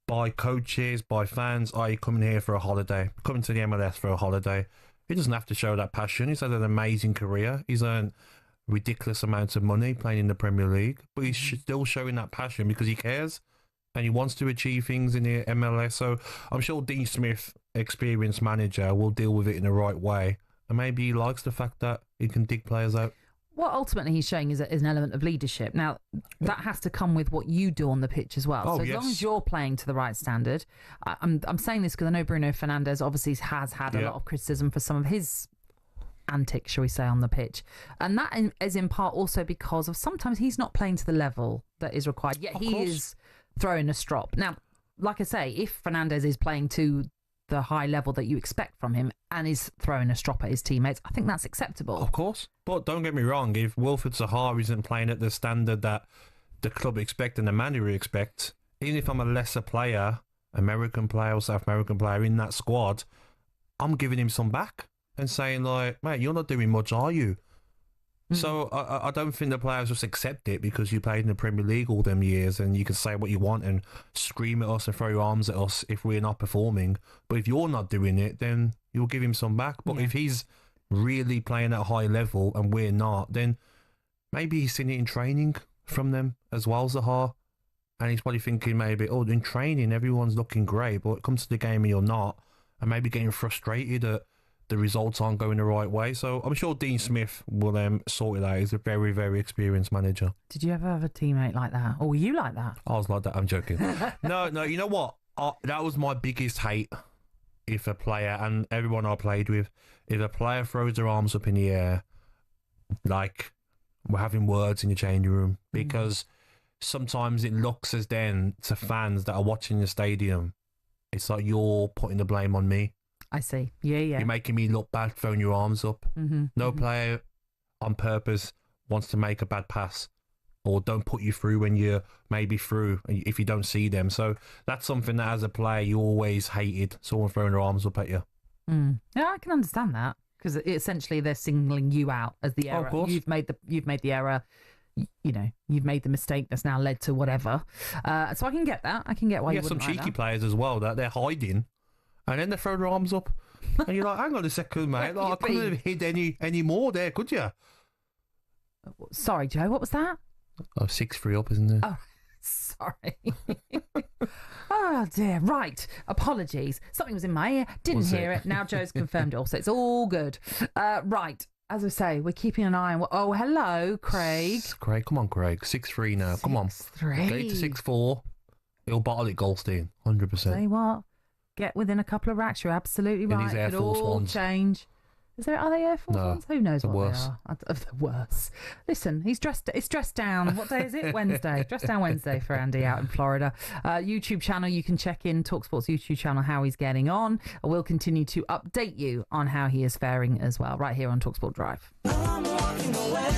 by coaches, by fans, are you coming here for a holiday? Coming to the MLS for a holiday. He doesn't have to show that passion. He's had an amazing career. He's earned ridiculous amounts of money playing in the Premier League, but he's still showing that passion because he cares and he wants to achieve things in the MLS. So I'm sure Dean Smith, experienced manager, will deal with it in the right way. And maybe he likes the fact that he can dig players out. What ultimately he's showing is an element of leadership. Now, that has to come with what you do on the pitch as well. So as long as you're playing to the right standard, I'm saying this because I know Bruno Fernandes obviously has had a lot of criticism for some of his antics, shall we say, on the pitch. And that is in part also because of sometimes he's not playing to the level that is required, yet he is throwing a strop. Now, like I say, if Fernandes is playing to the high level that you expect from him and is throwing a strop at his teammates, I think that's acceptable. Of course. But don't get me wrong, if Wilfried Zaha isn't playing at the standard that the club expect and the manager expects, even if I'm a lesser player, American player or South American player in that squad, I'm giving him some back and saying like, mate, you're not doing much, are you? So I don't think the players just accept it because you played in the Premier League all them years and you can say what you want and scream at us and throw your arms at us if we're not performing. But if you're not doing it, then you'll give him some back. But if he's really playing at a high level and we're not, then maybe he's seen it in training from them as well, Zaha. And he's probably thinking maybe, oh, in training, everyone's looking great, but it comes to the game and you're not. And maybe getting frustrated at the results aren't going the right way. So I'm sure Dean Smith will sort it out. He's a very, very experienced manager. Did you ever have a teammate like that? Or were you like that? I was like that. I'm joking. No, you know what? That was my biggest hate. If a player, and everyone I played with, if a player throws their arms up in the air, like we're having words in the changing room, because sometimes it looks as then to fans that are watching the stadium, it's like you're putting the blame on me. I see. Yeah. You're making me look bad throwing your arms up. No player on purpose wants to make a bad pass or don't put you through when you're maybe through if you don't see them. So that's something that as a player you always hated, someone throwing their arms up at you. Yeah, I can understand that because essentially they're singling you out as the error. Of course. You've made the error. You know, you've made the mistake that's now led to whatever. So I can get that. I can get why you wouldn't some cheeky like that. players as well that they're hiding. And then they throw their arms up. And you're like, hang on a second, mate. Like, I couldn't have hid any more there, could you? Sorry, Joe, what was that? Oh, 6-3 up, isn't it? Oh, sorry. Oh, dear. Right. Apologies. Something was in my ear. Didn't hear it. Now Joe's confirmed it all, so it's all good. Right. As I say, we're keeping an eye on... Oh, hello, Craig. Craig, come on, Craig. 6-3 now. Come on. 6-3. Get it to 6-4. He'll bottle it, Goldstein. 100%. Say what? Get within a couple of racks. You're absolutely right. In his Air Force all Ones. Change. Are they Air Force Ones? Who knows the what worst. they are? The worst. Listen, it's dressed down. What day is it? Wednesday. Dressed down Wednesday for Andy out in Florida. YouTube channel, you can check in talkSPORT's YouTube channel how he's getting on. We'll continue to update you on how he is faring as well, right here on talkSPORT Drive. I'm walking away.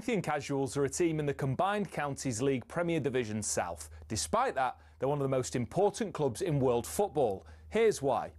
Corinthian Casuals are a team in the Combined Counties League Premier Division South. Despite that, they're one of the most important clubs in world football. Here's why.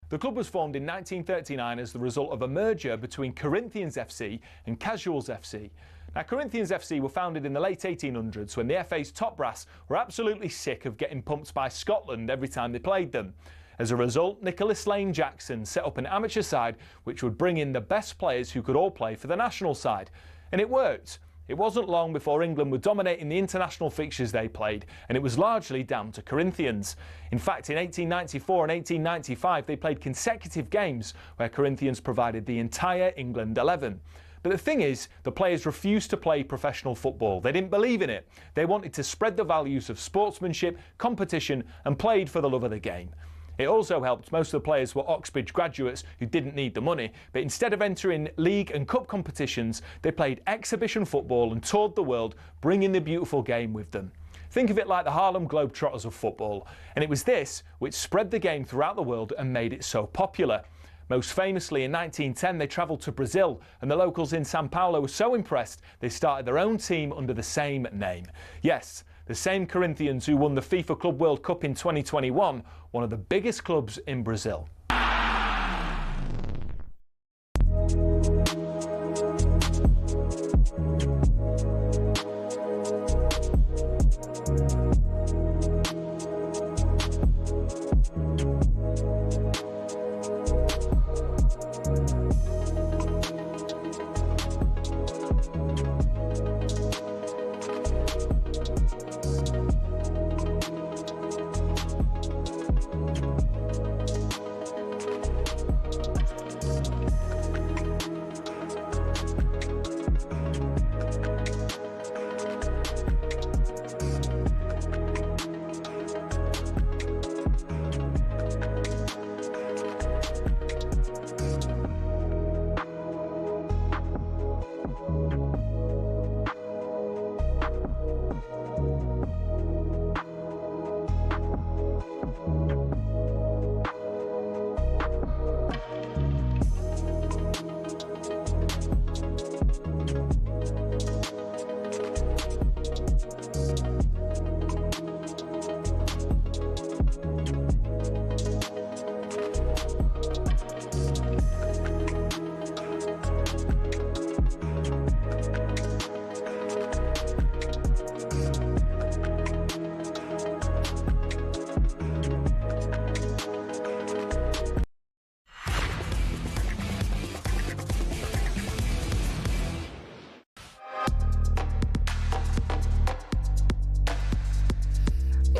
The club was formed in 1939 as the result of a merger between Corinthians FC and Casuals FC. Now, Corinthians FC were founded in the late 1800s when the FA's top brass were absolutely sick of getting pumped by Scotland every time they played them. As a result, Nicholas Lane Jackson set up an amateur side which would bring in the best players who could all play for the national side. And it worked. It wasn't long before England were dominating the international fixtures they played, and it was largely down to Corinthians. In fact, in 1894 and 1895, they played consecutive games where Corinthians provided the entire England 11. But the thing is, the players refused to play professional football. They didn't believe in it. They wanted to spread the values of sportsmanship, competition, and played for the love of the game. It also helped most of the players were Oxbridge graduates who didn't need the money, but instead of entering league and cup competitions, they played exhibition football and toured the world, bringing the beautiful game with them. Think of it like the Harlem Globetrotters of football, and it was this which spread the game throughout the world and made it so popular. Most famously, in 1910, they travelled to Brazil, and the locals in Sao Paulo were so impressed they started their own team under the same name. Yes, the same Corinthians who won the FIFA Club World Cup in 2021, one of the biggest clubs in Brazil.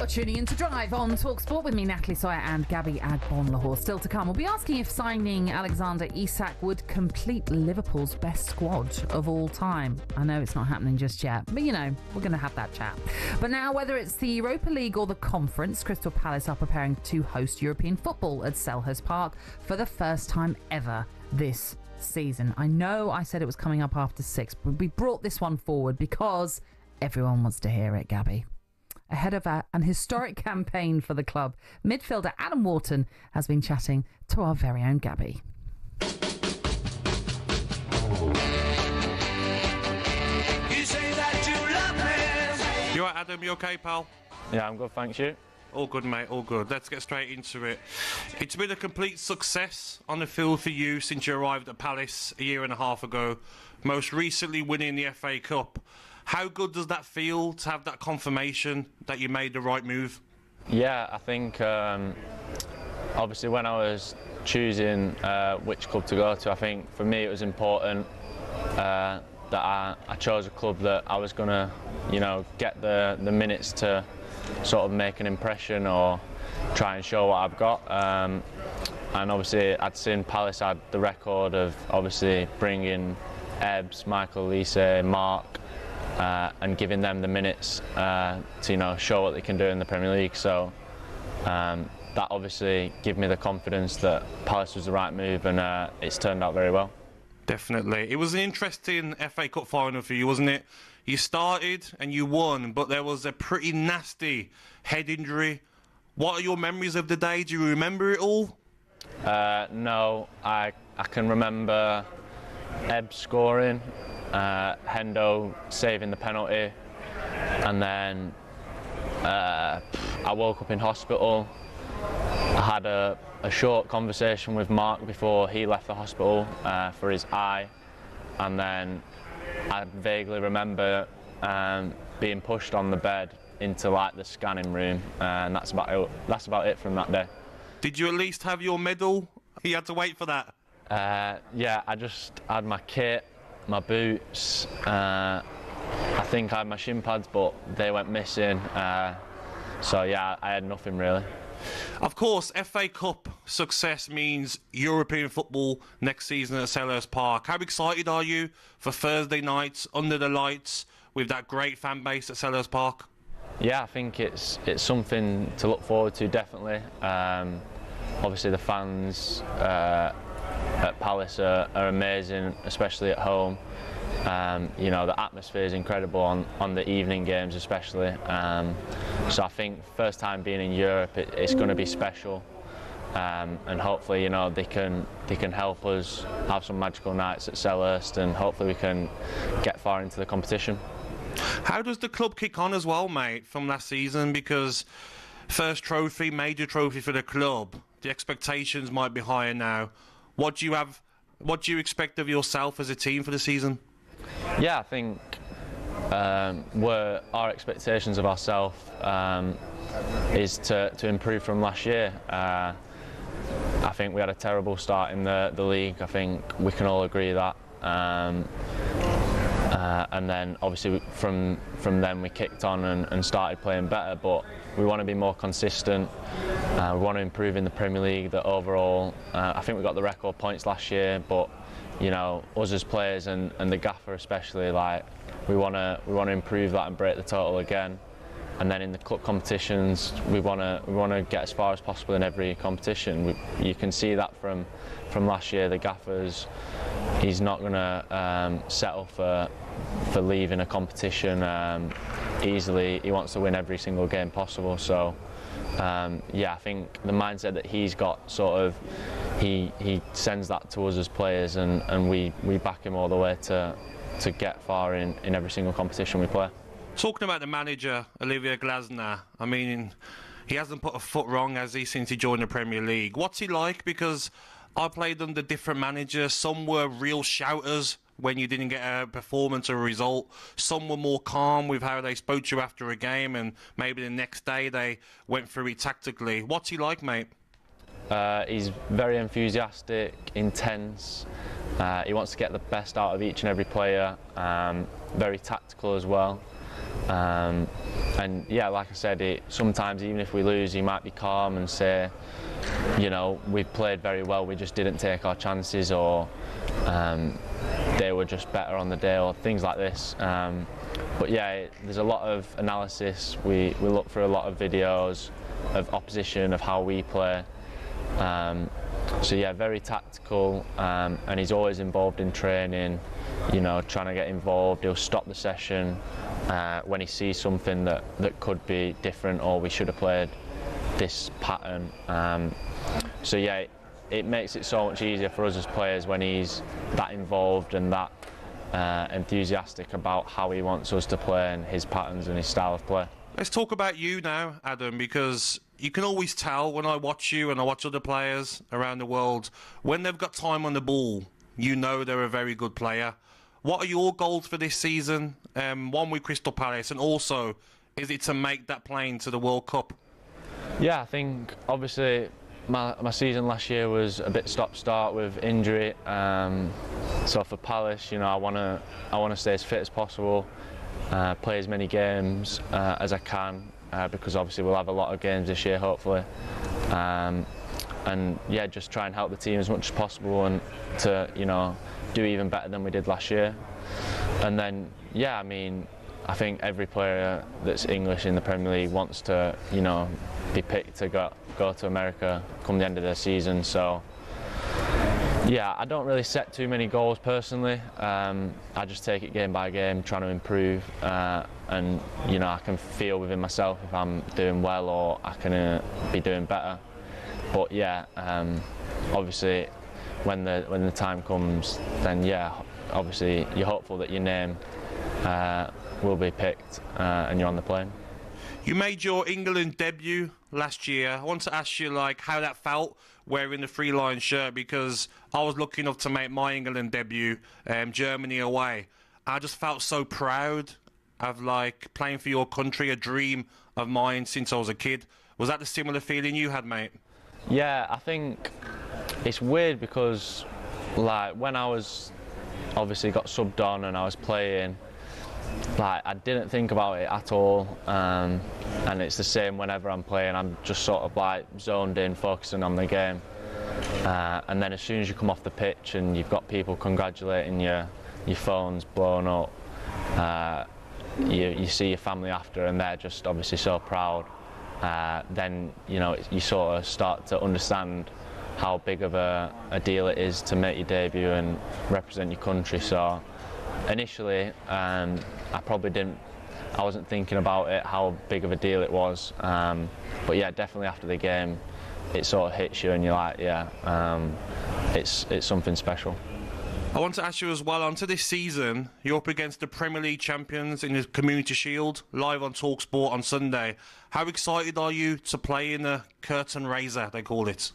Tuning in to Drive on talkSPORT with me, Natalie, Sawyer and Gabby Agbonlahor. Still to come, we'll be asking if signing Alexander Isak would complete Liverpool's best squad of all time. I know it's not happening just yet, but you know, we're going to have that chat. But now, whether it's the Europa League or the Conference, Crystal Palace are preparing to host European football at Selhurst Park for the first time ever this season. I know I said it was coming up after 6, but we brought this one forward because everyone wants to hear it, Gabby. Ahead of an historic campaign for the club, midfielder Adam Wharton has been chatting to our very own Gabby. You say that you love me. You alright, Adam? You okay, pal? Yeah, I'm good, thanks. You? All good, mate, all good. Let's get straight into it. It's been a complete success on the field for you since you arrived at Palace a year and a half ago, most recently winning the FA Cup. How good does that feel to have that confirmation that you made the right move? Yeah, I think obviously when I was choosing which club to go to, I think for me it was important that I chose a club that I was going to, you know, get the minutes to sort of make an impression or try and show what I've got. And obviously I'd seen Palace had the record of obviously bringing Ebbs, Michael Lise, Mark, and giving them the minutes to, you know, show what they can do in the Premier League. So that obviously gave me the confidence that Palace was the right move, and it's turned out very well. Definitely. It was an interesting FA Cup final for you, wasn't it? You started and you won, but there was a pretty nasty head injury. What are your memories of the day? Do you remember it all? No, I can remember Ebbs scoring. Hendo saving the penalty, and then I woke up in hospital. I had a short conversation with Mark before he left the hospital for his eye, and then I vaguely remember being pushed on the bed into like the scanning room, and that's about it from that day. Did you at least have your medal? You had to wait for that? Yeah, I just had my kit, my boots, I think I had my shin pads, but they went missing, so yeah, I had nothing really. Of course, FA Cup success means European football next season at Selhurst Park. How excited are you for Thursday nights under the lights with that great fan base at Selhurst Park? Yeah, I think it's something to look forward to, definitely. Obviously the fans at Palace are amazing, especially at home. You know, the atmosphere is incredible on the evening games especially. So I think first time being in Europe, it's going to be special. And hopefully, you know, they can help us have some magical nights at Selhurst, and hopefully we can get far into the competition. How does the club kick on as well, mate, from last season? Because first trophy, major trophy for the club, the expectations might be higher now. What do you expect of yourself as a team for the season? Yeah, I think our expectations of ourselves is to improve from last year. I think we had a terrible start in the league. I think we can all agree that. And then obviously from then we kicked on and started playing better, but we want to be more consistent. We want to improve in the Premier League. That overall, I think we got the record points last year, but you know, us as players and the gaffer especially, like we want to improve that and break the total again. And then in the club competitions, we want to get as far as possible in every competition. You can see that from last year. The gaffer's, he's not going to settle for leaving a competition easily. He wants to win every single game possible. So yeah, I think the mindset that he's got, sort of, he sends that to us as players, and we back him all the way to get far in every single competition we play. Talking about the manager, Olivier Glasner, I mean, he hasn't put a foot wrong, has he, since he joined the Premier League? What's he like? Because I played under different managers. Some were real shouters when you didn't get a performance or a result. Some were more calm with how they spoke to you after a game, and maybe the next day they went through it tactically. What's he like, mate? He's very enthusiastic, intense. He wants to get the best out of each and every player. Very tactical as well. And yeah, like I said, sometimes even if we lose, he might be calm and say, you know, we played very well, we just didn't take our chances, or they were just better on the day, or things like this. But yeah, there's a lot of analysis. We look through a lot of videos of opposition, of how we play. So yeah, very tactical, and he's always involved in training, you know, trying to get involved. He'll stop the session when he sees something that could be different, or we should have played this pattern. So yeah, it makes it so much easier for us as players when he's that involved and that enthusiastic about how he wants us to play and his patterns and his style of play. Let's talk about you now, Adam, because you can always tell when I watch you and I watch other players around the world, when they've got time on the ball, you know they're a very good player. What are your goals for this season? One with Crystal Palace, and also, is it to make that plane to the World Cup? Yeah, I think obviously my season last year was a bit stop-start with injury. So for Palace, you know, I want to stay as fit as possible, play as many games as I can, because obviously we'll have a lot of games this year, hopefully. And yeah, just try and help the team as much as possible, and to, you know, do even better than we did last year. And then, yeah, I mean, I think every player that's English in the Premier League wants to, you know, be picked to go to America come the end of their season. So yeah, I don't really set too many goals personally. I just take it game by game, trying to improve, and you know, I can feel within myself if I'm doing well or I can be doing better. But yeah, obviously when the time comes, then yeah, obviously you're hopeful that your name will be picked and you're on the plane. You made your England debut last year. I want to ask you how that felt wearing the three-line shirt, because I was lucky enough to make my England debut, Germany away. I just felt so proud of playing for your country, a dream of mine since I was a kid. Was that the similar feeling you had, mate? Yeah, I think it's weird because when I was obviously got subbed on and I was playing, I didn't think about it at all, and it's the same whenever I'm playing. I'm just sort of zoned in, focusing on the game, and then as soon as you come off the pitch and you've got people congratulating you, your phone's blown up, you see your family after and they're just obviously so proud, then you sort of start to understand how big of a deal it is to make your debut and represent your country. So initially, I wasn't thinking about it, how big of a deal it was. But yeah, definitely after the game, it sort of hits you and you're like, it's something special. I want to ask you as well, onto this season, you're up against the Premier League champions in the Community Shield, live on talkSPORT on Sunday. How excited are you to play in the curtain raiser, they call it?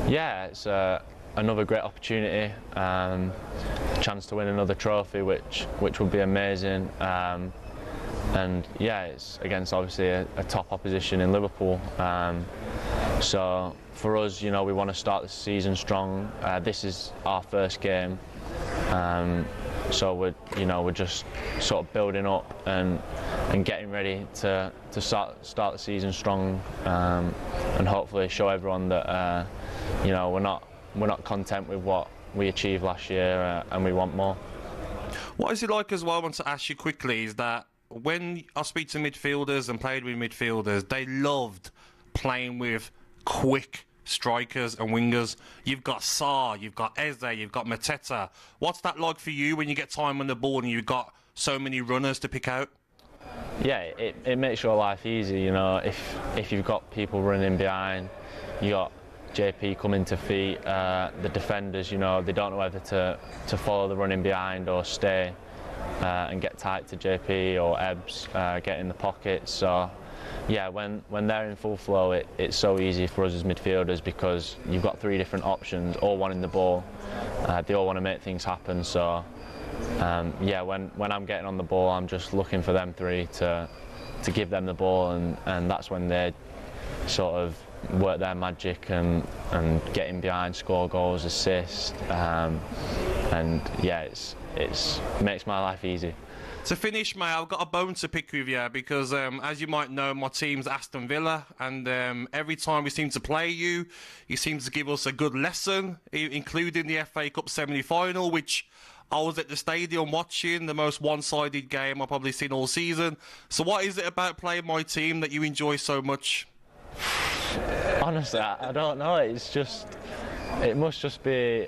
Yeah, it's another great opportunity, chance to win another trophy, which would be amazing. And yeah, it's against obviously a top opposition in Liverpool. So for us, we want to start the season strong. This is our first game, so we're just sort of building up and getting ready to start the season strong, and hopefully show everyone that we're not content with what we achieved last year, and we want more. What is it like as well? I want to ask you quickly is that when I speak to midfielders and played with midfielders, they loved playing with quick strikers and wingers. You've got Sawyer, you've got Eze, you've got Mateta. What's that like for you when you get time on the ball and you've got so many runners to pick out? Yeah, it makes your life easy, if you've got people running behind, you got JP coming to feet, the defenders, they don't know whether to follow the running behind or stay and get tight to JP or Ebbs, get in the pockets. So yeah, when they're in full flow, it's so easy for us as midfielders because you've got three different options, all wanting the ball. They all want to make things happen. So yeah, when I'm getting on the ball, I'm just looking for them three to give them the ball, and that's when they sort of work their magic and get in behind, score goals, assist, and yeah, it makes my life easy. To finish, mate, I've got a bone to pick with you because, as you might know, my team's Aston Villa, and every time we seem to play you seem to give us a good lesson, including the FA Cup semi-final, which I was at the stadium watching, the most one-sided game I've probably seen all season. So what is it about playing my team that you enjoy so much? Honestly, I don't know. We must just be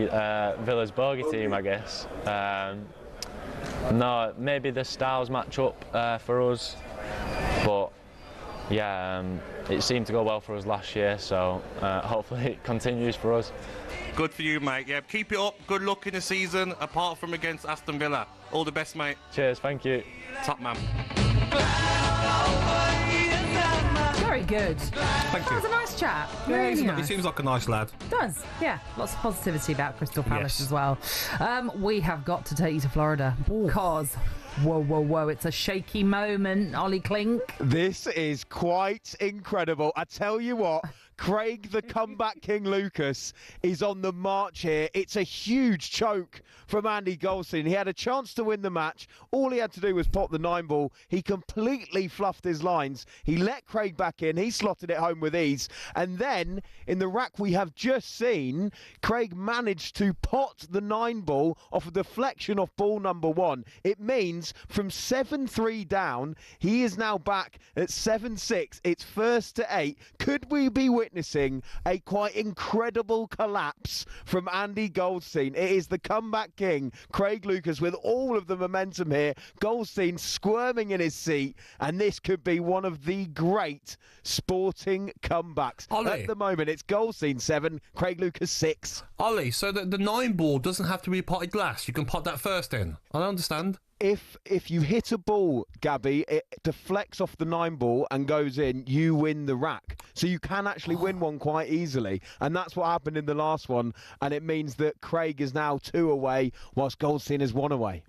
Villa's bogey team, I guess. No, maybe the styles match up for us, but yeah, it seemed to go well for us last year, so hopefully it continues for us. Good for you, mate. Yeah, keep it up. Good luck in the season, apart from against Aston Villa. All the best, mate. Cheers, thank you. Top man. Very good. Thank you. That was a nice chat. Yeah, Really nice. he seems like a nice lad. Does, yeah. Lots of positivity about Crystal Palace Yes. as well. We have got to take you to Florida because, whoa, it's a shaky moment, Ollie Clink. This is quite incredible. I tell you what, Craig, the comeback king Lucas, is on the march here. It's a huge choke from Andy Goldstein. He had a chance to win the match. All he had to do was pop the 9 ball. He completely fluffed his lines. He let Craig back in. He slotted it home with ease. And then, in the rack we have just seen, Craig managed to pot the 9 ball off a deflection off ball number 1. It means means from 7-3 down, he is now back at 7-6. It's first to 8. Could we be witnessing a quite incredible collapse from Andy Goldstein? It is the comeback king, Craig Lucas, with all of the momentum here. Goldstein squirming in his seat, and this could be one of the great sporting comebacks. Ollie. At the moment, it's Goldstein 7, Craig Lucas 6. Ollie, so the 9 ball doesn't have to be potted glass. You can pot that first in. I don't understand. If you hit a ball, Gabby, it deflects off the 9 ball and goes in, you win the rack. So you can actually win one quite easily. And that's what happened in the last one. And it means that Craig is now 2 away, whilst Goldstein is 1 away.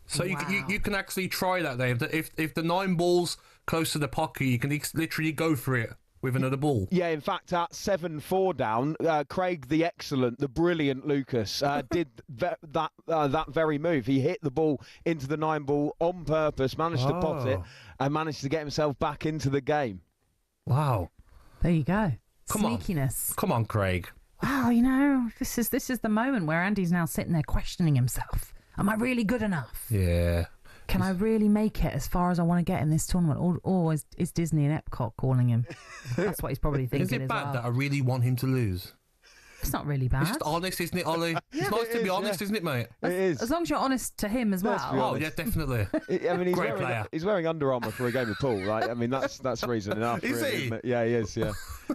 So you can actually try that, Dave. If the 9 ball's close to the pocket, you can literally go for it with another ball. Yeah, in fact, at 7-4 down, Craig the excellent, the brilliant Lucas did that very move. He hit the ball into the 9 ball on purpose, managed to pot it, and managed to get himself back into the game. Wow. There you go. Sneakiness. Come on, Craig. Wow, you know, this is the moment where Andy's now sitting there questioning himself. Am I really good enough? Yeah. Can I really make it as far as I want to get in this tournament? Or is Disney and Epcot calling him? That's what he's probably thinking. Is it as bad well. that I really want him to lose? It's not really bad. It's just honest, isn't it, Ollie? It's nice to be honest, isn't it, mate? It is. As long as you're honest to him as well. Oh, yeah, definitely. I mean, Great player. He's wearing Under Armour for a game of pool, right? I mean, that's reason enough. Is really, he? isn't it? Yeah, he is, yeah.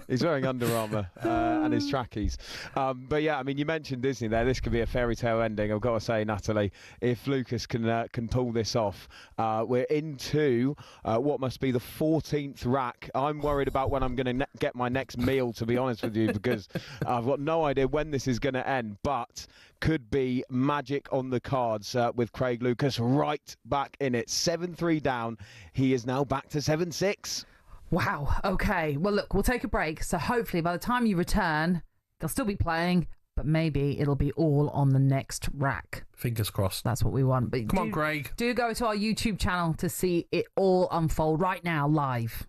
He's wearing Under Armour and his trackies. But yeah, I mean, you mentioned Disney there. This could be a fairy tale ending. I've got to say, Natalie, if Lucas can pull this off, we're into what must be the 14th rack. I'm worried about when I'm going to get my next meal, to be honest with you, because I've got no idea when this is going to end, but could be magic on the cards with Craig Lucas right back in it. 7-3 down. He is now back to 7-6. Wow. Okay. Well, look, we'll take a break. So hopefully by the time you return, they'll still be playing, but maybe it'll be all on the next rack. Fingers crossed. That's what we want. But Come on, Craig. Do go to our YouTube channel to see it all unfold right now, live.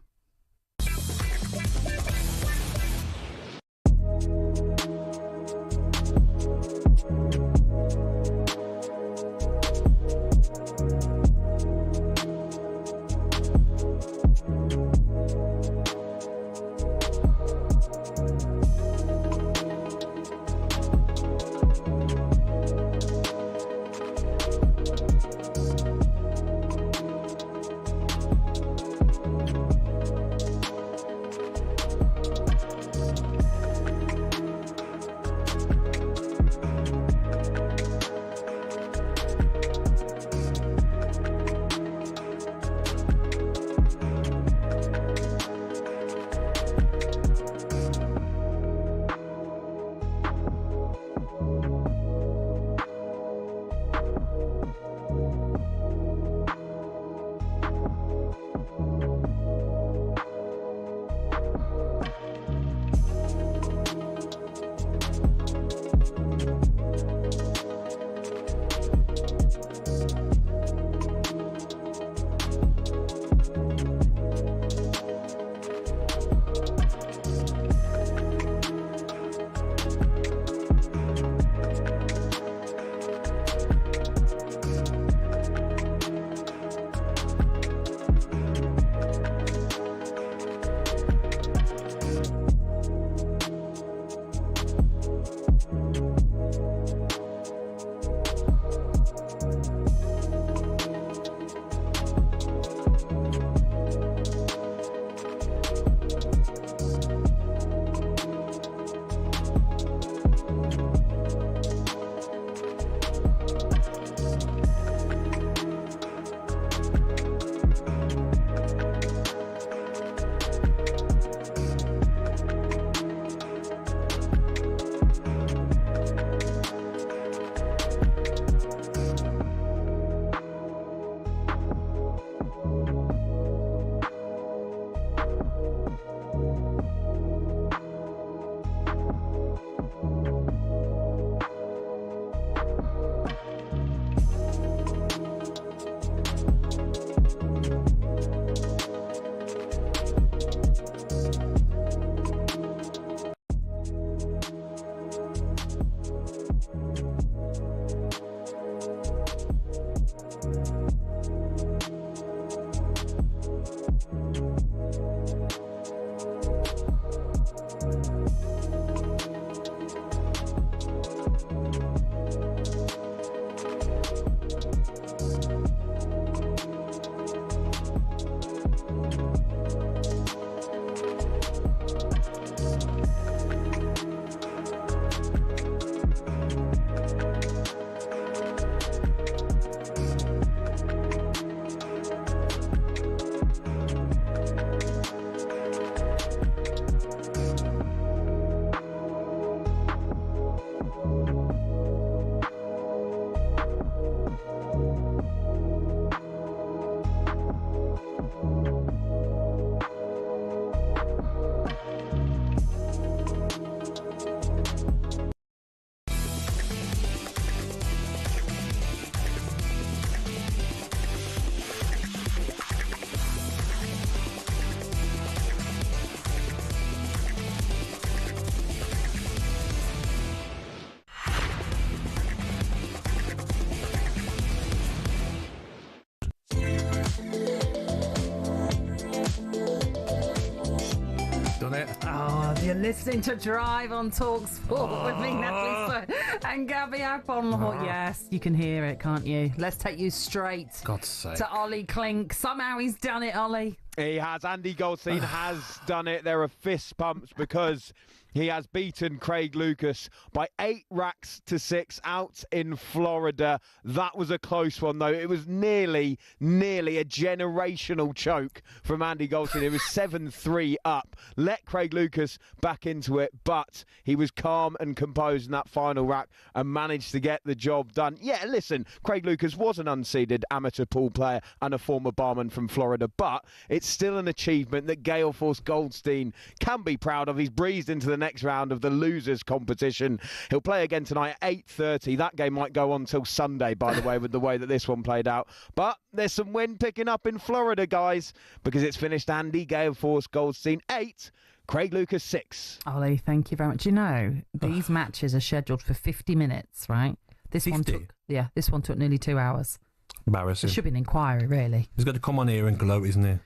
You're listening to Drive on talkSPORT with me, Natalie Sawyer, and Gabby Agbonlahor. Yes, you can hear it, can't you? Let's take you straight God's sake. to Ollie Klink. Somehow he's done it, Ollie. He has. Andy Goldstein has done it. There are fist pumps because he has beaten Craig Lucas by 8 racks to 6 out in Florida. That was a close one, though. It was nearly a generational choke from Andy Goldstein. It was 7-3 up. Let Craig Lucas back into it, but he was calm and composed in that final rack and managed to get the job done. Yeah, listen, Craig Lucas was an unseeded amateur pool player and a former barman from Florida, but it's still an achievement that Gale Force Goldstein can be proud of. He's breezed into the next round of the losers competition. He'll play again tonight at 8:30. That game might go on till Sunday, by the way, with the way that this one played out. But there's some wind picking up in Florida, guys, because it's finished Andy Gale Force Goldstein 8, Craig Lucas 6. Ollie, thank you very much. You know, these matches are scheduled for 50 minutes, right? This 50? this one took nearly 2 hours. Embarrassing. There should be an inquiry, really. He's got to come on here and gloat, isn't he?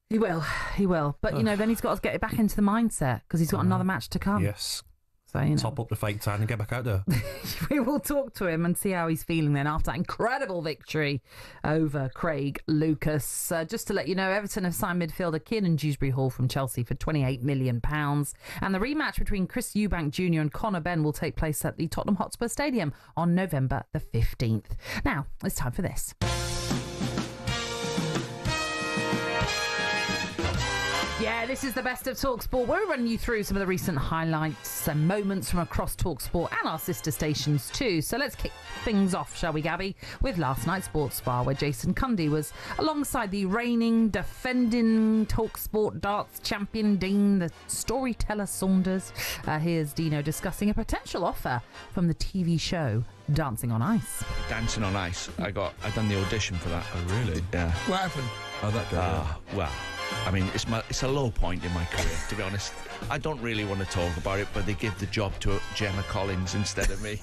He will. But, you know, then he's got to get it back into the mindset because he's got another match to come. Yes. So, you know. Top up the fake tan and get back out there. We will talk to him and see how he's feeling then after that incredible victory over Craig Lucas. Just to let you know, Everton have signed midfielder Kiernan Dewsbury Hall from Chelsea for £28 million. And the rematch between Chris Eubank Jr. and Conor Benn will take place at the Tottenham Hotspur Stadium on November the 15th. Now, it's time for this. Yeah, this is the best of talkSPORT. We're running you through some of the recent highlights and moments from across talkSPORT and our sister stations too. So let's kick things off, shall we, Gabby, with last night's Sports Bar, where Jason Cundy was alongside the reigning, defending talkSPORT darts champion Dean, the storyteller Saunders. Here's Dino discussing a potential offer from the TV show Dancing on Ice. Dancing on Ice. I done the audition for that. Oh, really? Yeah. What happened? Oh, that guy. Well, I mean, it's a low point in my career, to be honest. I don't really want to talk about it, but they give the job to Gemma Collins instead of me.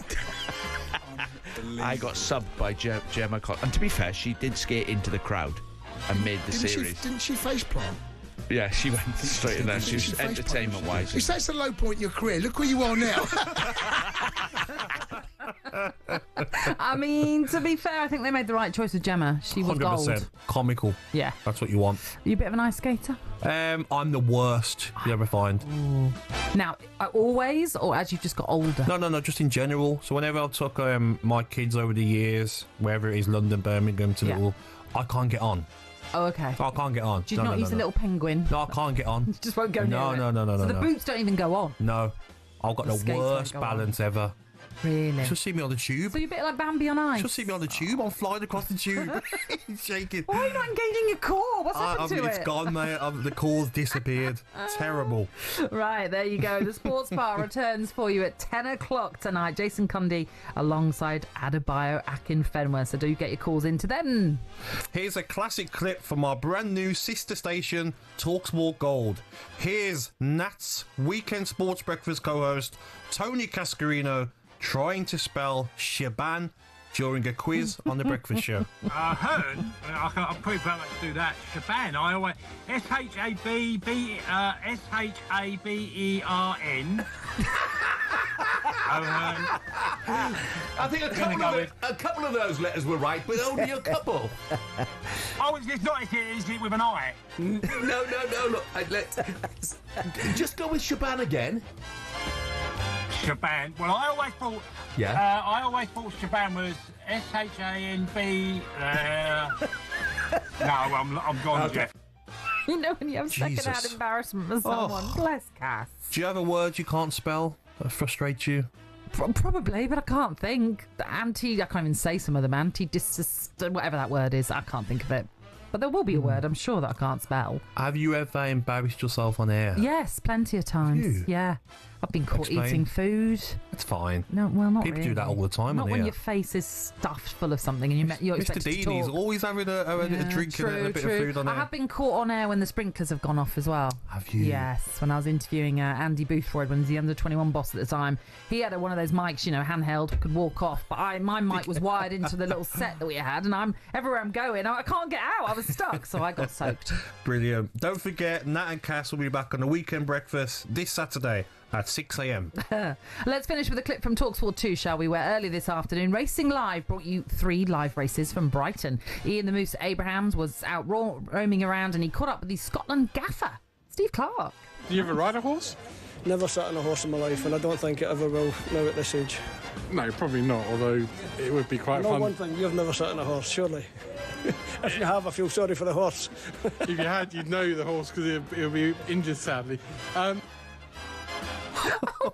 I got subbed by Gemma Collins. And to be fair, she did skate into the crowd and made the series. Didn't she faceplant? Yeah, she went straight in there. She was entertainment-wise. You say it's a low point in your career. Look where you are now. I mean, to be fair, I think they made the right choice with Gemma. She was 100% gold. comical. Yeah. That's what you want. Are you a bit of an ice skater? I'm the worst you ever find. Ooh. Now, always, or as you've just got older? No, just in general. So whenever I took my kids over the years, wherever it is, London, Birmingham, to Liverpool, I can't get on. Oh, okay. I can't get on. Do you not use a little penguin? No, I can't get on. Just won't go near it? No. So the boots don't even go on? No. I've got the worst balance ever. Really? She'll see me on the tube. So you're a bit like Bambi on ice? She'll see me on the tube. I'm flying across the tube. Shaking. Why are you not engaging your core? What's happened to it? It's gone, mate. The core's disappeared. Terrible. Right, there you go. The Sports Bar returns for you at 10 o'clock tonight. Jason Cundy alongside Adebayo Akinfenwa. So do get your calls into them. Here's a classic clip from our brand new sister station, talkSPORT Gold. Here's Nat's Weekend Sports Breakfast co-host, Tony Cascarino, trying to spell Shaban during a quiz on the breakfast show. I heard, I'm pretty proud to do that. Shaban, I always S-H-A-B-E-R-N. I think a couple of those letters were right, but only a couple. Oh, it's not, is it with an I? No, look, just go with Shaban again. Shaban. Well, I always thought Shaban was S-H-A-N-B. No, I'm gone, okay. Jeff. You know when you have second-hand embarrassment for someone. Bless Cass. Do you have a word you can't spell that frustrates you? Probably, but I can't think. I can't even say some of them. Whatever that word is, I can't think of it. But there will be a word, I'm sure, that I can't spell. Have you ever embarrassed yourself on air? Yes, plenty of times. Yeah. I've been caught Explain. eating food. That's fine. No, well, not People really. do that all the time. Not in when here. your face is stuffed full of something and you're Mr. expected to Deeney's talk. always having a drink and a bit of food on I there. have been caught on air when the sprinklers have gone off as well. Have you? Yes, when I was interviewing Andy Boothroyd, when he was the under-21 boss at the time. He had one of those mics, handheld, could walk off. But my mic was wired into the little set that we had, and everywhere I'm going, I can't get out. I was stuck, so I got soaked. Brilliant. Don't forget, Nat and Cass will be back on the weekend breakfast this Saturday at 6 a.m. Let's finish with a clip from talkSPORT 2, shall we? Where early this afternoon, Racing Live brought you 3 live races from Brighton. Ian the Moose Abrahams was out roaming around, and he caught up with his Scotland gaffer, Steve Clarke. Do you ever ride a horse? Never sat on a horse in my life, and I don't think it ever will now at this age. No, probably not, although it would be quite I know fun. one thing, you've never sat on a horse, surely. If you have, I feel sorry for the horse. If you had, you'd know the horse because it'll be injured, sadly.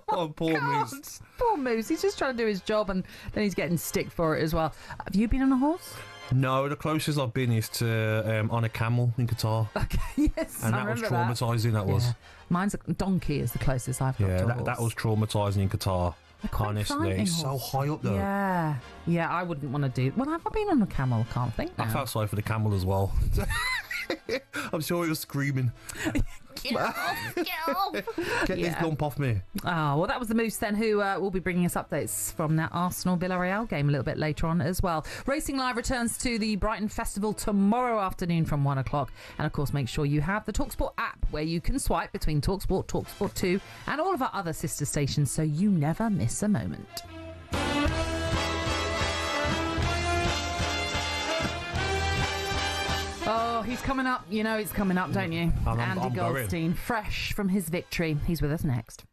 Oh, poor Moose. Poor Moose. He's just trying to do his job, and then he's getting stick for it as well. Have you been on a horse? No, the closest I've been is to on a camel in Qatar. Okay, yes, And I that was remember traumatising, that was. Yeah. Mine's a donkey is the closest I've got to a horse. That was traumatising in Qatar. Honestly, frightening it's so horses. high up though. Yeah, I wouldn't want to do. Well, have I been on a camel? I can't think now. I felt sorry for the camel as well. I'm sure he was screaming. Get off! Get off! Get this lump off me. Oh, well, that was the Moose then, who will be bringing us updates from that Arsenal-Villarreal game a little bit later on as well. Racing Live returns to the Brighton Festival tomorrow afternoon from 1 o'clock. And, of course, make sure you have the talkSPORT app, where you can swipe between talkSPORT, talkSPORT 2 and all of our other sister stations, so you never miss a moment. Oh, he's coming up. You know he's coming up, don't you? Andy I'm Goldstein, fresh from his victory. He's with us next.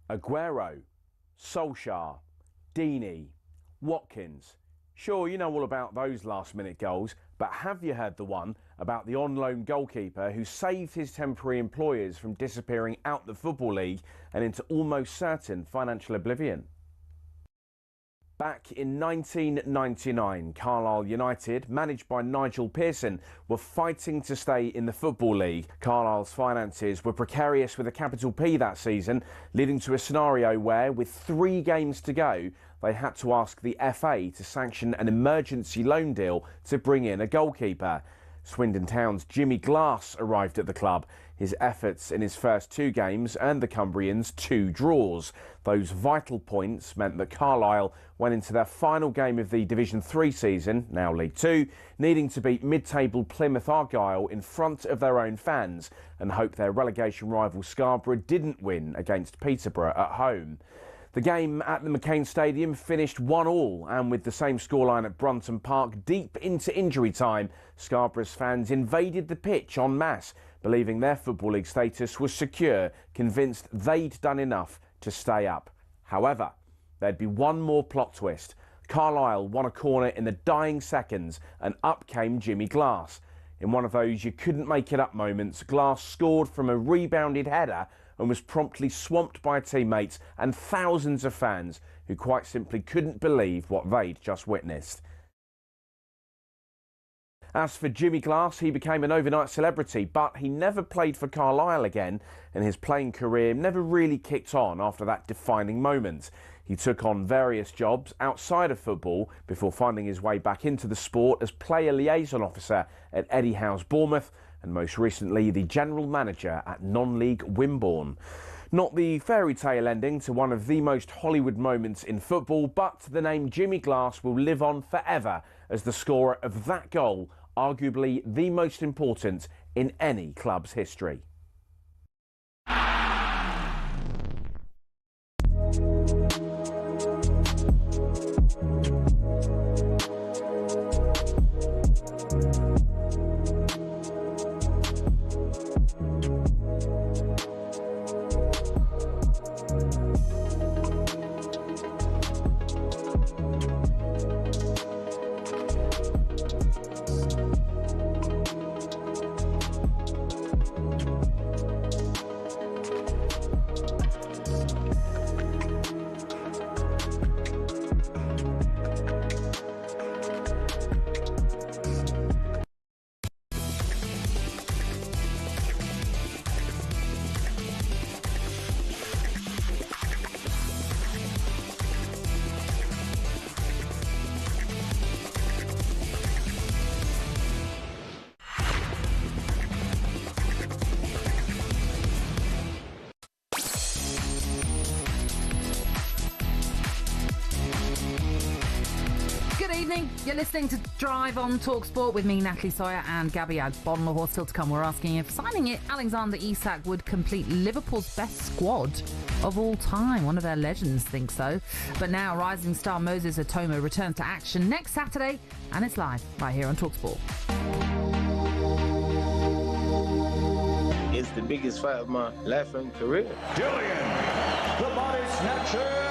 Aguero, Solskjaer, Deeney, Watkins. Sure, you know all about those last-minute goals, but have you heard the one about the on-loan goalkeeper who saved his temporary employers from disappearing out the Football League and into almost certain financial oblivion? Back in 1999, Carlisle United, managed by Nigel Pearson, were fighting to stay in the Football League. Carlisle's finances were precarious with a capital P that season, leading to a scenario where, with 3 games to go, they had to ask the FA to sanction an emergency loan deal to bring in a goalkeeper. Swindon Town's Jimmy Glass arrived at the club. His efforts in his first 2 games earned the Cumbrians 2 draws. Those vital points meant that Carlisle went into their final game of the Division 3 season, now League 2, needing to beat mid-table Plymouth Argyle in front of their own fans and hope their relegation rival Scarborough didn't win against Peterborough at home. The game at the McCain Stadium finished 1-1, and with the same scoreline at Brunton Park deep into injury time, Scarborough's fans invaded the pitch en masse, believing their Football League status was secure, convinced they'd done enough to stay up. However, there'd be one more plot twist. Carlisle won a corner in the dying seconds, and up came Jimmy Glass. In one of those you couldn't make it up moments, Glass scored from a rebounded header and was promptly swamped by teammates and thousands of fans who quite simply couldn't believe what they'd just witnessed. As for Jimmy Glass, he became an overnight celebrity, but he never played for Carlisle again, and his playing career never really kicked on after that defining moment. He took on various jobs outside of football before finding his way back into the sport as player liaison officer at Eddie Howe's Bournemouth, and most recently the general manager at non-league Wimborne. Not the fairy tale ending to one of the most Hollywood moments in football, but the name Jimmy Glass will live on forever as the scorer of that goal, arguably the most important in any club's history. You're listening to Drive on talkSPORT with me, Natalie, Sawyer and Gabby Agbonlahor. Still to come, we're asking if signing it Alexander Isak would complete Liverpool's best squad of all time. One of their legends thinks so. But now rising star Moses Atoma returns to action next Saturday, and it's live right here on talkSPORT. It's the biggest fight of my life and career. Dillian, the body snatcher.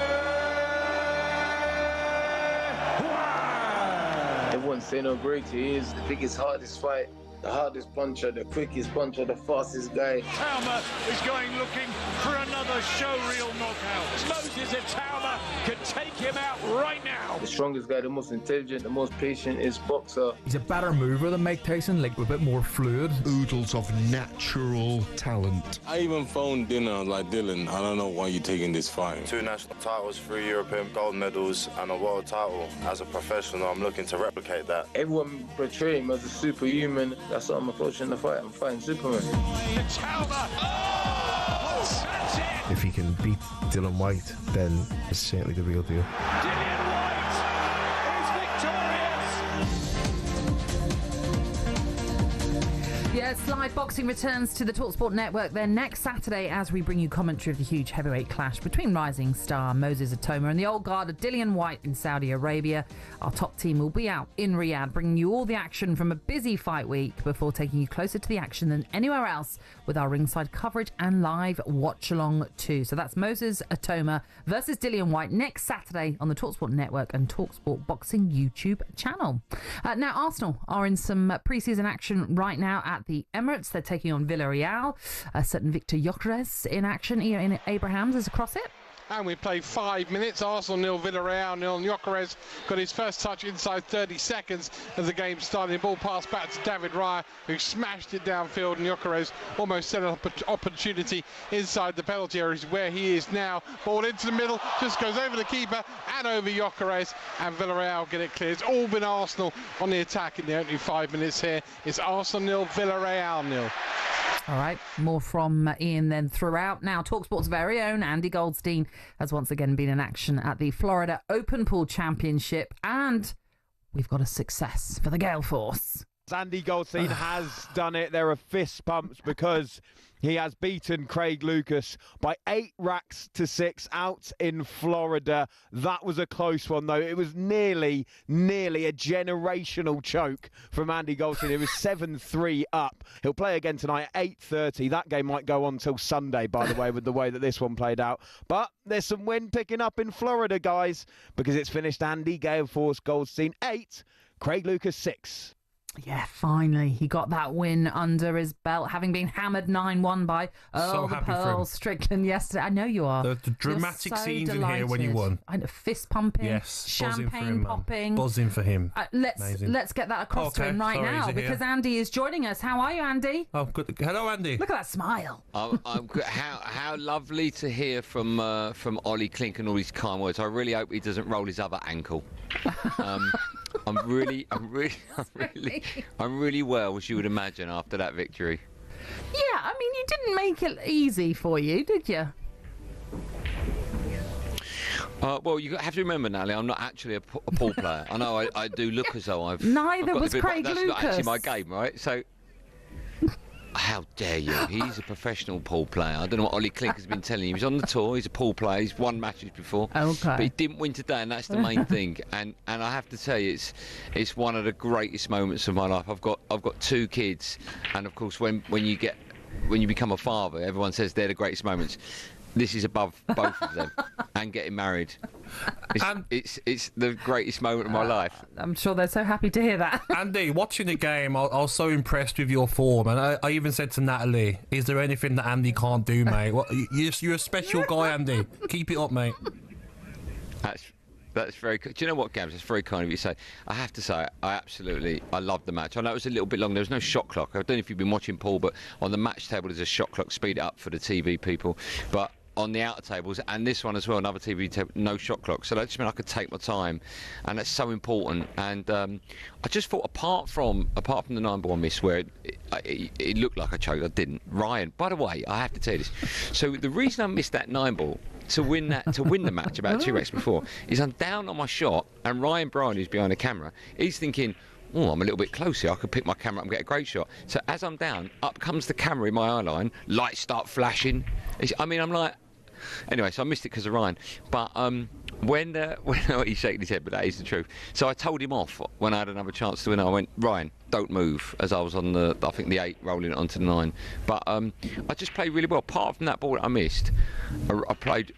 Everyone's saying how great he is. The biggest, hardest fight, the hardest puncher, the quickest puncher, the fastest guy. Tauma is going looking for another showreel knockout. Moses Tauma can take him out right now. The strongest guy, the most intelligent, the most patient is boxer. He's a better mover than Mike Tyson, like a bit more fluid. Oodles of natural talent. I even phoned Dylan, I don't know why you're taking this fight. 2 national titles, 3 European gold medals, and a world title. As a professional, I'm looking to replicate that. Everyone portray him as a superhuman. That's what I'm approaching the fight. I'm fighting Superman. If he can beat Dylan White, then it's certainly the real deal. Dylan White is victorious. Yes, live boxing returns to the talkSPORT network then next Saturday as we bring you commentary of the huge heavyweight clash between rising star Moses Atoma and the old guard of Dillian White in Saudi Arabia. Our top team will be out in Riyadh, bringing you all the action from a busy fight week before taking you closer to the action than anywhere else with our ringside coverage and live watch-along too. So that's Moses Atoma versus Dillian White next Saturday on the talkSPORT network and talkSPORT Boxing YouTube channel. Now, Arsenal are in some pre-season action right now at the Emirates. They're taking on Villarreal. A certain Victor Gyökeres in action. Ian Abrahams is across it. and we played 5 minutes. Arsenal 0, Villarreal 0. Gyökeres got his first touch inside 30 seconds as the game started. The ball passed back to David Raya, who smashed it downfield, and Gyökeres almost set up an opportunity inside the penalty area where he is now. Ball into the middle, just goes over the keeper and over Gyökeres, and Villarreal get it clear. It's all been Arsenal on the attack in the opening 5 minutes here. It's Arsenal 0, Villarreal 0. All right, more from Ian then throughout. Now, talkSPORT's very own Andy Goldstein has once again been in action at the Florida Open Pool Championship, and we've got a success for the Gale Force. Andy Goldstein has done it. There are fist pumps because he has beaten Craig Lucas by 8 racks to 6 out in Florida. That was a close one, though. It was nearly a generational choke from Andy Goldstein. It was 7-3 up. He'll play again tonight at 8:30. That game might go on till Sunday, by the way, with the way that this one played out. But there's some wind picking up in Florida, guys, because it's finished Andy Gale Force Goldstein 8, Craig Lucas 6. Yeah, finally, he got that win under his belt, having been hammered 9-1 by So the happy for Pearl him. Strickland yesterday. I know you are. The dramatic You're so scenes in delighted. here when he won. I know, fist pumping, Yes, buzzing for champagne him, man. popping. Buzzing for him. Let's get that across to Okay, him right sorry, now, is he here? because Andy is joining us. How are you, Andy? Oh, good. Hello, Andy. Look at that smile. I'm good. How lovely to hear from Ollie Clink and all these kind words. I really hope he doesn't roll his other ankle. I'm really well, as you would imagine, after that victory. Yeah, I mean, you didn't make it easy for you, did you? Well, you have to remember, Natalie, I'm not actually a pool player. I know I do look as though I've... Neither I've got was the bit, but Craig that's Lucas. not actually my game, right? So... How dare you? He's a professional pool player. I don't know what Ollie Clink has been telling you. He's on the tour. He's a pool player. He's won matches before. Okay. But he didn't win today, and that's the main thing. And I have to tell you, it's one of the greatest moments of my life. I've got 2 kids, and of course, when you become a father, everyone says they're the greatest moments. This is above both of them, and getting married. It's the greatest moment of my life. I'm sure they're so happy to hear that. Andy, watching the game, I was so impressed with your form, and I even said to Natalie, "Is there anything that Andy can't do, mate? You're a special guy, Andy. Keep it up, mate." That's very good. Do you know what, Gabs? It's very kind of you to say. I have to say, I loved the match. I know it was a little bit long. There was no shot clock. I don't know if you've been watching, Paul, but on the match table there's a shot clock. Speed it up for the TV people. But on the outer tables, and this one as well, another TV table, no shot clock. So that just meant I could take my time, and that's so important. And I just thought, apart from the 9-ball miss where it looked like I choked, I didn't. Ryan, by the way, I have to tell you this. So the reason I missed that 9-ball to win the match about 2 racks before is I'm down on my shot, and Ryan Bryan, who's behind the camera, he's thinking, oh, I'm a little bit close here. I could pick my camera up and get a great shot. So as I'm down, up comes the camera in my eye line. Lights start flashing. I'm like... Anyway, so I missed it because of Ryan. But when he's shaking his head, but that is the truth. So I told him off when I had another chance to win. I went, Ryan, don't move, as I was on the 8, rolling it onto the 9. But I just played really well. Apart from that ball that I missed, I played...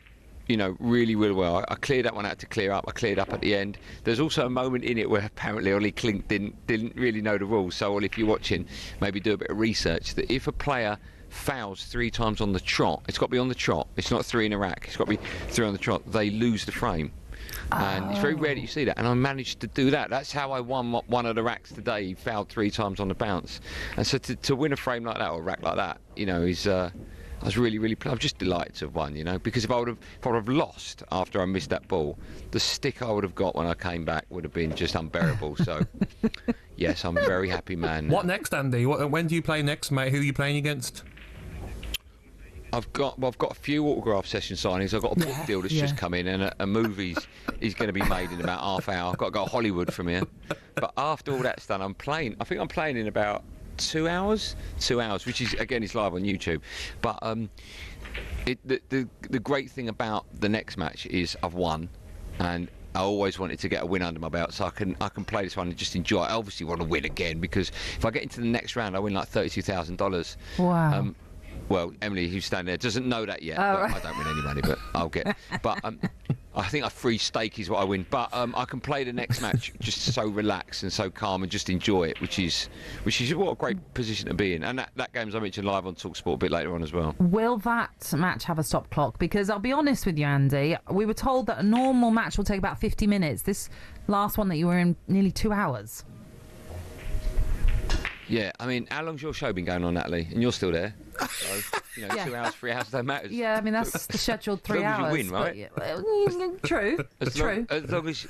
really, really well. I cleared that one out to clear up. I cleared up at the end. There's also a moment in it where apparently Ollie Clink didn't really know the rules. So, Ollie, if you're watching, maybe do a bit of research. That if a player fouls 3 times on the trot, it's got to be on the trot. It's not 3 in a rack. It's got to be 3 on the trot. They lose the frame. And it's very rare that you see that. And I managed to do that. That's how I won one of the racks today. He fouled 3 times on the bounce. And so to win a frame like that or a rack like that, is... I was really, really... I'm just delighted to have won, because if I would have lost after I missed that ball, the stick I would have got when I came back would have been just unbearable. So, yes, I'm a very happy man. What next, Andy? When do you play next, mate? Who are you playing against? I've got a few autograph session signings. I've got a book deal that's just come in, and a movie is going to be made in about half hour. I've got to go to Hollywood from here. But after all that's done, I think I'm playing in about 2 hours, which is live on YouTube. But the great thing about the next match is I've won, and I always wanted to get a win under my belt, so I can play this one and just enjoy it. I obviously want to win again, because if I get into the next round, I win like $32,000. Wow. Well, Emily, who's standing there, doesn't know that yet. But I don't win any money, but I'll get. But I think a free steak is what I win, but I can play the next match just so relaxed and so calm and just enjoy it, which is what a great position to be in. And that game, as I mentioned, live on talkSPORT a bit later on as well. Will that match have a stop clock? Because I'll be honest with you, Andy, we were told that a normal match will take about 50 minutes. This last one that you were in, nearly 2 hours. Yeah, I mean, how long's your show been going on, Natalie? And you're still there. So, 2 hours, 3 hours, don't matter. Yeah, I mean, that's the scheduled 3 hours. As long as you win, right? True. True. As long as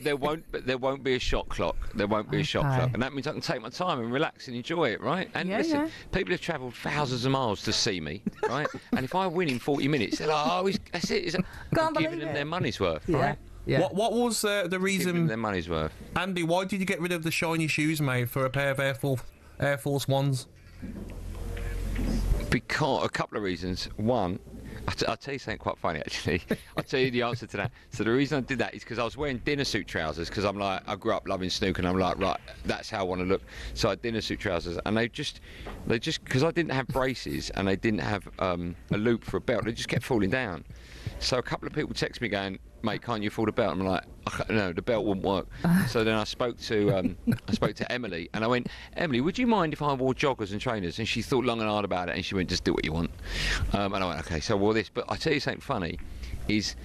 there won't be a shot clock. There won't be a shot clock, and that means I can take my time and relax and enjoy it, right? And listen, people have travelled thousands of miles to see me, right? And if I win in 40 minutes, they're like, that's it. I'm giving them their money's worth, right? Yeah. What was the reason? Their money's worth. Andy, why did you get rid of the shiny shoes, mate, for a pair of Air Force Ones? Because a couple of reasons. One, I'll tell you something quite funny, actually. I'll tell you the answer to that. So the reason I did that is because I was wearing dinner suit trousers, because I'm like, I grew up loving snooker, and I'm like, right, that's how I want to look. So I had dinner suit trousers, and they just, because I didn't have braces and they didn't have a loop for a belt, they just kept falling down. So a couple of people text me going, mate, can't you afford a belt? I'm like, no, the belt wouldn't work. So then I spoke to Emily, and I went, Emily, would you mind if I wore joggers and trainers? And she thought long and hard about it, and she went, just do what you want. And I went, okay, so I wore this. But I tell you something funny, is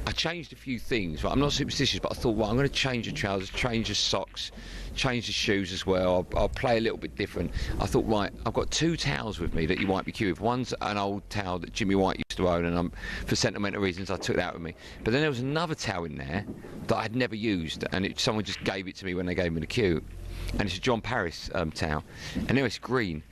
I changed a few things. Right? I'm not superstitious, but I thought, well, I'm going to change the trousers, change the socks, change the shoes as well. I'll play a little bit different. I thought, right, I've got 2 towels with me that you might be curious with. One's an old towel that Jimmy White used to own, and for sentimental reasons I took that with me. But then there was another towel in there that I'd never used, and someone just gave it to me when they gave me the cue. And it's a John Paris towel, and now it's green.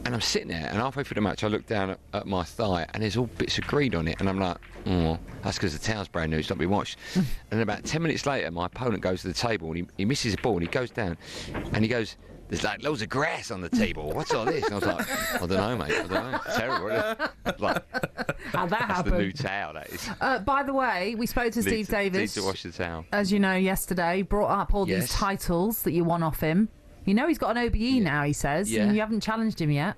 And I'm sitting there, and halfway through the match I look down at my thigh, and there's all bits of green on it, and I'm like, oh, that's because the towel's brand new, it's not been washed. And then about 10 minutes later, my opponent goes to the table, and he misses a ball, and he goes down, and he goes, there's like loads of grass on the table, what's all this? And I was like, I don't know, mate, I don't know. It's terrible, isn't it? Like, how'd that happen? That's the new towel, that is. By the way, we spoke to Steve Davis. Need to wash the towel. As you know, yesterday, brought up all these titles that you won off him. You know he's got an OBE now, he says, and you haven't challenged him yet.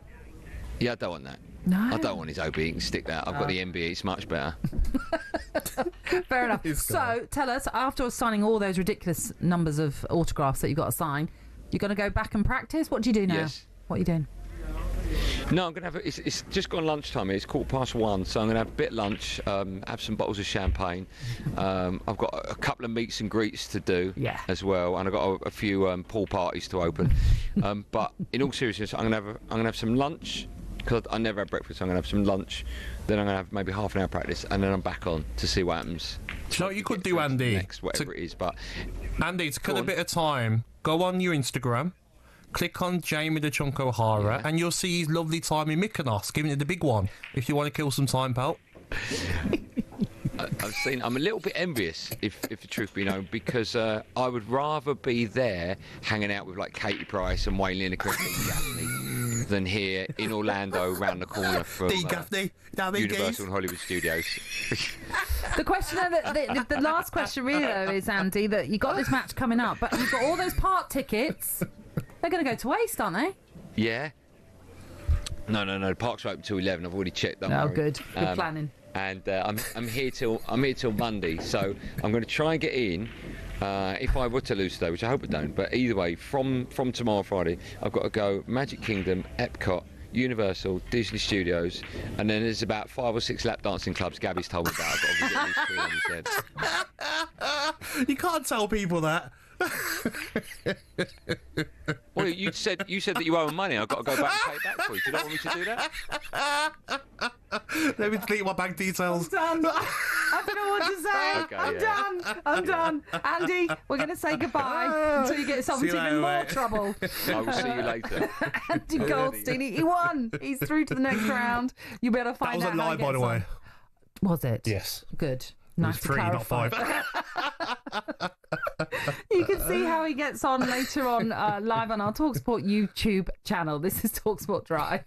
Yeah, I don't want that. No. I don't want his OBE. You can stick that. I've got the MBE. It's much better. Fair enough. So, tell us, after signing all those ridiculous numbers of autographs that you've got to sign, you're going to go back and practice? What do you do now? Yes. What are you doing? No, I'm going to have... It's just gone lunchtime. It's 1:15, so I'm going to have a bit of lunch, have some bottles of champagne. I've got a couple of meets and greets to do as well, and I've got a few pool parties to open. But in all seriousness, I'm going to have some lunch, because I never have breakfast, so I'm going to have some lunch, then I'm going to have maybe half an hour practice, and then I'm back on to see what happens. So you could do, Andy, next, whatever it is, but... Andy, to cut a bit of time, go on your Instagram, click on Jamie the Chunk O'Hara, and you'll see his lovely time in Mykonos, giving it the big one, if you want to kill some time, pal. I'm a little bit envious, if the truth be known, because I would rather be there hanging out with like Katie Price and Wayne Lineker and Gaffney than here in Orlando, round the corner from Universal and Hollywood Studios. The question, the last question really though is, Andy, that you got this match coming up, but you've got all those park tickets. They're going to go to waste, aren't they? Yeah. No. The parks are open till 11. I've already checked. Don't worry. Good. Good planning. And I'm here till Monday, so I'm going to try and get in. If I were to lose today, which I hope I don't, but either way, from tomorrow Friday, I've got to go Magic Kingdom, Epcot, Universal, Disney Studios, and then there's about 5 or 6 lap dancing clubs Gabby's told me about. I've got to visit these 3 on his head. You can't tell people that. Well, you said that you owe them money. I've got to go back and pay it back for you. Do you not want me to do that? Let me delete my bank details. I'm done. I don't know what to say. Okay, I'm done. Andy, we're going to say goodbye until you get yourself into even more trouble. I will see you later. Andy Goldstein, he won. He's through to the next round. You'll be able to find out. That was a lie, by the way. Was it? Yes. Good. Nice to clarify. Not 5. You can see how he gets on later on live on our talkSPORT YouTube channel. This is talkSPORT Drive.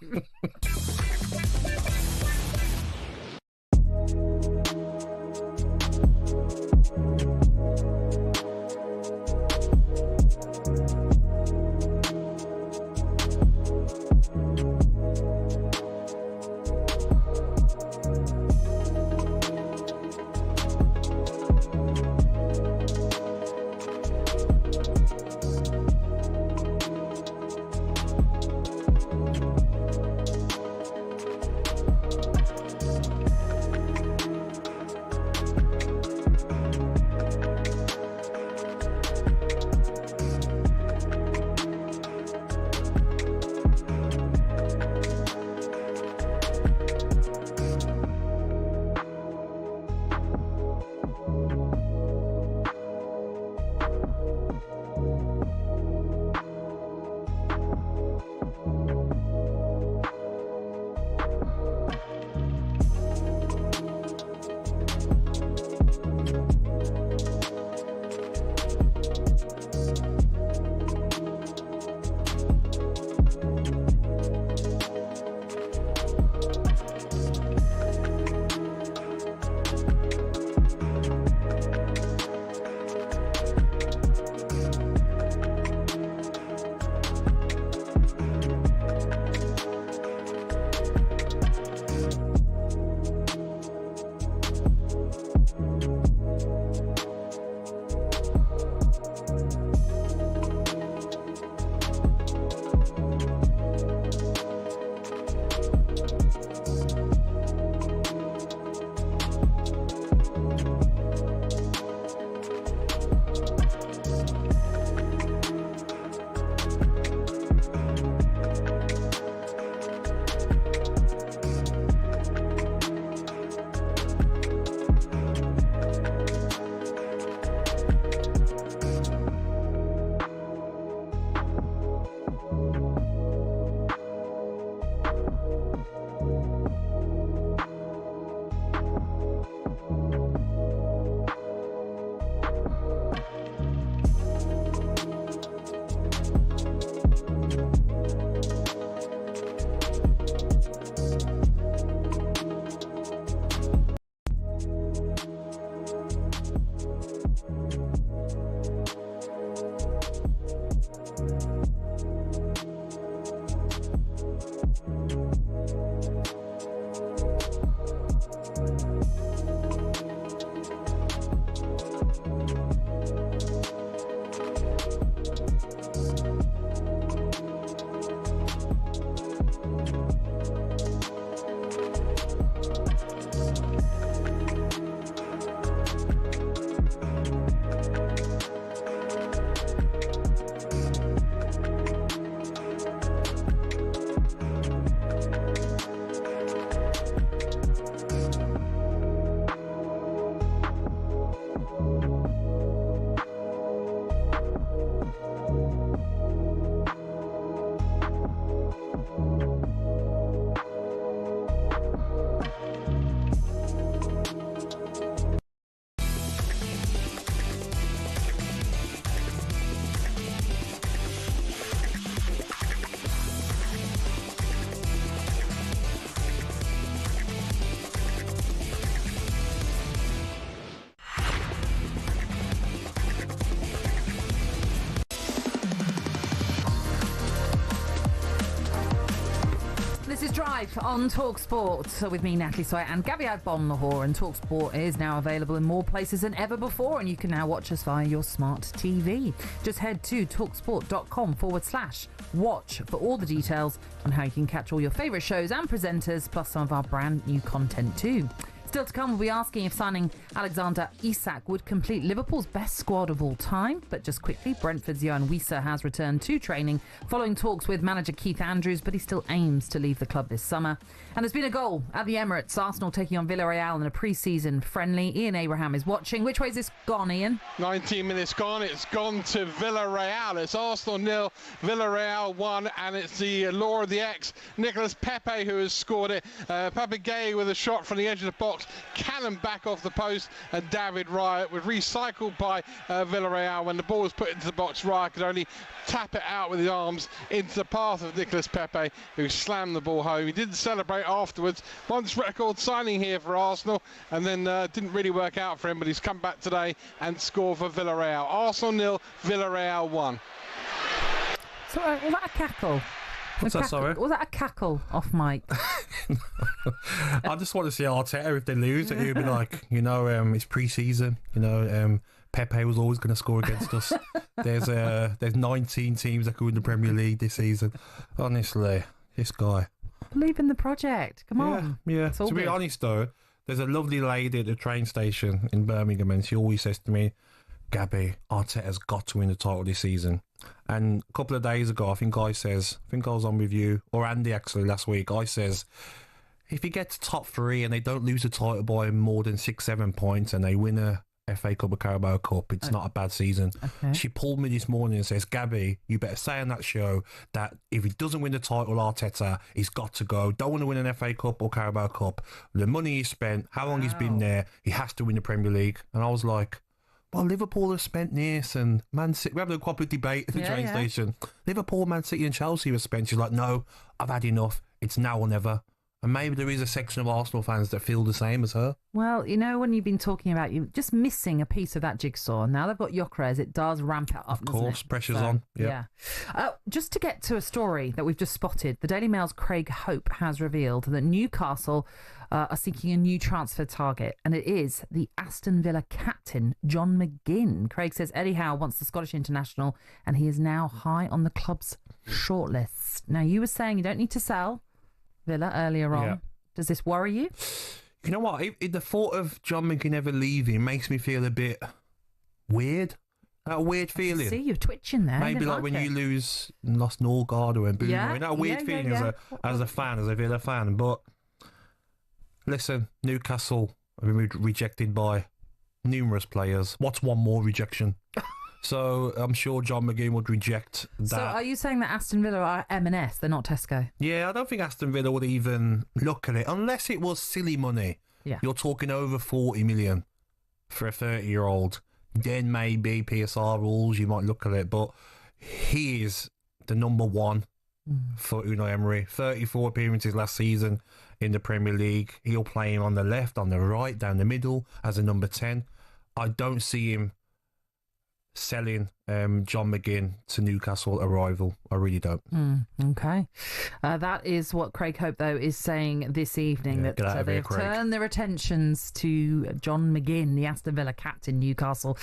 This is Drive on talkSPORT with me, Natalie, Sawyer and Gabby Agbonlahor. And talkSPORT is now available in more places than ever before, and you can now watch us via your smart TV. Just head to talksport.com/watch for all the details on how you can catch all your favourite shows and presenters, plus some of our brand new content too. Still to come, we'll be asking if signing Alexander Isak would complete Liverpool's best squad of all time. But just quickly, Brentford's Johan Wieser has returned to training following talks with manager Keith Andrews, but he still aims to leave the club this summer. And there's been a goal at the Emirates. Arsenal taking on Villarreal in a pre-season friendly. Ian Abraham is watching. Which way is this gone, Ian? 19 minutes gone. It's gone to Villarreal. It's Arsenal 0, Villarreal 1, and it's the Law of the X, Nicolas Pepe, who has scored it. Pepe Gay with a shot from the edge of the box. Cannon back off the post, and David Raya was recycled by Villarreal. When the ball was put into the box, Raya could only tap it out with his arms into the path of Nicolas Pepe, who slammed the ball home. He didn't celebrate afterwards. Once record signing here for Arsenal, and then didn't really work out for him, but he's come back today and scored for Villarreal. Arsenal 0, Villarreal 1. So, was that a cackle? What's that, sorry? Was that a cackle off mic? I just want to see Arteta if they lose. He'll be like, it's pre-season. Pepe was always going to score against us. There's 19 teams that go in the Premier League this season. Honestly, this guy. Believe in the project. Come on. Yeah. To be honest, though, there's a lovely lady at the train station in Birmingham, and she always says to me, Gabby, Arteta's got to win the title this season. And a couple of days ago, I think I was on with you, or Andy actually last week, I says, if he gets top 3 and they don't lose the title by more than 6-7 points and they win a FA Cup or Carabao Cup, it's not a bad season. Okay. She pulled me this morning and says, Gabby, you better say on that show that if he doesn't win the title, Arteta, he's got to go. Don't want to win an FA Cup or Carabao Cup. The money he's spent, how long he's been there, he has to win the Premier League. And I was like, well, Liverpool have spent this, and Man City. We're having a proper debate at the train station. Liverpool, Man City and Chelsea have spent. She's like, no, I've had enough. It's now or never. And maybe there is a section of Arsenal fans that feel the same as her. Well, when you've been talking about you just missing a piece of that jigsaw, now they've got Gyökeres, it does ramp it up, Of course, pressure's on. Yeah. Just to get to a story that we've just spotted, the Daily Mail's Craig Hope has revealed that Newcastle are seeking a new transfer target, and it is the Aston Villa captain, John McGinn. Craig says Eddie Howe wants the Scottish international, and he is now high on the club's shortlist. Now, you were saying you don't need to sell Villa earlier on. Yeah. Does this worry you? You know what? If the thought of John McGinn ever leaving makes me feel a bit weird. That weird feeling. See, you're twitching there. Maybe like when you lost Norgard or Boomer. Yeah, That weird feeling as a fan, as a Villa fan. But listen, Newcastle have been rejected by numerous players. What's one more rejection? So I'm sure John McGinn would reject that. So are you saying that Aston Villa are M&S, they're not Tesco? Yeah, I don't think Aston Villa would even look at it, unless it was silly money. Yeah. You're talking over 40 million for a 30-year-old. Then maybe PSR rules, you might look at it. But he is the number one for Unai Emery. 34 appearances last season in the Premier League. He'll play him on the left, on the right, down the middle as a number 10. I don't see him selling John McGinn to Newcastle arrival. I really don't. Okay. That is what Craig Hope, though, is saying this evening, that they've turned their attentions to John McGinn, the Aston Villa captain, Newcastle,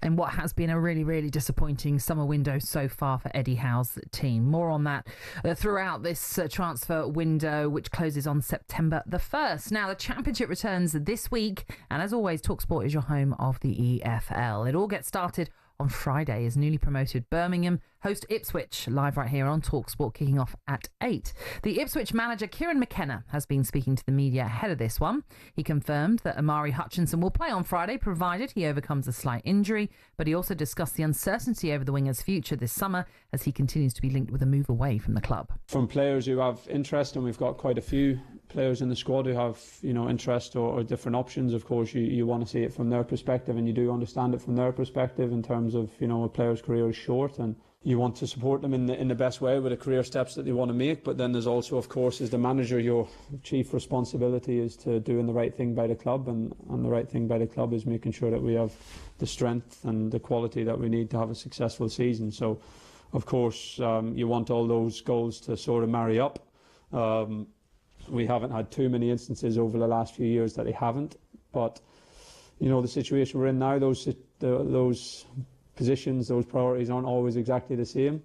in what has been a really, really disappointing summer window so far for Eddie Howe's team. More on that throughout this transfer window, which closes on September the 1st. Now, the Championship returns this week, and as always, talkSPORT is your home of the EFL. It all gets started on Friday as newly promoted Birmingham host Ipswich, live right here on talkSPORT, kicking off at 8. The Ipswich manager Kieran McKenna has been speaking to the media ahead of this one. He confirmed that Amari Hutchinson will play on Friday, provided he overcomes a slight injury, but he also discussed the uncertainty over the winger's future this summer as he continues to be linked with a move away from the club. From players who have interest, and we've got quite a few players in the squad who have, interest or different options. Of course, you want to see it from their perspective, and you do understand it from their perspective in terms of, a player's career is short, and you want to support them in the best way with the career steps that they want to make. But then there's also, of course, as the manager, your chief responsibility is to doing the right thing by the club, and the right thing by the club is making sure that we have the strength and the quality that we need to have a successful season. So, of course, you want all those goals to sort of marry up. We haven't had too many instances over the last few years that they haven't, but the situation we're in now, those positions, those priorities aren't always exactly the same.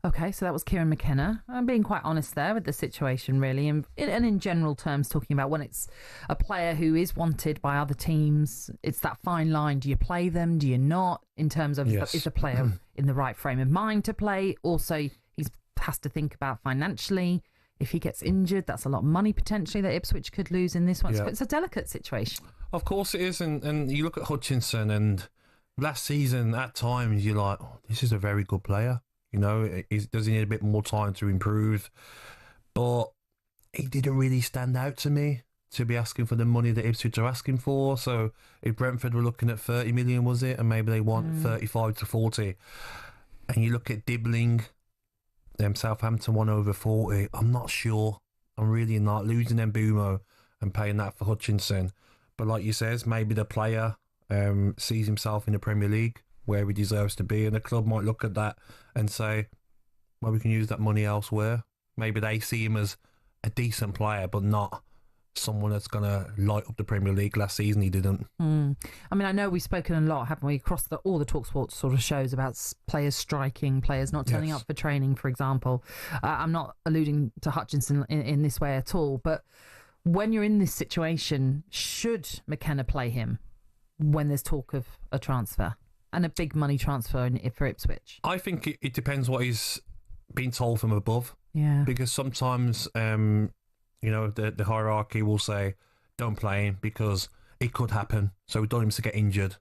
Okay, so that was Kieran McKenna. I'm being quite honest there with the situation, really, and in general terms, talking about when it's a player who is wanted by other teams, it's that fine line. Do you play them? Do you not? In terms of, is the player in the right frame of mind to play? Also, he has to think about financially. If he gets injured, that's a lot of money potentially that Ipswich could lose in this one. So it's a delicate situation. Of course it is, and you look at Hutchinson, and last season at times you're like, this is a very good player. Does he need a bit more time to improve? But he didn't really stand out to me to be asking for the money that Ipswich are asking for. So if Brentford were looking at 30 million, was it? And maybe they want 35 to 40. And you look at Dibbling, Southampton won over 40. I'm not sure. I'm really not. Losing Mbumo and paying that for Hutchinson. But like you says, maybe the player sees himself in the Premier League where he deserves to be, and the club might look at that and say, well, we can use that money elsewhere. Maybe they see him as a decent player, but not someone that's going to light up the Premier League. Last season he didn't. I mean, I know we've spoken a lot, haven't we, across all the talkSPORT sort of shows about players striking, players not turning up for training, for example. I'm not alluding to Hutchinson in this way at all, but when you're in this situation, should McKenna play him when there's talk of a transfer and a big money transfer for Ipswich? I think it depends what he's been told from above. Yeah. Because sometimes the hierarchy will say, don't play him because it could happen. So we don't want him to get injured.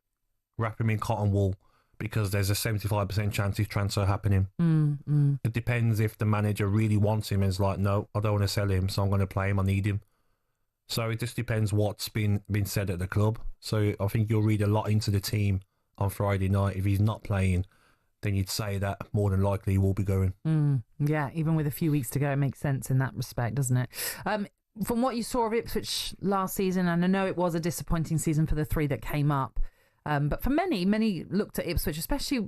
Wrap him in cotton wool because there's a 75% chance his transfer happening. It depends if the manager really wants him and is like, no, I don't want to sell him, so I'm going to play him, I need him. So it just depends what's been said at the club. So I think you'll read a lot into the team on Friday night. If he's not playing, then you'd say that more than likely he will be going. Yeah, even with a few weeks to go, it makes sense in that respect, doesn't it? From what you saw of Ipswich last season, and I know it was a disappointing season for the three that came up, but for many looked at Ipswich, especially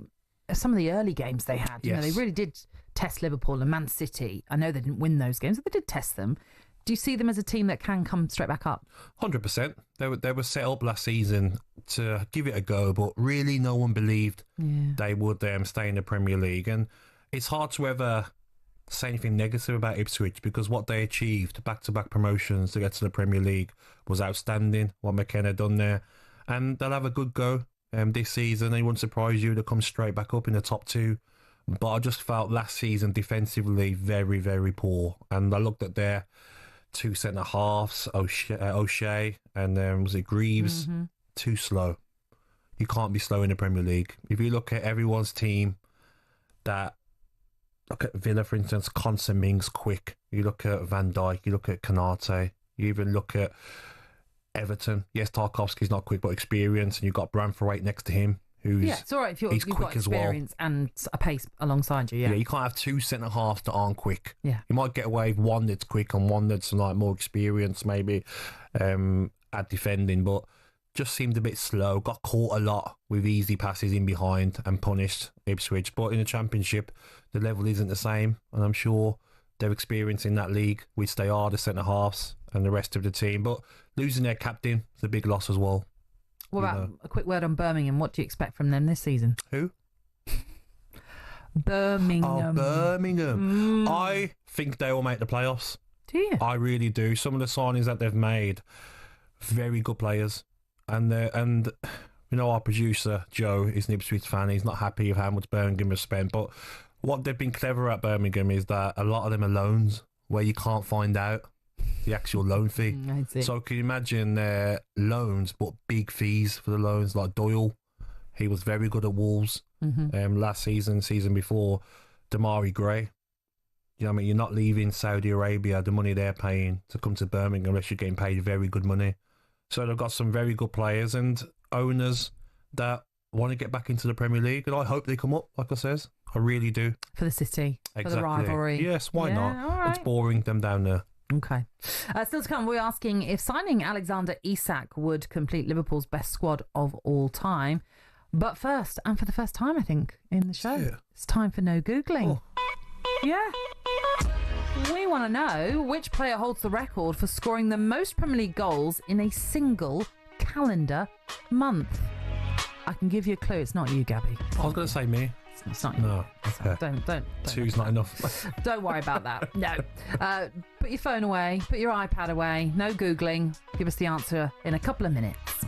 some of the early games they had. You know, they really did test Liverpool and Man City. I know they didn't win those games, but they did test them. Do you see them as a team that can come straight back up? 100%. They were set up last season to give it a go, but really no one believed they would stay in the Premier League. And it's hard to ever say anything negative about Ipswich because what they achieved, back-to-back promotions to get to the Premier League, was outstanding, what McKenna done there. And they'll have a good go this season. It won't surprise you to come straight back up in the top two. But I just felt last season defensively very, very poor. And I looked at their two centre-halves, O'Shea and was it Greaves? Too slow. You can't be slow in the Premier League. If you look at everyone's team, look at Villa, for instance, Constant Mings quick. You look at Van Dijk, you look at Canate, you even look at Everton. Yes, Tarkowski's not quick, but experienced, and you've got Branthwaite next to him, who's it's all right if you've got experience and a pace alongside you. Yeah, you can't have two centre halves that aren't quick. Yeah, you might get away with one that's quick and one that's like more experienced, maybe at defending, but just seemed a bit slow. Got caught a lot with easy passes in behind and punished Ipswich. But in the Championship, the level isn't the same, and I'm sure they're experiencing that league, which they are, the centre-halves and the rest of the team. But losing their captain is a big loss as well. What about a quick word on Birmingham? What do you expect from them this season? Who? Birmingham. Oh, Birmingham. I think they will make the playoffs. Do you? I really do. Some of the signings that they've made, very good players. And you know, our producer, Joe, is an Ipswich fan. He's not happy with how much Birmingham has spent. But what they've been clever at Birmingham is that a lot of them are loans where you can't find out the actual loan fee. I see. So can you imagine their loans, but big fees for the loans, like Doyle. He was very good at Wolves last season before. Damari Gray. You know what I mean? You're not leaving Saudi Arabia, the money they're paying, to come to Birmingham unless you're getting paid very good money. So they've got some very good players and owners that want to get back into the Premier League, and I hope they come up, like I says. I really do. For the city, exactly. For the rivalry. Yes, why not? All right. It's boring, them down there. Okay. Still to come, we're asking if signing Alexander Isak would complete Liverpool's best squad of all time. But first, and for the first time, I think, in the show, it's time for no Googling. Yeah. We want to know which player holds the record for scoring the most Premier League goals in a single calendar month. I can give you a clue. It's not you, Gabby. I was going to say me. It's not you. No. Okay. Don't. Two's not enough. Don't worry about that. No. Put your phone away. Put your iPad away. No Googling. Give us the answer in a couple of minutes.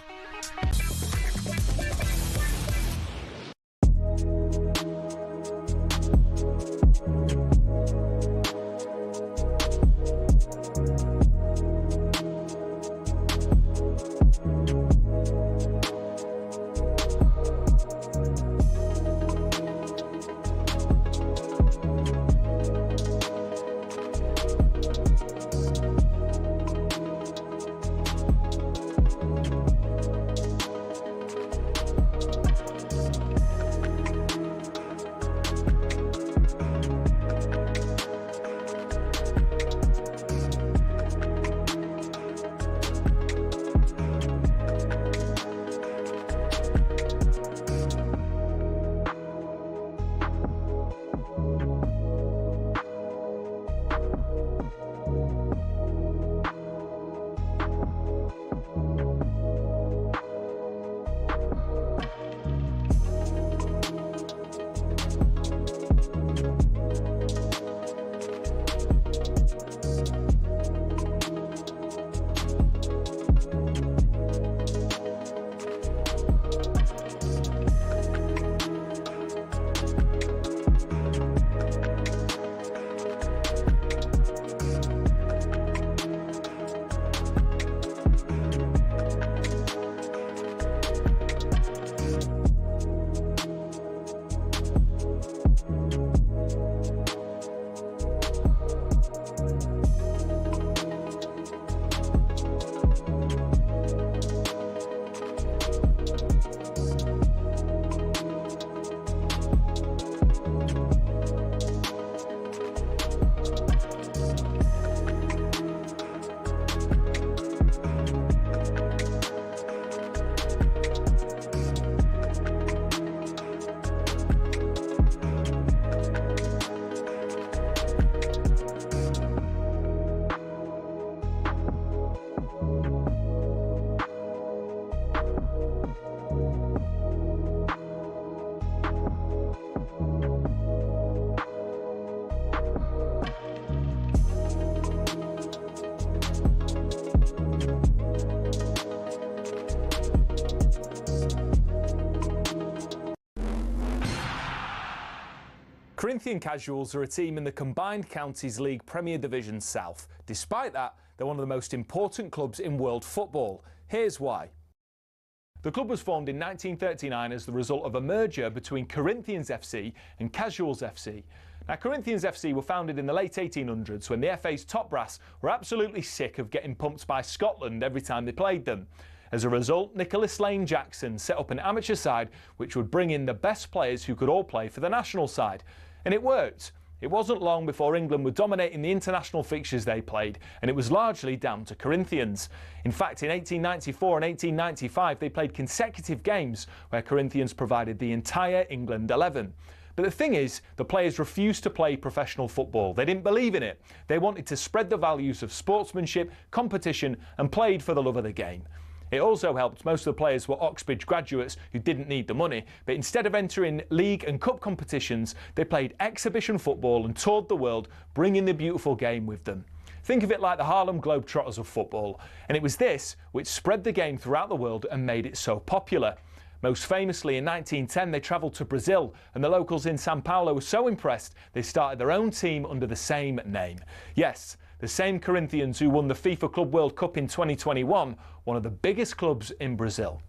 Corinthian Casuals are a team in the Combined Counties League Premier Division South. Despite that, they're one of the most important clubs in world football. Here's why. The club was formed in 1939 as the result of a merger between Corinthians FC and Casuals FC. Now, Corinthians FC were founded in the late 1800s when the FA's top brass were absolutely sick of getting pumped by Scotland every time they played them. As a result, Nicholas Lane Jackson set up an amateur side which would bring in the best players who could all play for the national side. And it worked. it wasn't long before England were dominating the international fixtures they played, and it was largely down to Corinthians. In fact, in 1894 and 1895, they played consecutive games where Corinthians provided the entire England 11. But the thing is, the players refused to play professional football. They didn't believe in it. They wanted to spread the values of sportsmanship, competition, and played for the love of the game. It also helped most of the players were Oxbridge graduates who didn't need the money, but instead of entering league and cup competitions, they played exhibition football and toured the world, bringing the beautiful game with them. Think of it like the Harlem Globetrotters of football, and it was this which spread the game throughout the world and made it so popular. Most famously, in 1910, they travelled to Brazil, and the locals in Sao Paulo were so impressed they started their own team under the same name. Yes, the same Corinthians who won the FIFA Club World Cup in 2021, one of the biggest clubs in Brazil.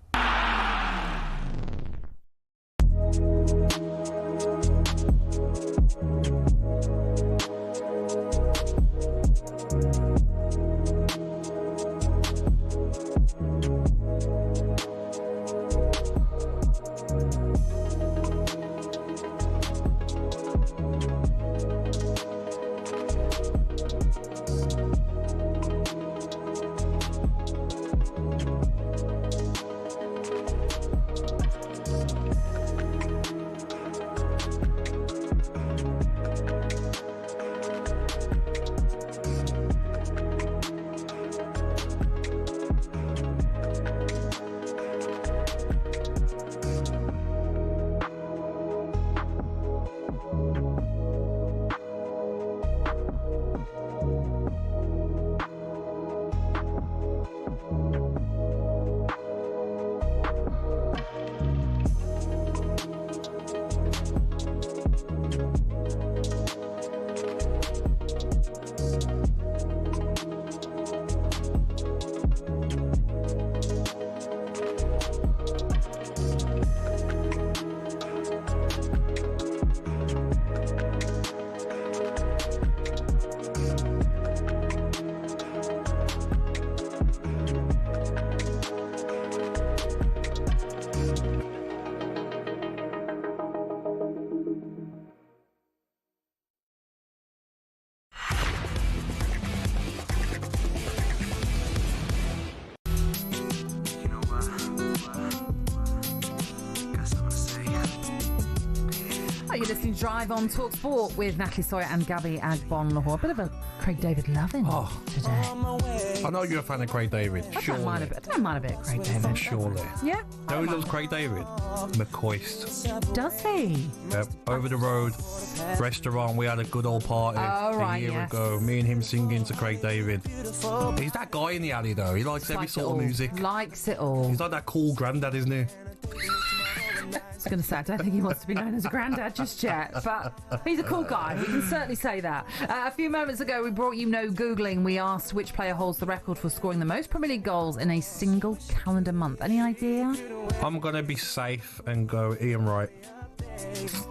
You're listening to Drive on talkSPORT with Natalie, Sawyer and Gabby Agbonlahor. A bit of a Craig David loving today. I know you're a fan of Craig David. I don't mind a bit of Craig David. Surely. Yeah. Who loves Craig David? McCoist. Does he? Yep. Over the road, restaurant, we had a good old party a year ago. Me and him singing to Craig David. He's that guy in the alley though. He likes every sort of music. Likes it all. He's like that cool granddad, isn't he? I was going to say, I don't think he wants to be known as a granddad just yet, but he's a cool guy. We can certainly say that. A few moments ago, we brought you No Googling. We asked which player holds the record for scoring the most Premier League goals in a single calendar month. Any idea? I'm going to be safe and go Ian Wright.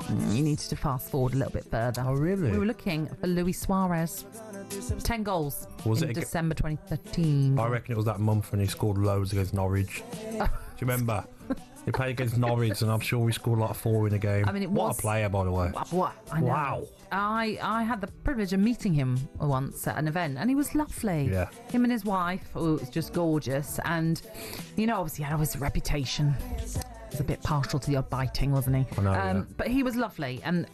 You needed to fast forward a little bit further. Oh, really? We were looking for Luis Suarez. 10 goals in December 2013. I reckon it was that month when he scored loads against Norwich. Do you remember? He played against Norwich, and I'm sure he scored like 4 in a game. I mean, what a player, by the way. What? I know. Wow. I had the privilege of meeting him once at an event, and he was lovely. Yeah. Him and his wife, it was just gorgeous. And, you know, obviously he had his reputation. He was a bit partial to the odd biting, wasn't he? I know, yeah. But he was lovely, and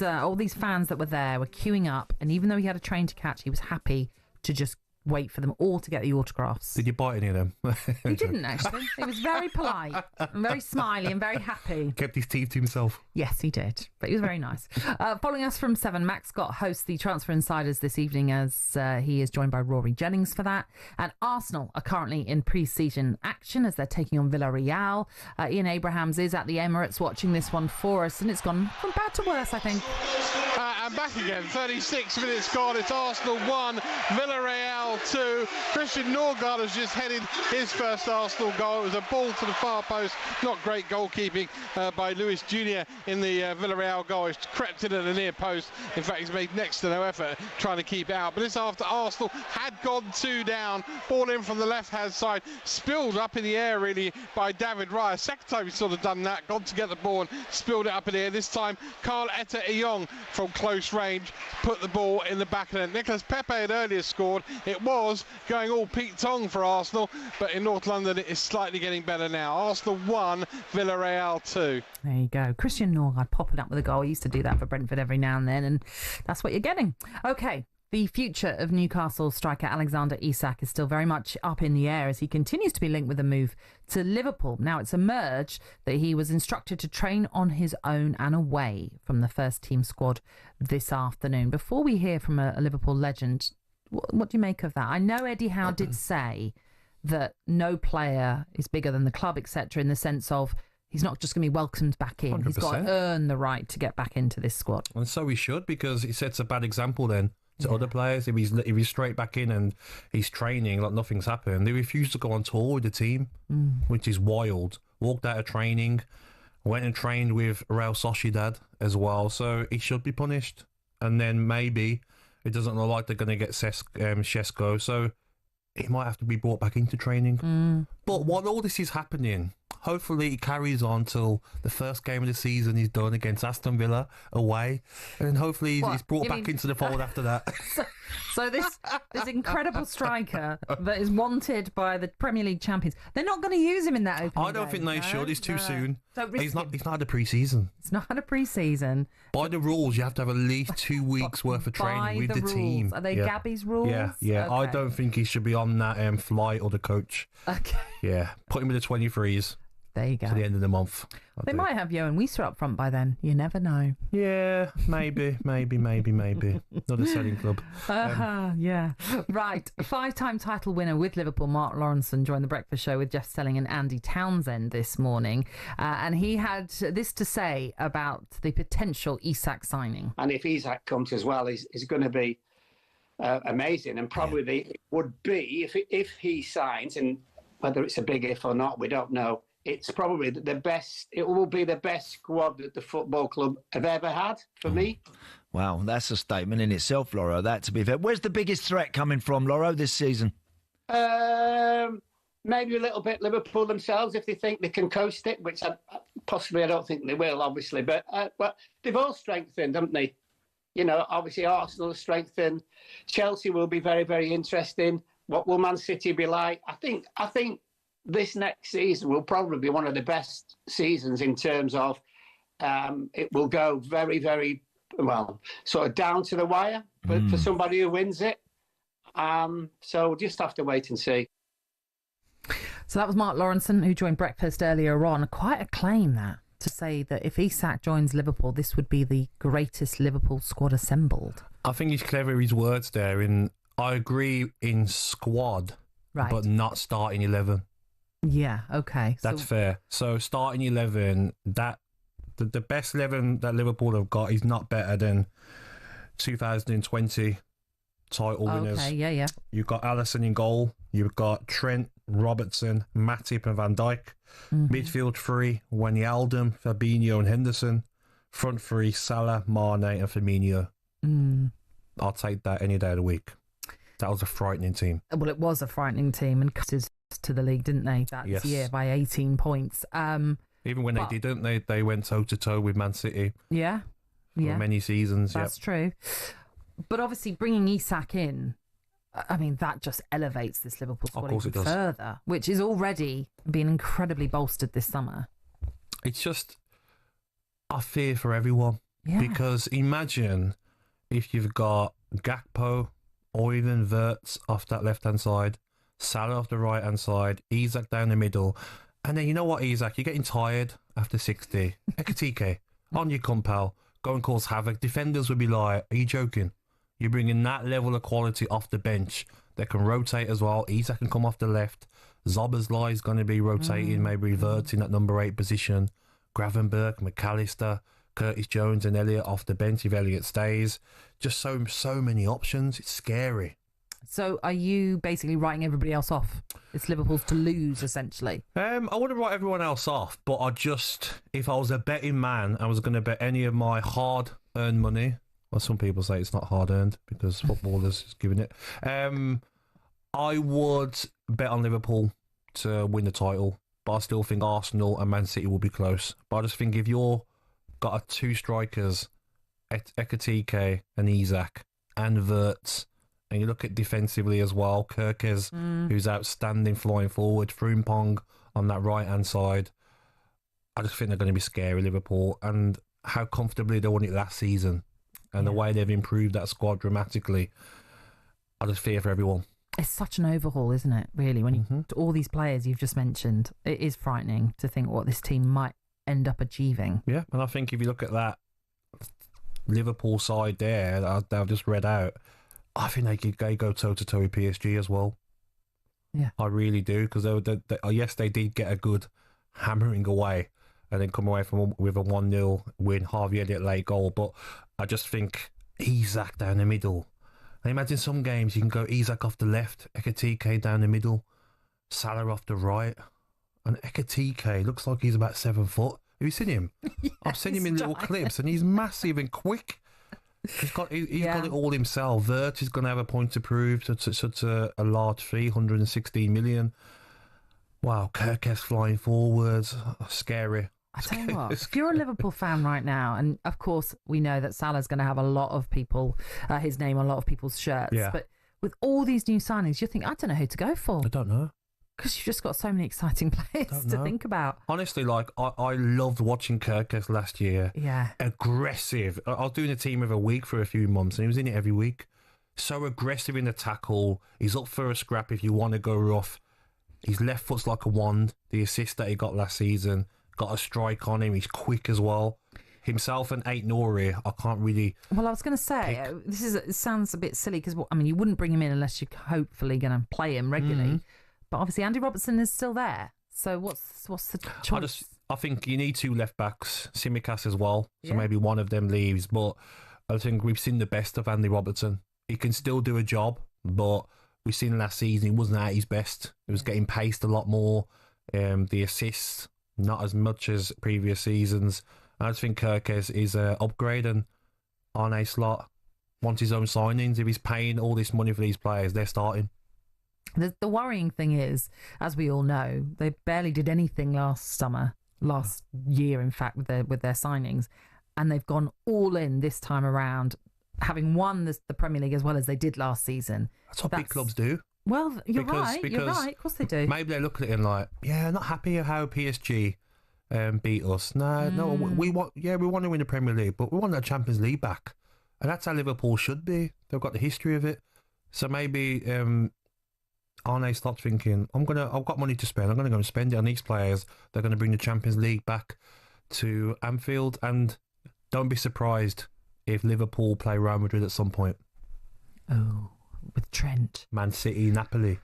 all these fans that were there were queuing up, and even though he had a train to catch, he was happy to just wait for them all to get the autographs. Did you bite any of them? He didn't, actually. He was very polite and very smiley and very happy. Kept his teeth to himself. Yes, he did. But he was very nice. Following us from 7, Max Scott hosts the Transfer Insiders this evening as he is joined by Rory Jennings for that. And Arsenal are currently in pre-season action as they're taking on Villarreal. Ian Abrahams is at the Emirates watching this one for us, and it's gone from bad to worse, I think. And back again, 36 minutes gone. It's Arsenal 1, Villarreal 2. Christian Norgard has just headed his first Arsenal goal. It was a ball to the far post. Not great goalkeeping by Luis Jr. in the Villarreal goal. He's crept in at the near post. In fact, he's made next to no effort trying to keep it out. But it's after Arsenal had gone 2 down. Ball in from the left-hand side. Spilled up in the air, really, by David Raya. Second time he's sort of done that. Gone to get the ball and spilled it up in the air. This time, Carl Etta Eyong from from close range, put the ball in the back of the net. Nicolas Pepe had earlier scored. It was going all Pete Tong for Arsenal, but in North London it is slightly getting better now. Arsenal 1, Villarreal 2. There you go. Christian Norgard popping up with a goal. He used to do that for Brentford every now and then, and that's what you're getting. Okay. The future of Newcastle striker Alexander Isak is still very much up in the air as he continues to be linked with a move to Liverpool. Now, it's emerged that he was instructed to train on his own and away from the first team squad this afternoon. Before we hear from a Liverpool legend, what do you make of that? I know Eddie Howe did say that no player is bigger than the club, etc., in the sense of he's not just going to be welcomed back in. 100%. He's got to earn the right to get back into this squad. And so he should, because it sets a bad example then to other players. If he's straight back in and he's training like nothing's happened, they refuse to go on tour with the team, which is wild. Walked out of training, went and trained with Real Sociedad as well, so he should be punished. And then maybe it doesn't look like they're going to get Šeško, so he might have to be brought back into training. But while all this is happening, hopefully it carries on till the first game of the season is done against Aston Villa away, and then hopefully he's brought back into the fold after that. So this incredible striker that is wanted by the Premier League champions, they're not going to use him in that opening I don't think they should. It's too soon. He's not had a pre-season. It's not had a pre-season. By the rules, you have to have at least 2 weeks worth of training with the team. Are they Gabby's rules? Yeah. Okay. I don't think he should be on that flight or the coach. Okay. Yeah, put him with the 23s. There you go. To the end of the month. They might have Johan Wieser up front by then. You never know. Yeah, maybe. Not a selling club. Yeah. Right. 5-time title winner with Liverpool, Mark Lawrenson, joined the Breakfast Show with Jeff Stelling and Andy Townsend this morning. And he had this to say about the potential Isak signing. And if Isak comes as well, he's going to be amazing. And probably it would be, if he signs, and whether it's a big if or not, we don't know. It's probably the best. It will be the best squad that the football club have ever had for me. Wow, that's a statement in itself, Lauro. That, to be fair. Where's the biggest threat coming from, Lauro, this season? Maybe a little bit Liverpool themselves, if they think they can coast it, which I don't think they will, obviously. But they've all strengthened, haven't they? You know, obviously Arsenal has strengthened. Chelsea will be very, very interesting. What will Man City be like? I think this next season will probably be one of the best seasons in terms of it will go very, very well, sort of down to the wire for somebody who wins it. So we'll just have to wait and see. So that was Mark Lawrenson, who joined Breakfast earlier on. Quite a claim, that, to say that if Isak joins Liverpool, this would be the greatest Liverpool squad assembled. I think he's clever, his words there. I agree in squad, but not starting 11. Yeah, okay. That's fair. So starting 11, that the best 11 that Liverpool have got is not better than 2020 title winners. Okay, yeah. You've got Alisson in goal. You've got Trent, Robertson, Matip and Van Dijk. Midfield 3, Wijnaldum, Fabinho and Henderson. Front 3, Salah, Mane and Firmino. I'll take that any day of the week. That was a frightening team. Well, it was a frightening team, and cut to the league, didn't they, that year by 18 points. Even when they didn't, they went toe-to-toe with Man City. Yeah. For many seasons. That's true. But obviously bringing Isak in, I mean, that just elevates this Liverpool squad even further, which is already been incredibly bolstered this summer. It's just, I fear for everyone. Yeah. Because imagine if you've got Gakpo or even Wirtz off that left-hand side, Salah off the right-hand side, Isak down the middle. And then, you know what, Isak, you're getting tired after 60. Ekatike, on your come, pal. Go and cause havoc. Defenders would be like, are you joking? You're bringing that level of quality off the bench that can rotate as well. Isak can come off the left. Zoboszlai is going to be rotating, maybe reverting that number 8 position. Gravenberch, McAllister, Curtis Jones and Elliott off the bench if Elliott stays. Just so many options. It's scary. So are you basically writing everybody else off? It's Liverpool's to lose, essentially. I wouldn't write everyone else off, but if I was a betting man, I was going to bet any of my hard-earned money. Well, some people say it's not hard-earned because footballers is giving it. I would bet on Liverpool to win the title, but I still think Arsenal and Man City will be close. But I just think if you're got 2 strikers Ekatike and Isak and Wirtz, and you look at defensively as well, Kirkes, who's outstanding flying forward, Frimpong on that right-hand side. I just think they're going to be scary, Liverpool, and how comfortably they won it last season and the way they've improved that squad dramatically. I just fear for everyone. It's such an overhaul, isn't it, really? When you all these players you've just mentioned, it is frightening to think what this team might end up achieving. Yeah, and I think if you look at that Liverpool side there that I've just read out, I think they could go toe-to-toe with PSG as well. Yeah. I really do, because yes, they did get a good hammering away and then come away with a 1-0 win, Harvey Elliott late goal, but I just think Isak down the middle. And imagine some games you can go Isak off the left, Ekatike down the middle, Salah off the right, and Ekatike looks like he's about 7 foot. Have you seen him? Yeah, I've seen him in little clips, and he's massive and quick. He's got it all himself. Wirtz is going to have a point to prove to such a large fee, 116 million. Wow, Kirkes flying forwards, scary. I tell you what, if you're a Liverpool fan right now, and of course we know that Salah's going to have a lot of people, his name on a lot of people's shirts, but with all these new signings, you think, I don't know who to go for. I don't know. Because you've just got so many exciting players to think about. Honestly, like, I loved watching Kirkes last year. Yeah. Aggressive. I was doing a team of a week for a few months, and he was in it every week. So aggressive in the tackle. He's up for a scrap if you want to go rough. His left foot's like a wand. The assist that he got last season, got a strike on him. He's quick as well. Himself and Aït-Nouri, I can't really... Well, I was going to say, it sounds a bit silly, because, I mean, you wouldn't bring him in unless you're hopefully going to play him regularly. But obviously Andy Robertson is still there. So what's the choice? I think you need 2 left backs, Tsimikas as well. So maybe one of them leaves. But I think we've seen the best of Andy Robertson. He can still do a job, but we've seen last season he wasn't at his best. He was getting paced a lot more. The assists, not as much as previous seasons. I just think Kirkes is an upgrade, and Arne Slot wants his own signings. If he's paying all this money for these players, they're starting. The worrying thing is, as we all know, they barely did anything last year, in fact, with their signings, and they've gone all in this time around, having won the Premier League as well as they did last season. That's what big clubs do. Well, you're right. Of course they do. Maybe they look at it and like, not happy how PSG beat us. No, we want to win the Premier League, but we want the Champions League back, and that's how Liverpool should be. They've got the history of it, so maybe. Arne Slot's thinking, I've got money to spend. I'm going to go and spend it on these players. They're going to bring the Champions League back to Anfield, and don't be surprised if Liverpool play Real Madrid at some point. Oh, with Trent, Man City, Napoli,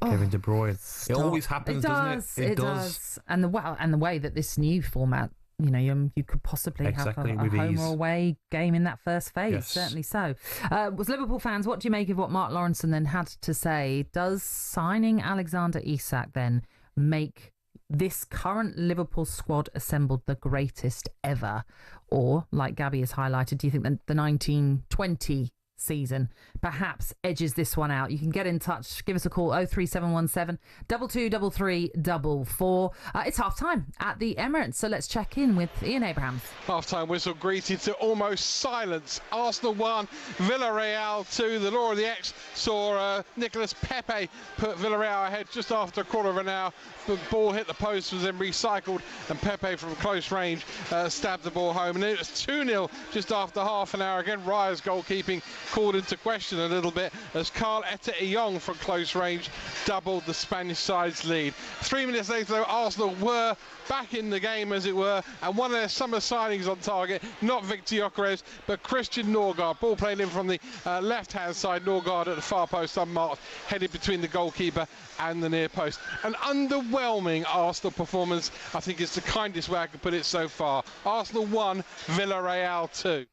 Kevin De Bruyne. It always happens, doesn't it? It does. And the way that this new format, you could possibly have a home or away game in that first phase. Yes. Certainly so. Was Liverpool fans, what do you make of what Mark Lawrenson then had to say? Does signing Alexander Isak then make this current Liverpool squad assembled the greatest ever? Or, like Gabby has highlighted, do you think that the 1920 season perhaps edges this one out? You can get in touch, give us a call, 03717 223344. It's half time at the Emirates, so let's check in with Ian Abrahams. Half-time whistle greeted to almost silence. Arsenal 1, Villarreal 2. The law of the X saw Nicolas Pepe put Villarreal ahead just after a quarter of an hour. The ball hit the post, was then recycled, and Pepe from close range stabbed the ball home. And it was 2-0 just after half an hour. Again, Raya's goalkeeping called into question a little bit as Carl Etta-Eyong from close range doubled the Spanish side's lead. 3 minutes later, though, Arsenal were back in the game, as it were, and one of their summer signings on target, not Victor Gyökeres, but Christian Norgard. Ball played in from the left-hand side, Norgard at the far post unmarked, headed between the goalkeeper and the near post. An underwhelming Arsenal performance, I think is the kindest way I could put it so far. Arsenal 1, Villarreal 2.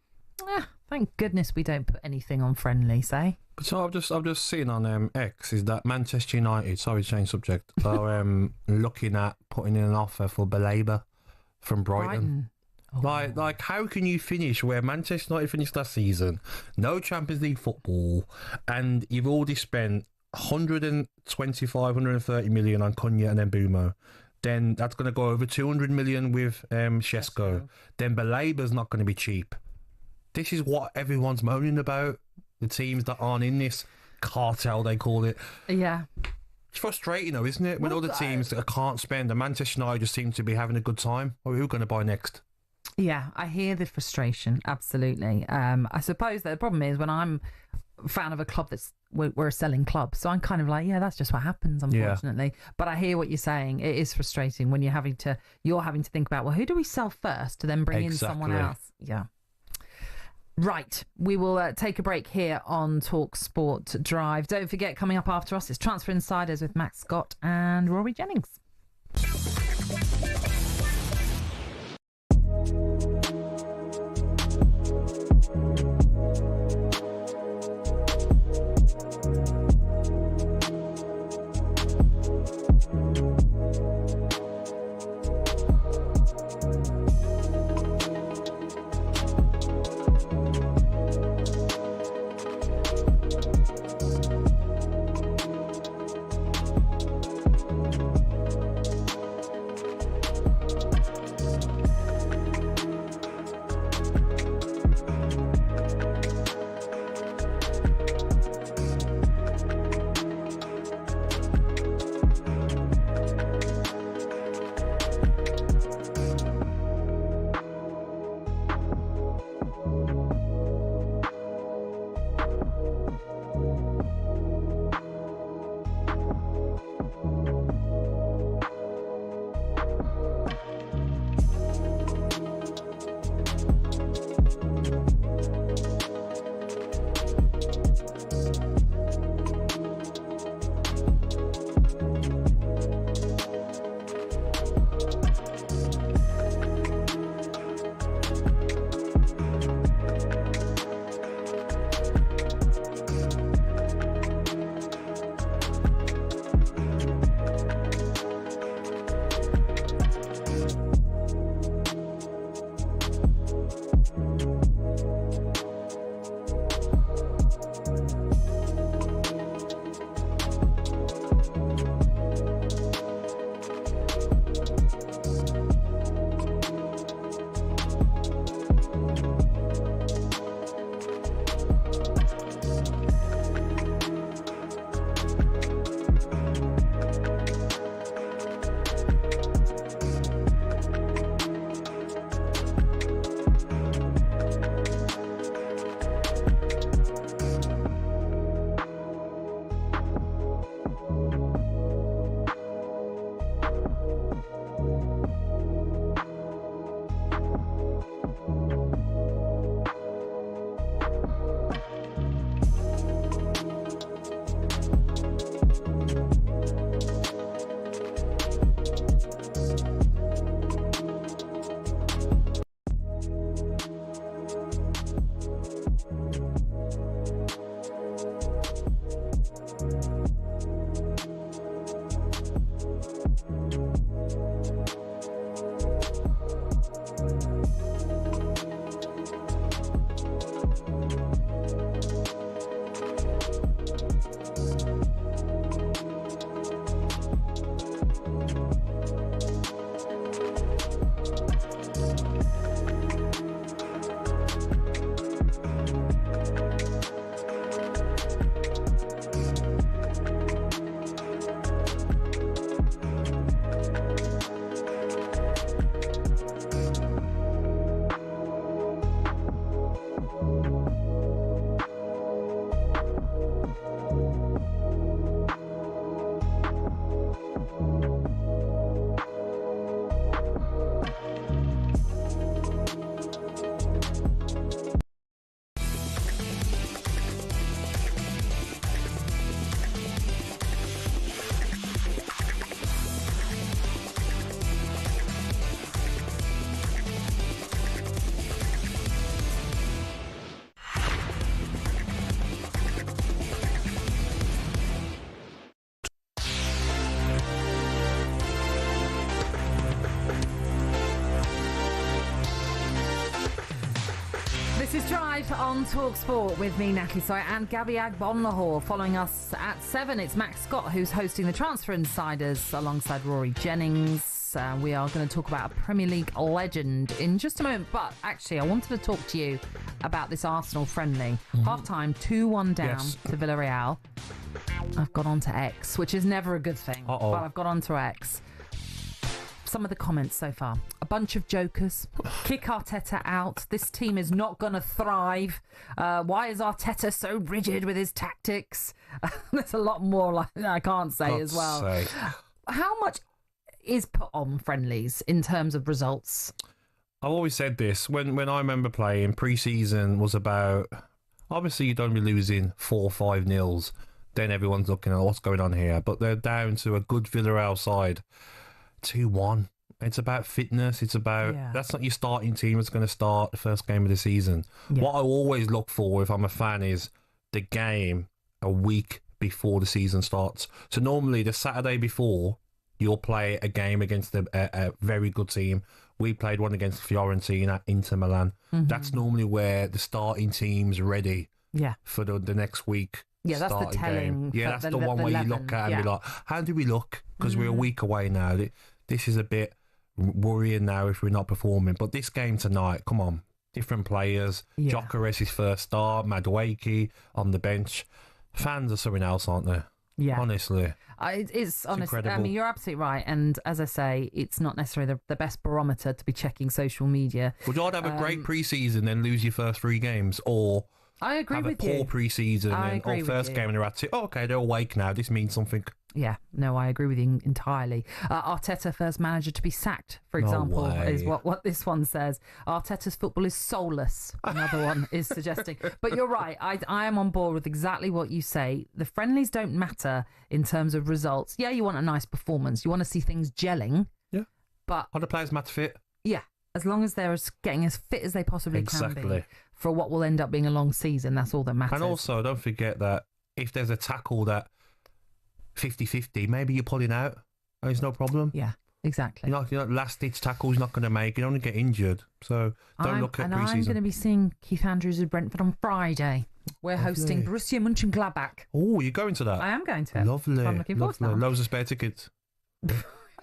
Thank goodness we don't put anything on friendly, say. So I've just seen on X is that Manchester United, sorry to change subject, are looking at putting in an offer for Baleba from Brighton. Oh. Like how can you finish where Manchester United finished last season, no Champions League football, and you've already spent 130 million on Cunha and Mbeumo. Then that's going to go over 200 million with Shesko. Then Baleba's not going to be cheap. this is what everyone's moaning about. The teams that aren't in this cartel, they call it. Yeah. It's frustrating, though, isn't it? When other teams that can't spend, and Manchester United just seem to be having a good time. Or who are going to buy next? Yeah, I hear the frustration, absolutely. I suppose that the problem is when I'm a fan of a club we're a selling club, so I'm kind of like, yeah, that's just what happens, unfortunately. Yeah. But I hear what you're saying. It is frustrating when you're having to think about, well, who do we sell first to then bring in someone else? Yeah. Right, we will take a break here on talkSPORT Drive. Don't forget, coming up after us is Transfer Insiders with Max Scott and Rory Jennings. This is Drive on talkSPORT with me, Natalie Sawyer, and Gabby Agbonlahor. Following us at 7, it's Max Scott, who's hosting the Transfer Insiders alongside Rory Jennings. We are going to talk about a Premier League legend in just a moment. But actually, I wanted to talk to you about this Arsenal friendly. Half-time, 2-1 down to Villarreal. I've got on to X, which is never a good thing, but I've got on to X. Some of the comments so far. A bunch of jokers. Kick Arteta out. This team is not going to thrive. Why is Arteta so rigid with his tactics? There's a lot more like I can't say as well. How much is put on friendlies in terms of results? I've always said this. When I remember playing, pre-season was about... Obviously, you don't be losing 4 or 5-0. Then everyone's looking at what's going on here. But they're down to a good Villarreal side. 2-1. It's about fitness. It's about that's not your starting team that's going to start the first game of the season. What I always look for if I'm a fan is the game a week before the season starts. So normally the Saturday before, you'll play a game against a very good team. We played one against Fiorentina, Inter Milan. That's normally where the starting team's ready for the next week. Yeah, that's the telling. Yeah, that's the one where you look at and be like, how do we look? Because we're a week away now. This is a bit worrying now if we're not performing. But this game tonight, come on, different players. Gyökeres his first start, Madueke on the bench. Fans are something else, aren't they? Yeah. Honestly. It's honestly, incredible. I mean, you're absolutely right. And as I say, it's not necessarily the best barometer to be checking social media. Would you rather have a great pre-season then lose your first 3 games, or I agree have with a poor you. pre-season or first game and they're at it? Oh, okay, they're awake now. This means something. Yeah, no, I agree with you entirely. Arteta, first manager to be sacked, for example, is what this one says. Arteta's football is soulless, another one is suggesting. But you're right, I am on board with exactly what you say. The friendlies don't matter in terms of results. Yeah, you want a nice performance. You want to see things gelling. Yeah. But are the players match fit? Yeah, as long as they're getting as fit as they possibly can be for what will end up being a long season, that's all that matters. And also, don't forget that if there's a tackle that 50-50, maybe you're pulling out. There's no problem. Yeah, exactly. You're not last-ditch tackle is not going to make. You only get injured. So don't look at pre-season. I'm going to be seeing Keith Andrews at Brentford on Friday. We're hosting Borussia Mönchengladbach. Oh, you're going to that? I am going to it. Lovely. I'm looking forward to that. Loads of spare tickets.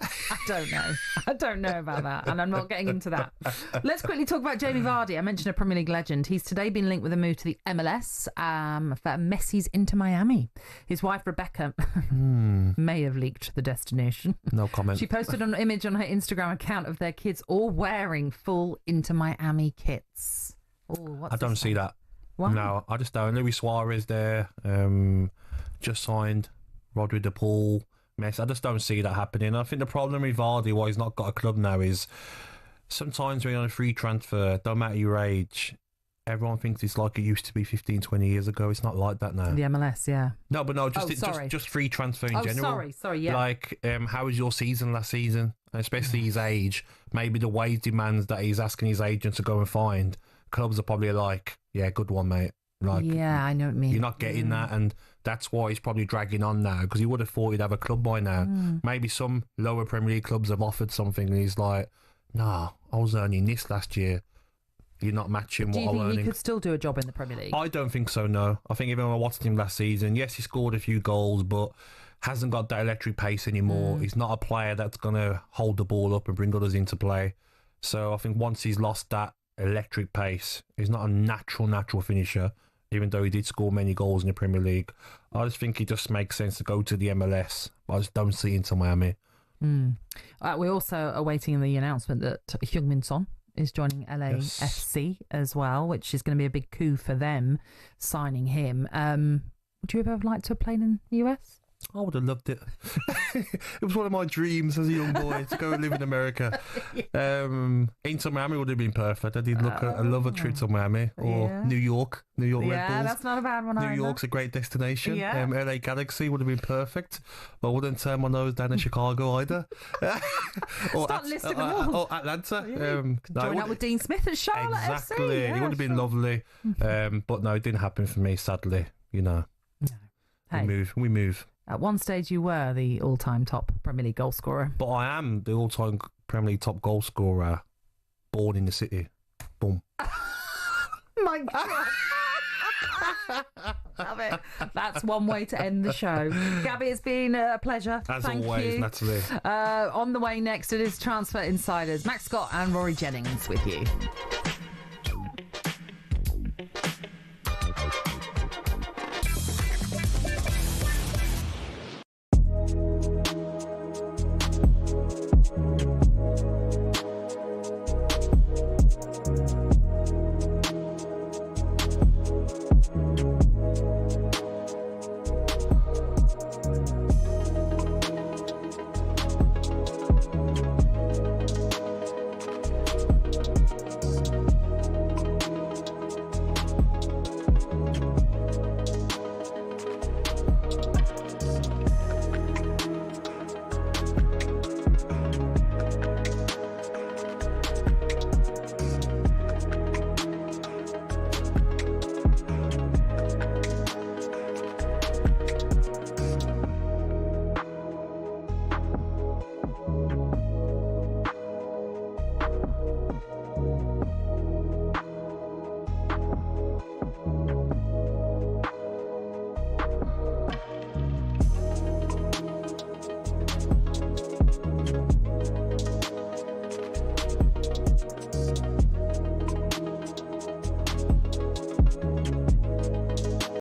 I don't know. I don't know about that, and I'm not getting into that. Let's quickly talk about Jamie Vardy. I mentioned a Premier League legend. He's today been linked with a move to the MLS for Messi's Inter Miami. His wife, Rebecca, may have leaked the destination. No comment. She posted an image on her Instagram account of their kids all wearing full Inter Miami kits. I don't see that. Why? No, I just don't. Luis Suarez there, just signed. Rodri de Paul. Messi. I just don't see that happening. I think the problem with Vardy, why he's not got a club now, is sometimes when you're on a free transfer, don't matter your age, everyone thinks it's like it used to be 15, 20 years ago. It's not like that now. The MLS, yeah. No, but no, just free transfer in general. Sorry, yeah. Like, how was your season last season? And especially his age, maybe the wage demands that he's asking his agent to go and find. Clubs are probably like, yeah, good one, mate. Like, yeah, I know what you mean. You're not getting that, and that's why he's probably dragging on now, because he would have thought he'd have a club by now. Maybe some lower Premier League clubs have offered something, and he's like, nah, I was earning this last year. You're not matching what I'm earning. Do you think he could still do a job in the Premier League? I don't think so, no. I think even when I watched him last season, yes, he scored a few goals, but hasn't got that electric pace anymore. He's not a player that's going to hold the ball up and bring others into play. So I think once he's lost that electric pace, he's not a natural finisher, even though he did score many goals in the Premier League. I just think it just makes sense to go to the MLS. I just don't see Inter Miami. We're also awaiting the announcement that Heung-min Son is joining LAFC as well, which is going to be a big coup for them, signing him. Would you ever like to have played in the US? I would have loved it. It was one of my dreams as a young boy to go and live in America. Inter Miami would have been perfect. I did look at, I love a trip to Miami or New York Red Bulls. Yeah, that's not a bad one. New York's a great destination. Yeah. LA Galaxy would have been perfect. But I wouldn't turn my nose down in Chicago either. Start listing them all. Or Atlanta. Join up with Dean Smith at Charlotte exactly. FC. It would have been lovely. But no, it didn't happen for me, sadly. You know. Hey. We move. At one stage, you were the all-time top Premier League goal scorer. But I am the all-time Premier League top goal scorer, born in the city. Boom. My God. Love it. That's one way to end the show. Gabby, it's been a pleasure. Thank you. Natalie. On the way next, it is Transfer Insiders. Max Scott and Rory Jennings with you.